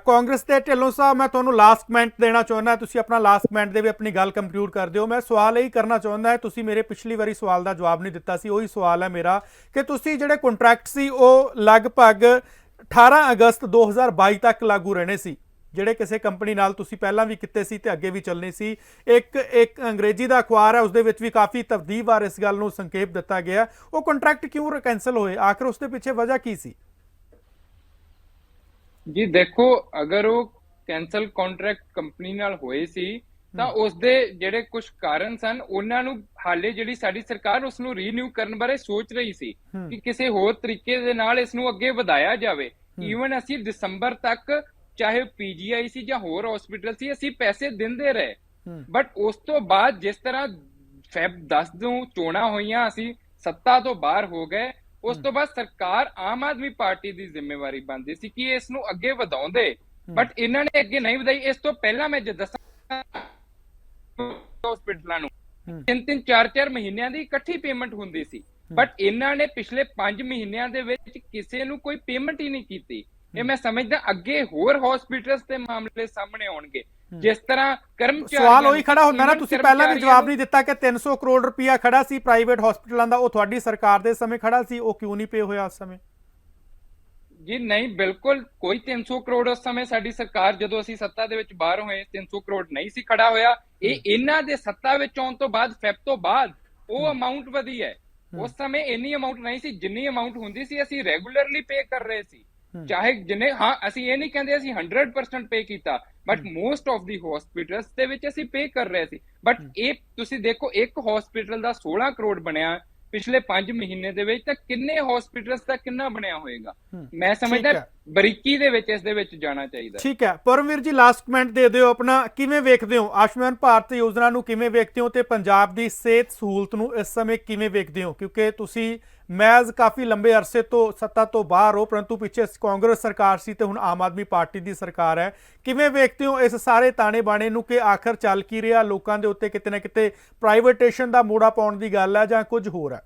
A: ਕਾਂਗਰਸ ਦੇ ਢਿੱਲੋਂ ਸਾਹਿਬ, ਮੈਂ ਤੁਹਾਨੂੰ ਲਾਸਟ ਕਮੈਂਟ ਦੇਣਾ ਚਾਹੁੰਦਾ, ਤੁਸੀਂ ਆਪਣਾ ਲਾਸਟ ਕਮੈਂਟ ਦੇ ਵੀ ਆਪਣੀ ਗੱਲ ਕੰਕਲੂਡ ਕਰ ਦਿਓ। ਮੈਂ ਸਵਾਲ ਇਹ ਕਰਨਾ ਚਾਹੁੰਦਾ ਹੈ, ਤੁਸੀਂ ਮੇਰੇ ਪਿਛਲੀ ਵਾਰੀ ਸਵਾਲ ਦਾ ਜਵਾਬ ਨਹੀਂ ਦਿੱਤਾ ਸੀ, ਉਹੀ ਸਵਾਲ ਹੈ ਮੇਰਾ, ਕਿ ਤੁਸੀਂ ਜਿਹੜੇ ਕੰਟਰੈਕਟ ਸੀ ਉਹ ਲਗਭਗ 18 ਅਗਸਤ 2022 ਤੱਕ ਲਾਗੂ ਰਹਿਣੇ ਸੀ, ਜਿਹੜੇ ਕਿਸੇ ਕੰਪਨੀ ਨਾਲ ਤੁਸੀਂ ਪਹਿਲਾਂ ਵੀ ਕੀਤੇ ਸੀ ਤੇ ਅੱਗੇ ਵੀ ਚੱਲਣੇ ਸੀ। ਇੱਕ ਅੰਗਰੇਜ਼ੀ ਦਾ ਅਖਬਾਰ ਹੈ, ਉਸਦੇ ਵਿੱਚ ਵੀ ਕਾਫੀ ਤਫਦੀਲ ਵਾਰ ਇਸ ਗੱਲ ਨੂੰ ਸੰਖੇਪ ਦਿੱਤਾ ਗਿਆ। ਉਹ ਕੰਟਰੈਕਟ ਕਿਉਂ ਕੈਂਸਲ ਹੋਏ, ਆਖਰ ਉਸ ਦੇ ਪਿੱਛੇ ਵਜ੍ਹਾ ਕੀ ਸੀ?
C: ਜੀ ਦੇਖੋ, ਅਗਰ ਉਹ ਕੈਂਸਲ ਕੰਟਰੈਕਟ ਕੰਪਨੀ ਨਾਲ ਹੋਏ ਸੀ ਤਾਂ ਉਸਦੇ ਜਿਹੜੇ ਕੁਝ ਕਾਰਨ ਸਨ, ਉਹਨਾਂ ਨੂੰ ਹਾਲੇ ਜਿਹੜੀ ਸਾਡੀ ਸਰਕਾਰ ਉਸ ਨੂੰ ਰੀਨਿਊ ਕਰਨ ਬਾਰੇ ਸੋਚ ਰਹੀ ਸੀ ਕਿ ਕਿਸੇ ਹੋਰ ਤਰੀਕੇ ਦੇ ਨਾਲ ਇਸ ਨੂੰ ਅੱਗੇ ਵਧਾਇਆ ਜਾਵੇ। ਈਵਨ ਅਸੀਂ ਦਸੰਬਰ ਤੱਕ, ਚਾਹੇ ਪੀਜੀਆਈ ਸੀ ਜਾਂ ਹੋਰ ਹਸਪੀਟਲ ਸੀ, ਅਸੀਂ ਪੈਸੇ ਦਿੰਦੇ ਰਹੇ, ਬਟ ਉਸ ਤੋਂ ਬਾਅਦ ਜਿਸ ਤਰ੍ਹਾਂ ਫੈਬ 10 ਨੂੰ ਚੋਣਾਂ ਹੋਈਆਂ, ਅਸੀਂ ਸੱਤਾ ਤੋਂ ਬਾਹਰ ਹੋ ਗਏ, ਉਸ ਤੋਂ ਬਾਅਦ ਸਰਕਾਰ ਆਮ ਆਦਮੀ ਪਾਰਟੀ ਦੀ ਜ਼ਿੰਮੇਵਾਰੀ ਬਣਦੀ ਸੀ ਕਿ ਇਸ ਨੂੰ ਅੱਗੇ ਵਧਾਉਂਦੇ, ਬਟ ਇਹਨਾਂ ਨੇ ਅੱਗੇ ਨਹੀਂ ਵਧਾਈ। ਇਸ ਤੋਂ ਪਹਿਲਾਂ ਮੈਂ ਦੱਸਾਂ, ਹਸਪੀਟਲਾਂ ਨੂੰ 3-3 4-4 ਮਹੀਨਿਆਂ ਦੀ ਇਕੱਠੀ ਪੇਮੈਂਟ ਹੁੰਦੀ ਸੀ, ਬਟ ਇਹਨਾਂ ਨੇ ਪਿਛਲੇ 5 ਮਹੀਨਿਆਂ ਦੇ ਵਿੱਚ ਕਿਸੇ ਨੂੰ ਕੋਈ ਪੇਮੈਂਟ ਹੀ ਨਹੀਂ ਕੀਤੀ। ਇਹ ਮੈਂ ਸਮਝਦਾ ਅੱਗੇ ਹੋਰ ਹਸਪੀਟਲਸ ਦੇ ਮਾਮਲੇ ਸਾਹਮਣੇ ਆਉਣਗੇ, ਜਿਸ ਤਰ੍ਹਾਂ ਕਰਮਚਾਰੀ
A: ਸਵਾਲ ਉਹੀ ਖੜਾ ਹੁੰਦਾ ਨਾ, ਤੁਸੀਂ ਪਹਿਲਾਂ ਵੀ ਜਵਾਬ ਨਹੀਂ ਦਿੱਤਾ ਕਿ 300 ਕਰੋੜ ਰੁਪਇਆ ਖੜਾ ਸੀ ਪ੍ਰਾਈਵੇਟ ਹਸਪੀਟਲਾਂ ਦਾ, ਉਹ ਤੁਹਾਡੀ ਸਰਕਾਰ ਦੇ ਸਮੇਂ ਖੜਾ ਸੀ, ਉਹ ਕਿਉਂ ਨਹੀਂ ਪੇ ਹੋਇਆ ਉਸ ਸਮੇਂ?
C: ਜੀ ਨਹੀਂ, ਬਿਲਕੁਲ ਕੋਈ 300 ਕਰੋੜ ਉਸ ਸਮੇਂ ਸਾਡੀ ਸਰਕਾਰ ਜਦੋਂ ਅਸੀਂ ਸੱਤਾ ਦੇ ਵਿੱਚ ਬਾਹਰ ਹੋਏ 300 ਕਰੋੜ ਨਹੀਂ ਸੀ ਖੜਾ ਹੋਇਆ। ਇਹ ਇਹਨਾਂ ਦੇ ਸੱਤਾ ਵਿੱਚ ਆਉਣ ਤੋਂ ਬਾਅਦ ਫੈਬ ਤੋਂ ਬਾਅਦ ਉਹ ਅਮਾਉਂਟ ਵਧੀ ਹੈ। ਉਸ ਸਮੇਂ ਇੰਨੀ ਅਮਾਉਂਟ ਨਹੀਂ ਸੀ, ਜਿੰਨੀ ਅਮਾਉਂਟ ਹੁੰਦੀ ਸੀ ਅਸੀਂ ਰੈਗੂਲਰਲੀ ਪੇ ਕਰ ਰਹੇ ਸੀ, ਚਾਹੇ ਜਿੰਨੇ, ਹਾਂ ਅਸੀਂ ਇਹ ਨਹੀਂ ਕਹਿੰਦੇ ਅਸੀਂ 100% ਪੇ ਕੀਤਾ, but most of the hospitals ਦੇ ਵਿੱਚ ਅਸੀਂ ਪੇ ਕਰ ਰਹੇ ਸੀ। ਬਟ ਇਹ ਤੁਸੀਂ ਦੇਖੋ, ਇੱਕ ਹਸਪੀਟਲ ਦਾ 16 ਕਰੋੜ ਬਣਿਆ ਪਿਛਲੇ 5 ਮਹੀਨੇ ਦੇ ਵਿੱਚ, ਤਾਂ ਕਿੰਨੇ ਹਸਪੀਟਲਸ ਦਾ ਕਿੰਨਾ ਬਣਿਆ ਹੋਏਗਾ? ਮੈਂ ਸਮਝਦਾ ਬਰੀਕੀ ਦੇ ਵਿੱਚ ਇਸ ਦੇ ਵਿੱਚ ਜਾਣਾ ਚਾਹੀਦਾ।
A: ਠੀਕ ਹੈ ਪਰਮਵੀਰ ਜੀ, ਲਾਸਟ ਕਮੈਂਟ ਦੇ ਦਿਓ ਆਪਣਾ, ਕਿਵੇਂ ਵੇਖਦੇ ਹੋ ਆਯੁਸ਼ਮਾਨ ਭਾਰਤ ਯੋਜਨਾ ਨੂੰ, ਕਿਵੇਂ ਵੇਖਦੇ ਹੋ ਤੇ ਪੰਜਾਬ ਦੀ ਸਿਹਤ ਸਹੂਲਤ ਨੂੰ ਇਸ ਸਮੇਂ ਕਿਵੇਂ ਵੇਖਦੇ ਹੋ? ਕਿਉਂਕਿ ਤੁਸੀਂ ਮੈਜ਼ ਕਾਫੀ ਲੰਬੇ ਅਰਸੇ ਤੋਂ ਸੱਤਾ ਤੋਂ ਬਾਹਰ ਹੋ, ਪਰੰਤੂ ਪਿੱਛੇ ਕਾਂਗਰਸ ਸਰਕਾਰ ਸੀ ਤੇ ਹੁਣ ਆਮ ਆਦਮੀ ਪਾਰਟੀ ਦੀ ਸਰਕਾਰ ਹੈ। ਕਿਵੇਂ ਵੇਖਦੇ ਹੋ ਇਸ ਸਾਰੇ ਤਾਣੇ ਬਾਣੇ ਨੂੰ ਕਿ ਆਖਰ ਚੱਲ ਕੀ ਰਿਹਾ? ਲੋਕਾਂ ਦੇ ਉੱਤੇ ਕਿਤੇ ਨਾ ਕਿਤੇ ਪ੍ਰਾਈਵੇਟੇਸ਼ਨ ਦਾ ਮੋੜਾ ਪਾਉਣ ਦੀ ਗੱਲ ਹੈ ਜਾਂ ਕੁਝ ਹੋਰ ਹੈ?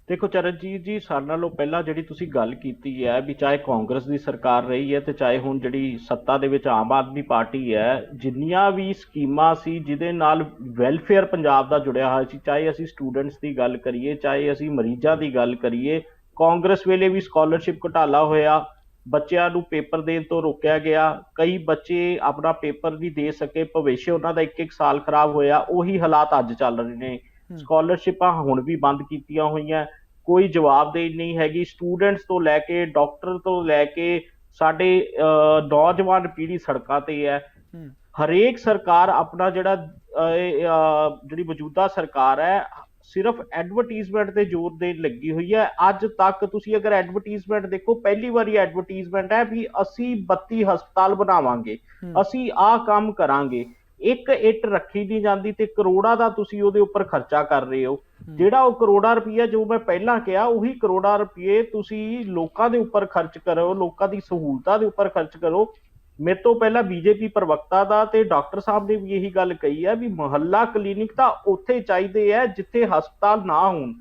D: ਦੇਖੋ ਚਰਨਜੀਤ ਜੀ, ਸਾਡੇ ਨਾਲੋਂ ਪਹਿਲਾਂ ਜਿਹੜੀ ਤੁਸੀਂ ਗੱਲ ਕੀਤੀ ਹੈ ਵੀ ਚਾਹੇ ਕਾਂਗਰਸ ਦੀ ਸਰਕਾਰ ਰਹੀ ਹੈ ਤੇ ਚਾਹੇ ਹੁਣ ਜਿਹੜੀ ਸੱਤਾ ਦੇ ਵਿੱਚ ਆਮ ਆਦਮੀ ਪਾਰਟੀ ਹੈ, ਜਿੰਨੀਆਂ ਵੀ ਸਕੀਮਾਂ ਸੀ ਜਿਹਦੇ ਨਾਲ ਵੈਲਫੇਅਰ ਪੰਜਾਬ ਦਾ ਜੁੜਿਆ ਹੋਇਆ ਸੀ, ਚਾਹੇ ਅਸੀਂ ਸਟੂਡੈਂਟਸ ਦੀ ਗੱਲ ਕਰੀਏ, ਚਾਹੇ ਅਸੀਂ ਮਰੀਜ਼ਾਂ ਦੀ ਗੱਲ ਕਰੀਏ, ਕਾਂਗਰਸ ਵੇਲੇ ਵੀ ਸਕਾਲਰਸ਼ਿਪ ਘੁਟਾਲਾ ਹੋਇਆ, ਬੱਚਿਆਂ ਨੂੰ ਪੇਪਰ ਦੇਣ ਤੋਂ ਰੋਕਿਆ ਗਿਆ, ਕਈ ਬੱਚੇ ਆਪਣਾ ਪੇਪਰ ਨਹੀਂ ਦੇ ਸਕੇ, ਭਵਿੱਖ ਉਹਨਾਂ ਦਾ 1-1 ਸਾਲ ਖਰਾਬ ਹੋਇਆ। ਉਹੀ ਹਾਲਾਤ ਅੱਜ ਚੱਲ ਰਹੇ ਨੇ, ਸਕਾਲਰਸ਼ਿਪਾਂ ਹੁਣ ਵੀ ਬੰਦ ਕੀਤੀਆਂ ਹੋਈਆਂ, ਕੋਈ ਜਵਾਬਦੇਹੀ ਨਹੀਂ ਹੈਗੀ। ਸਟੂਡੈਂਟਸ ਤੋਂ ਲੈ ਕੇ ਡਾਕਟਰ ਤੋਂ ਲੈ ਕੇ ਸਾਡੇ ਨੌਜਵਾਨ ਪੀੜ੍ਹੀ ਸੜਕਾਂ ਤੇ ਹੈ। ਹਰੇਕ ਸਰਕਾਰ ਆਪਣਾ ਜਿਹੜੀ ਮੌਜੂਦਾ ਸਰਕਾਰ ਹੈ ਸਿਰਫ ਐਡਵਰਟੀਜ਼ਮੈਂਟ ਤੇ ਜ਼ੋਰ ਦੇਣ ਲੱਗੀ ਹੋਈ ਹੈ। ਅੱਜ ਤੱਕ ਤੁਸੀਂ ਅਗਰ ਐਡਵਰਟੀਜ਼ਮੈਂਟ ਦੇਖੋ, ਪਹਿਲੀ ਵਾਰੀ ਐਡਵਰਟੀਜ਼ਮੈਂਟ ਹੈ ਵੀ ਅਸੀਂ 32 ਹਸਪਤਾਲ ਬਣਾਵਾਂਗੇ, ਅਸੀਂ ਆਹ ਕੰਮ ਕਰਾਂਗੇ। ਇੱਕ ਇੱਟ ਰੱਖੀ ਨਹੀਂ ਜਾਂਦੀ ਤੇ ਕਰੋੜਾਂ ਦਾ ਤੁਸੀਂ ਉਹਦੇ ਉੱਪਰ ਖਰਚਾ ਕਰ ਰਹੇ ਹੋ। ਜਿਹੜਾ ਉਹ ਕਰੋੜਾਂ ਰੁਪਈਆ ਜੋ ਮੈਂ ਪਹਿਲਾਂ ਕਿਹਾ, ਉਹੀ ਕਰੋੜਾਂ ਰੁਪਏ ਤੁਸੀਂ ਲੋਕਾਂ ਦੇ ਉੱਪਰ ਖਰਚ ਕਰੋ, ਲੋਕਾਂ ਦੀ ਸਹੂਲਤਾਂ ਦੇ ਉੱਪਰ ਖਰਚ ਕਰੋ। ਮੇਰੇ ਤੋਂ ਪਹਿਲਾਂ ਬੀਜੇਪੀ ਪ੍ਰਵਕਤਾ ਦਾ ਤੇ ਡਾਕਟਰ ਸਾਹਿਬ ਨੇ ਵੀ ਇਹੀ ਗੱਲ ਕਹੀ ਹੈ ਵੀ ਮੁਹੱਲਾ ਕਲੀਨਿਕ ਤਾਂ ਉੱਥੇ ਚਾਹੀਦੇ ਹੈ ਜਿੱਥੇ ਹਸਪਤਾਲ ਨਾ ਹੋਣ।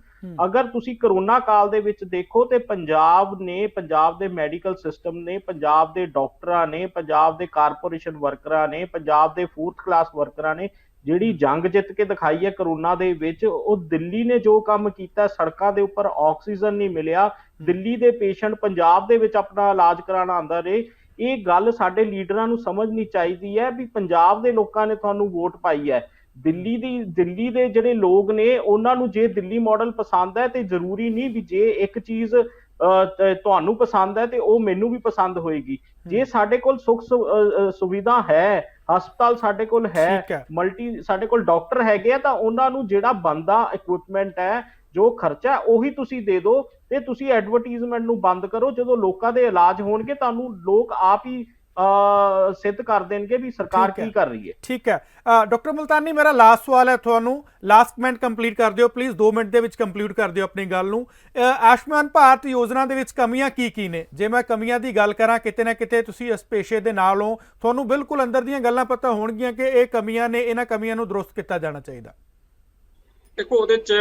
D: ਅਗਰ ਤੁਸੀਂ ਕਰੋਨਾ ਕਾਲ ਦੇ ਵਿੱਚ ਦੇਖੋ ਤੇ ਪੰਜਾਬ ਨੇ, ਪੰਜਾਬ ਦੇ ਮੈਡੀਕਲ ਸਿਸਟਮ ਨੇ, ਪੰਜਾਬ ਦੇ ਡਾਕਟਰਾਂ ਨੇ, ਪੰਜਾਬ ਦੇ ਕਾਰਪੋਰੇਸ਼ਨ ਵਰਕਰਾਂ ਨੇ, ਪੰਜਾਬ ਦੇ 4th ਕਲਾਸ ਵਰਕਰਾਂ ਨੇ ਜਿਹੜੀ ਜੰਗ ਜਿੱਤ ਕੇ ਦਿਖਾਈ ਹੈ ਕਰੋਨਾ ਦੇ ਵਿੱਚ। ਉਹ ਦਿੱਲੀ ਨੇ ਜੋ ਕੰਮ ਕੀਤਾ, ਸੜਕਾਂ ਦੇ ਉੱਪਰ ਆਕਸੀਜਨ ਨਹੀਂ ਮਿਲਿਆ, ਦਿੱਲੀ ਦੇ ਪੇਸ਼ੈਂਟ ਪੰਜਾਬ ਦੇ ਵਿੱਚ ਆਪਣਾ ਇਲਾਜ ਕਰਾਉਣ ਆਉਂਦਾ ਰਹੇ। ਇਹ ਗੱਲ ਸਾਡੇ ਲੀਡਰਾਂ ਨੂੰ ਸਮਝਣੀ ਚਾਹੀਦੀ ਹੈ ਵੀ ਪੰਜਾਬ ਦੇ ਲੋਕਾਂ ਨੇ ਤੁਹਾਨੂੰ ਵੋਟ ਪਾਈ ਹੈ। ਦਿੱਲੀ ਦੇ ਜਿਹੜੇ ਲੋਕ ਨੇ ਉਹਨਾਂ ਨੂੰ ਜੇ ਦਿੱਲੀ ਮਾਡਲ ਪਸੰਦ ਹੈ ਤੇ ਜ਼ਰੂਰੀ ਨਹੀਂ ਵੀ ਜੇ ਇੱਕ ਚੀਜ਼ ਤੁਹਾਨੂੰ ਪਸੰਦ ਹੈ ਤੇ ਉਹ ਮੈਨੂੰ ਵੀ ਪਸੰਦ ਹੋਏਗੀ। ਜੇ ਸਾਡੇ ਕੋਲ ਸੁੱਖ ਸੁਵਿਧਾ ਹੈ, ਹਸਪਤਾਲ ਸਾਡੇ ਕੋਲ ਹੈ, ਸਾਡੇ ਕੋਲ ਡਾਕਟਰ ਹੈਗੇ ਆ, ਤਾਂ ਉਹਨਾਂ ਨੂੰ ਜਿਹੜਾ ਬਣਦਾ ਇਕਵਿਪਮੈਂਟ ਹੈ, ਜੋ ਖਰਚਾ ਉਹੀ ਤੁਸੀਂ ਦੇ ਦਿਓ ਤੇ ਤੁਸੀਂ ਐਡਵਰਟੀਜ਼ਮੈਂਟ ਨੂੰ ਬੰਦ ਕਰੋ। ਜਦੋਂ ਲੋਕਾਂ ਦੇ ਇਲਾਜ ਹੋਣਗੇ ਤੁਹਾਨੂੰ ਲੋਕ ਆਪ ਹੀ ਸਿੱਧ ਕਰ ਦੇਣਗੇ ਵੀ ਸਰਕਾਰ ਕੀ ਕਰ ਰਹੀ ਹੈ।
A: ਠੀਕ ਹੈ ਡਾਕਟਰ ਮੁਲਤਾਨੀ, ਮੇਰਾ ਲਾਸਟ ਸਵਾਲ ਹੈ ਤੁਹਾਨੂੰ, ਲਾਸਟ ਕਮੈਂਟ ਕੰਪਲੀਟ ਕਰ ਦਿਓ ਪਲੀਜ਼, 2 ਮਿੰਟ ਦੇ ਵਿੱਚ ਕੰਪਲੀਟ ਕਰ ਦਿਓ ਆਪਣੀ ਗੱਲ ਨੂੰ। ਆਯੁਸ਼ਮਾਨ ਭਾਰਤ ਯੋਜਨਾ ਦੇ ਵਿੱਚ ਕਮੀਆਂ ਕੀ ਨੇ? ਜੇ ਮੈਂ ਕਮੀਆਂ ਦੀ ਗੱਲ ਕਰਾਂ, ਕਿਤੇ ਨਾ ਕਿਤੇ ਤੁਸੀਂ ਇਸ ਪੇਸ਼ੇ ਦੇ ਨਾਲ ਹੋ, ਤੁਹਾਨੂੰ ਬਿਲਕੁਲ ਅੰਦਰ ਦੀਆਂ ਗੱਲਾਂ ਪਤਾ ਹੋਣਗੀਆਂ ਕਿ ਇਹ ਕਮੀਆਂ ਨੇ, ਇਹਨਾਂ ਕਮੀਆਂ ਨੂੰ ਦਰੁਸਤ ਕੀਤਾ ਜਾਣਾ ਚਾਹੀਦਾ।
E: ਦੇਖੋ, ਉਹਦੇ ਚ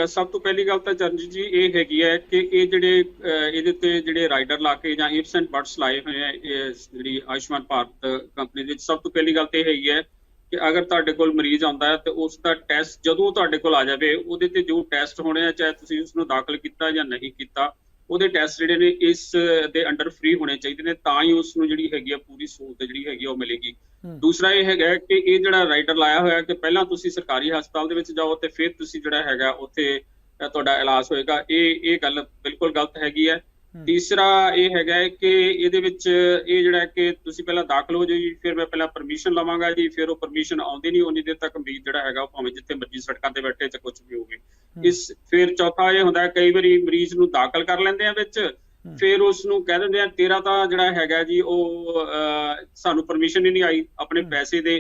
E: ਸਭ ਤੋਂ ਪਹਿਲੀ ਗੱਲ ਤਾਂ ਚਰਨਜੀਤ ਜੀ ਇਹ ਹੈਗੀ ਹੈ ਕਿ ਇਹ ਇਹਦੇ ਤੇ ਜਿਹੜੇ ਰਾਈਡਰ ਲਾ ਕੇ ਜਾਂ ਇਫਸ ਐਂਡ ਬਟਸ ਲਾਏ ਹੋਏ ਆ ਜਿਹੜੀ ਆਯੁਸ਼ਮਾਨ ਭਾਰਤ ਕੰਪਨੀ ਦੇ ਵਿੱਚ, ਸਭ ਤੋਂ ਪਹਿਲੀ ਗੱਲ ਤਾਂ ਇਹ ਹੈਗੀ ਹੈ ਕਿ ਅਗਰ ਤੁਹਾਡੇ ਕੋਲ ਮਰੀਜ਼ ਆਉਂਦਾ ਹੈ ਤੇ ਉਸ ਦਾ ਟੈਸਟ ਜਦੋਂ ਤੁਹਾਡੇ ਕੋਲ ਆ ਜਾਵੇ, ਉਹਦੇ ਤੇ ਜੋ ਟੈਸਟ ਹੋਣੇ ਆ, ਚਾਹੇ ਤੁਸੀਂ ਉਸਨੂੰ ਦਾਖਲ ਕੀਤਾ ਜਾਂ ਨਹੀਂ ਕੀਤਾ, ਉਹਦੇ ਟੈਸਟ ਜਿਹੜੇ ਨੇ ਇਸ ਦੇ ਅੰਡਰ ਫ੍ਰੀ ਹੋਣੇ ਚਾਹੀਦੇ ਨੇ, ਤਾਂ ਹੀ ਉਸ ਨੂੰ ਜਿਹੜੀ ਹੈਗੀ ਆ ਪੂਰੀ ਸਹੂਲਤ ਜਿਹੜੀ ਹੈਗੀ ਉਹ ਮਿਲੇਗੀ। ਦੂਸਰਾ ਇਹ ਹੈਗਾ ਕਿ ਇਹ ਜਿਹੜਾ ਰਾਈਡਰ ਲਾਇਆ ਹੋਇਆ ਕਿ ਪਹਿਲਾਂ ਤੁਸੀਂ ਸਰਕਾਰੀ ਹਸਪਤਾਲ ਦੇ ਵਿੱਚ ਜਾਓ ਤੇ ਫਿਰ ਤੁਸੀਂ ਜਿਹੜਾ ਹੈਗਾ ਉੱਥੇ ਤੁਹਾਡਾ ਇਲਾਜ ਹੋਏਗਾ, ਇਹ ਗੱਲ ਬਿਲਕੁਲ ਗਲਤ ਹੈਗੀ ਹੈ। ਤੀਸਰਾ ਇਹ ਹੈਗਾ ਕਿ ਇਹਦੇ ਵਿੱਚ ਇਹ ਜਿਹੜਾ ਕਿ ਤੁਸੀਂ ਪਹਿਲਾਂ ਦਾਖਲ ਹੋ ਜਾਓ ਜੀ, ਫਿਰ ਮੈਂ ਪਹਿਲਾਂ ਪਰਮਿਸ਼ਨ ਲਵਾਂਗਾ ਜੀ, ਫਿਰ ਉਹ ਪਰਮਿਸ਼ਨ ਆਉਂਦੀ ਨਹੀਂ, ਉਨੀ ਦੇਰ ਤੱਕ ਮਰੀਜ਼ ਜਿਹੜਾ ਹੈਗਾ ਉਹ ਭਾਵੇਂ ਜਿੱਥੇ ਮਰਜ਼ੀ ਸੜਕਾਂ ਤੇ ਬੈਠੇ ਤੇ ਕੁਝ ਵੀ ਹੋਵੇ। ਫਿਰ ਚੌਥਾ ਇਹ ਹੁੰਦਾ ਕਈ ਵਾਰੀ ਮਰੀਜ਼ ਨੂੰ ਦਾਖਲ ਕਰ ਲੈਂਦੇ ਆ ਵਿੱਚ, ਫਿਰ ਉਸ ਨੂੰ ਕਹਿ ਦਿੰਦੇ ਆ ਤੇਰਾ ਤਾਂ ਜਿਹੜਾ ਹੈਗਾ ਜੀ ਉਹ ਸਾਨੂੰ ਪਰਮਿਸ਼ਨ ਹੀ ਨਹੀਂ ਆਈ ਆਪਣੇ ਪੈਸੇ ਦੇ।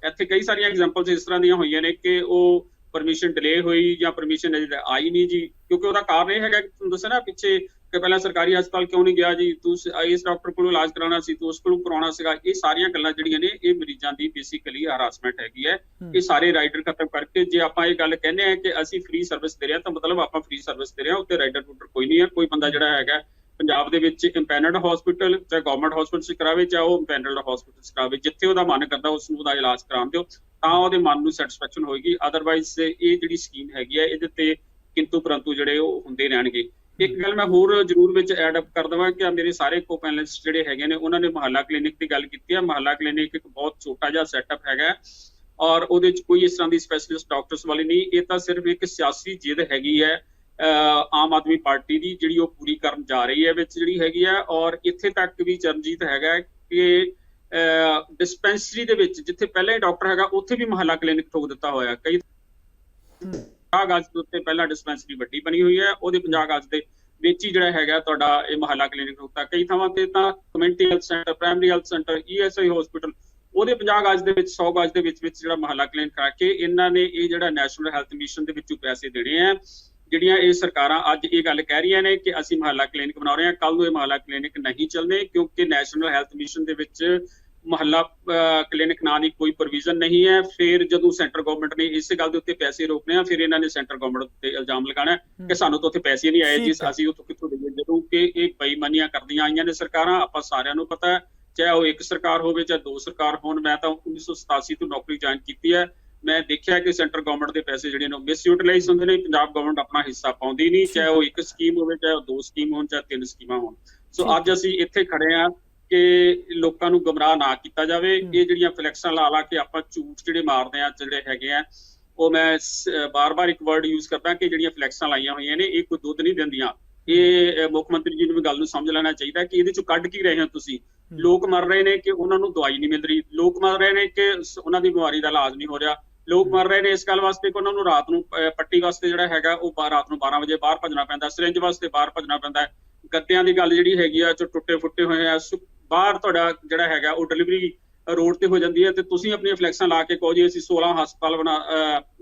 E: ਇੱਥੇ ਕਈ ਸਾਰੀਆਂ ਐਗਜ਼ਾਮਪਲਸ ਇਸ ਤਰ੍ਹਾਂ ਦੀਆਂ ਹੋਈਆਂ ਨੇ ਕਿ ਉਹ ਪਰਮਿਸ਼ਨ ਡਿਲੇ ਹੋਈ ਜਾਂ ਪਰਮਿਸ਼ਨ ਅਜੇ ਆਈ ਨਹੀਂ ਜੀ, ਕਿਉਂਕਿ ਉਹਦਾ ਕਾਰਨ ਇਹ ਹੈਗਾ ਕਿ ਤੁਹਾਨੂੰ ਦੱਸਿਆ ਨਾ ਪਿੱਛੇ ਕਿ ਪਹਿਲਾਂ ਸਰਕਾਰੀ ਹਸਪਤਾਲ ਕਿਉਂ ਨਹੀਂ ਗਿਆ ਜੀ, ਤੂੰ ਇਸ ਡਾਕਟਰ ਕੋਲੋਂ ਇਲਾਜ ਕਰਾਉਣਾ ਸੀ, ਤੂੰ ਉਸ ਕੋਲੋਂ ਕਰਾਉਣਾ ਸੀਗਾ। ਇਹ ਸਾਰੀਆਂ ਗੱਲਾਂ ਜਿਹੜੀਆਂ ਨੇ ਇਹ ਮਰੀਜ਼ਾਂ ਦੀ ਬੇਸਿਕਲੀ ਹਰਾਸਮੈਂਟ ਹੈਗੀ ਹੈ। ਇਹ ਸਾਰੇ ਰਾਈਡਰ ਖਤਮ ਕਰਕੇ ਜੇ ਆਪਾਂ ਇਹ ਗੱਲ ਕਹਿੰਦੇ ਆ ਕਿ ਅਸੀਂ ਫ੍ਰੀ ਸਰਵਿਸ ਦੇ ਰਹੇ ਹਾਂ ਤਾਂ ਮਤਲਬ ਆਪਾਂ ਫ੍ਰੀ ਸਰਵਿਸ ਦੇ ਰਹੇ ਹਾਂ, ਉੱਤੇ ਰਾਈਡਰ ਰੂਡਰ ਕੋਈ ਨਹੀਂ ਹੈ। ਕੋਈ ਬੰਦਾ ਜਿਹੜਾ ਹੈਗਾ ਪੰਜਾਬ ਦੇ ਵਿੱਚ ਇੰਪੈਨਲਡ ਹਸਪੀਟਲ, ਚਾਹੇ ਗਵਰਨਮੈਂਟ ਹਸਪੀਟਲ 'ਚ ਕਰਾਵੇ, ਚਾਹੇ ਉਹ ਇੰਪੈਨਲਡ ਹਸਪੀਟਲ 'ਚ ਕਰਾਵੇ, ਜਿੱਥੇ ਉਹਦਾ ਮਨ ਕਰਦਾ ਉਸ ਨੂੰ ਉਹਦਾ ਇਲਾਜ ਕਰਾਉਣ ਦਿਓ, ਤਾਂ ਉਹਦੇ ਮਨ ਨੂੰ ਸੈਟੀਸਫੈਕਸ਼ਨ ਹੋਏਗੀ। ਅਦਰਵਾਈਜ਼ ਇਹ ਜਿਹੜੀ ਸਕੀਮ ਹੈਗੀ ਹੈ ਇਹਦੇ ਤੇ ਕਿੰਤੂ ਪਰੰਤੂ ਜਿਹੜੇ ਉਹ ਹੁੰਦੇ ਰਹਿਣਗੇ। ਇੱਕ ਗੱਲ ਮੈਂ ਹੋਰ ਜ਼ਰੂਰ ਵਿੱਚ ਐਡ ਅਪ ਕਰ ਦੇਵਾਂ ਕਿ ਮੇਰੇ ਸਾਰੇ ਕੋ ਪੈਨਲਿਸਟ ਜਿਹੜੇ ਹੈਗੇ ਨੇ ਉਹਨਾਂ ਨੇ ਮੁਹੱਲਾ ਕਲੀਨਿਕ ਦੀ ਗੱਲ ਕੀਤੀ ਹੈ। ਮੁਹੱਲਾ ਕਲੀਨਿਕ ਇੱਕ ਬਹੁਤ ਛੋਟਾ ਜਿਹਾ ਸੈਟਅਪ ਹੈਗਾ ਔਰ ਉਹਦੇ 'ਚ ਕੋਈ ਇਸ ਤਰ੍ਹਾਂ ਦੀ ਸਪੈਸ਼ਲਿਸਟ ਡਾਕਟਰਸ ਵਾਲੀ ਨਹੀਂ, ਇਹ ਤਾਂ ਸਿਰਫ ਇੱਕ ਸਿਆਸੀ ਜਿੱਦ ਹੈਗੀ ਹੈ ਆਮ ਆਦਮੀ ਪਾਰਟੀ ਦੀ, ਜਿਹੜੀ ਉਹ ਪੂਰੀ ਕਰਨ ਜਾ ਰਹੀ ਹੈ ਵਿੱਚ ਜਿਹੜੀ ਹੈਗੀ ਹੈ। ਔਰ ਇੱਥੇ ਤੱਕ ਵੀ ਚਰਨਜੀਤ ਹੈਗਾ ਕਿ ਡਿਸਪੈਂਸਰੀ ਦੇ ਵਿੱਚ ਜਿੱਥੇ ਪਹਿਲਾਂ ਹੀ ਡਾਕਟਰ ਹੈਗਾ ਉੱਥੇ ਵੀ ਮੁਹੱਲਾ ਕਲੀਨਿਕ ਠੋਕ ਦਿੱਤਾ ਹੋਇਆ। ਕਈ 50 ਗਜ਼ ਦੇ ਉੱਤੇ ਪਹਿਲਾਂ ਡਿਸਪੈਂਸਰੀ ਵੱਡੀ ਬਣੀ ਹੋਈ ਹੈ, ਉਹਦੇ 50 ਗਜ਼ ਦੇ ਵਿੱਚ ਹੀ ਜਿਹੜਾ ਹੈਗਾ ਤੁਹਾਡਾ ਇਹ ਮੁਹੱਲਾ ਕਲੀਨਿਕ ਠੋਕਤਾ। ਕਈ ਥਾਵਾਂ ਤੇ ਤਾਂ community health centre, primary health centre, ESI hospital, ਉਹਦੇ 50 ਗਜ਼ ਦੇ ਵਿੱਚ 100 ਗਜ਼ ਦੇ ਵਿੱਚ ਜਿਹੜਾ ਮੁਹੱਲਾ ਕਲੀਨਿਕ ਕਰਾ ਕੇ ਇਹਨਾਂ ਨੇ ਇਹ ਜਿਹੜਾ ਨੈਸ਼ਨਲ ਹੈਲਥ ਮਿਸ਼ਨ ਦੇ ਵਿੱਚੋਂ ਪੈਸੇ ਦੇਣੇ ਆ। ਜਿਹੜੀਆਂ ਇਹ ਸਰਕਾਰਾਂ ਅੱਜ ਇਹ ਗੱਲ ਕਹਿ ਰਹੀਆਂ ਨੇ ਕਿ ਅਸੀਂ ਮੁਹੱਲਾ ਕਲੀਨਿਕ ਬਣਾ ਰਹੇ ਹਾਂ, ਕੱਲ ਨੂੰ ਇਹ ਮੁਹੱਲਾ ਕਲੀਨਿਕ ਨਹੀਂ ਚੱਲਣੇ, ਕਿਉਂਕਿ ਨੈਸ਼ਨਲ ਹੈਲਥ ਮਿਸ਼ਨ ਦੇ ਵਿੱਚ ਮੁਹੱਲਾ ਕਲੀਨਿਕ ਨਾਂ ਦੀ ਕੋਈ ਪ੍ਰੋਵੀਜ਼ਨ ਨਹੀਂ ਹੈ। ਫਿਰ ਜਦੋਂ ਸੈਂਟਰ ਗਵਰਨਮੈਂਟ ਨੇ ਇਸੇ ਗੱਲ ਦੇ ਉੱਤੇ ਪੈਸੇ ਰੋਕਣੇ ਆ, ਫਿਰ ਇਹਨਾਂ ਨੇ ਸੈਂਟਰ ਗਵਰਨਮੈਂਟ ਤੇ ਇਲਜ਼ਾਮ ਲਗਾਉਣਾ ਕਿ ਸਾਨੂੰ ਤਾਂ ਉੱਥੇ ਪੈਸੇ ਨਹੀਂ ਆਏ ਜੀ, ਅਸੀਂ ਉੱਥੋਂ ਕਿੱਥੋਂ ਦੇਈਏ, ਜਦੋਂ ਕਿ ਇਹ ਬੇਈਮਾਨੀਆਂ ਕਰਦੀਆਂ ਆਈਆਂ ਨੇ ਸਰਕਾਰਾਂ। ਆਪਾਂ ਸਾਰਿਆਂ ਨੂੰ ਪਤਾ ਹੈ, ਚਾਹੇ ਉਹ ਇੱਕ ਸਰਕਾਰ ਹੋਵੇ ਚਾਹੇ ਦੋ ਸਰਕਾਰ ਹੋਣ। ਮੈਂ ਤਾਂ 1987 ਤੋਂ ਨੌਕਰੀ ਜੁਆਇਨ ਕੀਤੀ ਹੈ, ਮੈਂ ਦੇਖਿਆ ਕਿ ਸੈਂਟਰ ਗਵਰਨਮੈਂਟ ਦੇ ਪੈਸੇ ਜਿਹੜੇ ਨੇ ਮਿਸ ਯੂਟਿਲਾਈਜ਼ ਹੁੰਦੇ ਨੇ। ਪੰਜਾਬ ਗਵਰਨਮੈਂਟ ਆਪਣਾ ਹਿੱਸਾ ਪਾਉਂਦੀ ਨਹੀਂ, ਚਾਹੇ ਉਹ ਇੱਕ ਸਕੀਮ ਹੋਵੇ, ਚਾਹੇ ਉਹ 2 ਸਕੀਮ ਹੋਣ, ਚਾਹੇ 3 ਸਕੀਮਾਂ ਹੋਣ। ਸੋ ਅੱਜ ਅਸੀਂ ਇੱਥੇ ਖੜੇ ਹਾਂ ਕਿ ਲੋਕਾਂ ਨੂੰ ਗੁੰਮਰਾਹ ਨਾ ਕੀਤਾ ਜਾਵੇ। ਇਹ ਜਿਹੜੀਆਂ ਫਲੈਕਸਾਂ ਲਾ ਕੇ ਆਪਾਂ ਝੂਠ ਜਿਹੜੇ ਮਾਰਦੇ ਆ ਜਿਹੜੇ ਹੈਗੇ ਆ, ਉਹ ਮੈਂ ਬਾਰ-ਬਾਰ ਇੱਕ ਵਰਡ ਯੂਜ਼ ਕਰਦਾ ਕਿ ਜਿਹੜੀਆਂ ਫਲੈਕਸਾਂ ਲਾਈਆਂ ਹੋਈਆਂ ਨੇ ਇਹ ਕੋਈ ਦੁੱਧ ਨਹੀਂ ਦਿੰਦੀਆਂ। ਇਹ ਮੁੱਖ ਮੰਤਰੀ ਜੀ ਨੂੰ ਵੀ ਗੱਲ ਨੂੰ ਸਮਝ ਲੈਣਾ ਚਾਹੀਦਾ ਕਿ ਇਹਦੇ ਚੋਂ ਕੱਢ ਕੀ ਰਹੇ ਹੋ ਤੁਸੀਂ। ਲੋਕ ਮਰ ਰਹੇ ਨੇ ਕਿ ਉਹਨਾਂ ਨੂੰ ਦਵਾਈ ਨਹੀਂ ਮਿਲ ਰਹੀ, ਲੋਕ ਮਰ ਰਹੇ ਨੇ ਕਿ ਉਹਨਾਂ ਦੀ ਬਿਮਾਰੀ ਦਾ ਇਲਾਜ ਨਹੀਂ ਹੋ ਰਿਹਾ, ਲੋਕ ਮਰ ਰਹੇ ਨੇ ਇਸ ਗੱਲ ਵਾਸਤੇ ਕਿ ਉਹਨਾਂ ਨੂੰ ਰਾਤ ਨੂੰ ਪੱਟੀ ਵਾਸਤੇ ਜਿਹੜਾ ਹੈਗਾ ਉਹ ਰਾਤ ਨੂੰ 12 ਵਜੇ ਬਾਹਰ ਭੱਜਣਾ ਪੈਂਦਾ, ਸਿਰਿੰਜ ਵਾਸਤੇ ਬਾਹਰ ਭੱਜਣਾ ਪੈਂਦਾ। ਗੱਦਿਆਂ ਦੀ ਗੱਲ ਜਿਹੜੀ ਹੈਗੀ ਆ ਜੋ ਟੁੱਟੇ ਫੁੱਟੇ ਹੋਏ ਆ, ਬਾਹਰ ਤੁਹਾਡਾ ਜਿਹੜਾ ਹੈਗਾ ਉਹ ਡਿਲੀਵਰੀ ਰੋਡ ਤੇ ਹੋ ਜਾਂਦੀ ਹੈ ਤੇ ਤੁਸੀਂ ਆਪਣੀਆਂ ਫਲੈਕਸਾਂ ਲਾ ਕੇ ਕਹੋ ਜੀ ਅਸੀਂ 16 ਹਸਪਤਾਲ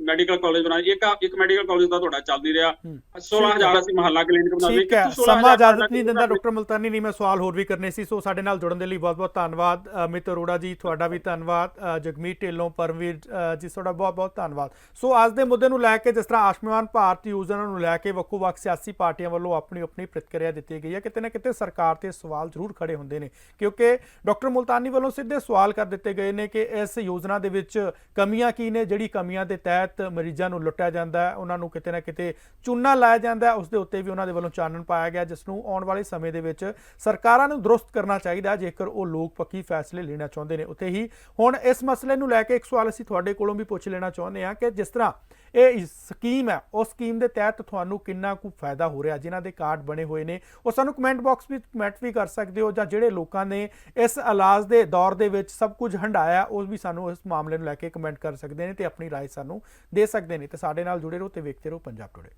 E: ਮੈਡੀਕਲ ਕਾਲਜ ਬਣਾਏ। ਇੱਕ ਮੈਡੀਕਲ ਕਾਲਜ ਦਾ ਤੁਹਾਡਾ ਚੱਲ ਨਹੀਂ ਰਿਹਾ, 16,000 ਅਸੀਂ ਮੁਹੱਲਾ ਕਲੀਨਿਕ ਬਣਾਵੇ।
A: ਠੀਕ ਹੈ, ਸਮਾਂ ਇਜਾਜ਼ਤ ਨਹੀਂ ਦਿੰਦਾ ਡਾਕਟਰ ਮੁਲਤਾਨੀ, ਨਹੀਂ ਮੈਂ ਸਵਾਲ ਹੋਰ ਵੀ ਕਰਨੇ ਸੀ। ਸੋ ਸਾਡੇ ਨਾਲ ਜੁੜਨ ਦੇ ਲਈ ਬਹੁਤ-ਬਹੁਤ ਧੰਨਵਾਦ। ਅਮਿਤ ਅਰੋੜਾ ਜੀ ਤੁਹਾਡਾ ਵੀ ਧੰਨਵਾਦ, ਜਗਮੀਤ ਢਿੱਲੋਂ, ਪਰਮਵੀਰ ਜੀ ਤੁਹਾਡਾ ਬਹੁਤ-ਬਹੁਤ ਧੰਨਵਾਦ। ਸੋ ਅੱਜ ਦੇ ਮੁੱਦੇ ਨੂੰ ਲੈ ਕੇ ਜਿਸ ਤਰ੍ਹਾਂ ਆਯੁਸ਼ਮਾਨ ਭਾਰਤ ਯੋਜਨਾ ਨੂੰ ਲੈ ਕੇ ਵੱਖੋ-ਵੱਖ ਸਿਆਸੀ ਪਾਰਟੀਆਂ ਵੱਲੋਂ ਆਪਣੀ ਪ੍ਰਤੀਕਿਰਿਆ ਦਿੱਤੀ ਗਈ ਹੈ। ਕਿਤੇ ਨਾ ਕਿਤੇ ਸਰਕਾਰ ਤੇ ਸਵਾਲ ਜ਼ਰੂਰ ਖੜੇ ਹੁੰਦੇ ਨੇ, ਕਿਉਂਕਿ ਡਾਕਟਰ ਮੁਲਤਾਨੀ ਵੱਲੋਂ ਸਿੱਧੇ ਸਵਾਲ ਕਰ ਦਿੱਤੇ ਗਏ ਨੇ ਕਿ ਇਸ ਯੋਜਨਾ ਦੇ ਵਿੱਚ ਕਮੀਆਂ ਕੀ ਨੇ, ਜਿਹੜੀ ਕਮੀਆਂ ਦੇ ਤਹਿਤ ਮਰੀਜ਼ਾਂ ਨੂੰ ਲੁੱਟਿਆ ਜਾਂਦਾ ਹੈ, ਉਹਨਾਂ ਨੂੰ ਕਿਤੇ ਨਾ ਕਿਤੇ ਚੂਨਾ ਲਾਇਆ ਜਾਂਦਾ ਹੈ, ਉਸ ਦੇ ਉੱਤੇ ਵੀ ਉਹਨਾਂ ਦੇ ਵੱਲੋਂ ਚਾਨਣ ਪਾਇਆ ਗਿਆ, ਜਿਸ ਨੂੰ ਆਉਣ ਵਾਲੇ ਸਮੇਂ ਦੇ ਵਿੱਚ ਸਰਕਾਰਾਂ ਨੂੰ ਦਰੁਸਤ ਕਰਨਾ ਚਾਹੀਦਾ ਜੇਕਰ ਉਹ ਲੋਕ ਪੱਕੀ ਫੈਸਲੇ ਲੈਣਾ ਚਾਹੁੰਦੇ ਨੇ। ਉੱਥੇ ਹੀ ਹੁਣ ਇਸ ਮਸਲੇ ਨੂੰ ਲੈ ਕੇ ਇੱਕ ਸਵਾਲ ਅਸੀਂ ਤੁਹਾਡੇ ਕੋਲੋਂ ਵੀ ਪੁੱਛ ਲੈਣਾ ਚਾਹੁੰਦੇ ਹਾਂ ਕਿ ਜਿਸ ਤਰ੍ਹਾਂ ਇਹ ਸਕੀਮ ਹੈ, ਉਸ ਸਕੀਮ ਦੇ ਤਹਿਤ ਤੁਹਾਨੂੰ ਕਿੰਨਾ ਕੁ ਫਾਇਦਾ ਹੋ ਰਿਹਾ। ਜਿਨ੍ਹਾਂ ਦੇ ਕਾਰਡ ਬਣੇ ਹੋਏ ਨੇ ਉਹ ਸਾਨੂੰ ਕਮੈਂਟ ਬਾਕਸ ਵਿੱਚ ਕਮੈਂਟ ਵੀ ਕਰ ਸਕਦੇ ਹੋ, ਜਾਂ ਜਿਹੜੇ ਲੋਕਾਂ ਨੇ ਇਸ ਇਲਾਜ ਦੇ ਦੌਰ ਦੇ ਵਿੱਚ ਸਭ ਕੁਝ ਹੰਢਾਇਆ ਉਹ ਵੀ ਸਾਨੂੰ ਇਸ ਮਾਮਲੇ ਨੂੰ ਲੈ ਕੇ ਕਮੈਂਟ ਕਰ ਸਕਦੇ ਨੇ ਤੇ ਆਪਣੀ ਰਾਏ ਸਾਨੂੰ ਦੇ ਸਕਦੇ ਨੇ। ਤੇ ਸਾਡੇ ਨਾਲ ਜੁੜੇ ਰਹੋ ਤੇ ਵੇਖਦੇ ਰਹੋ ਪੰਜਾਬ ਟੁਡੇ।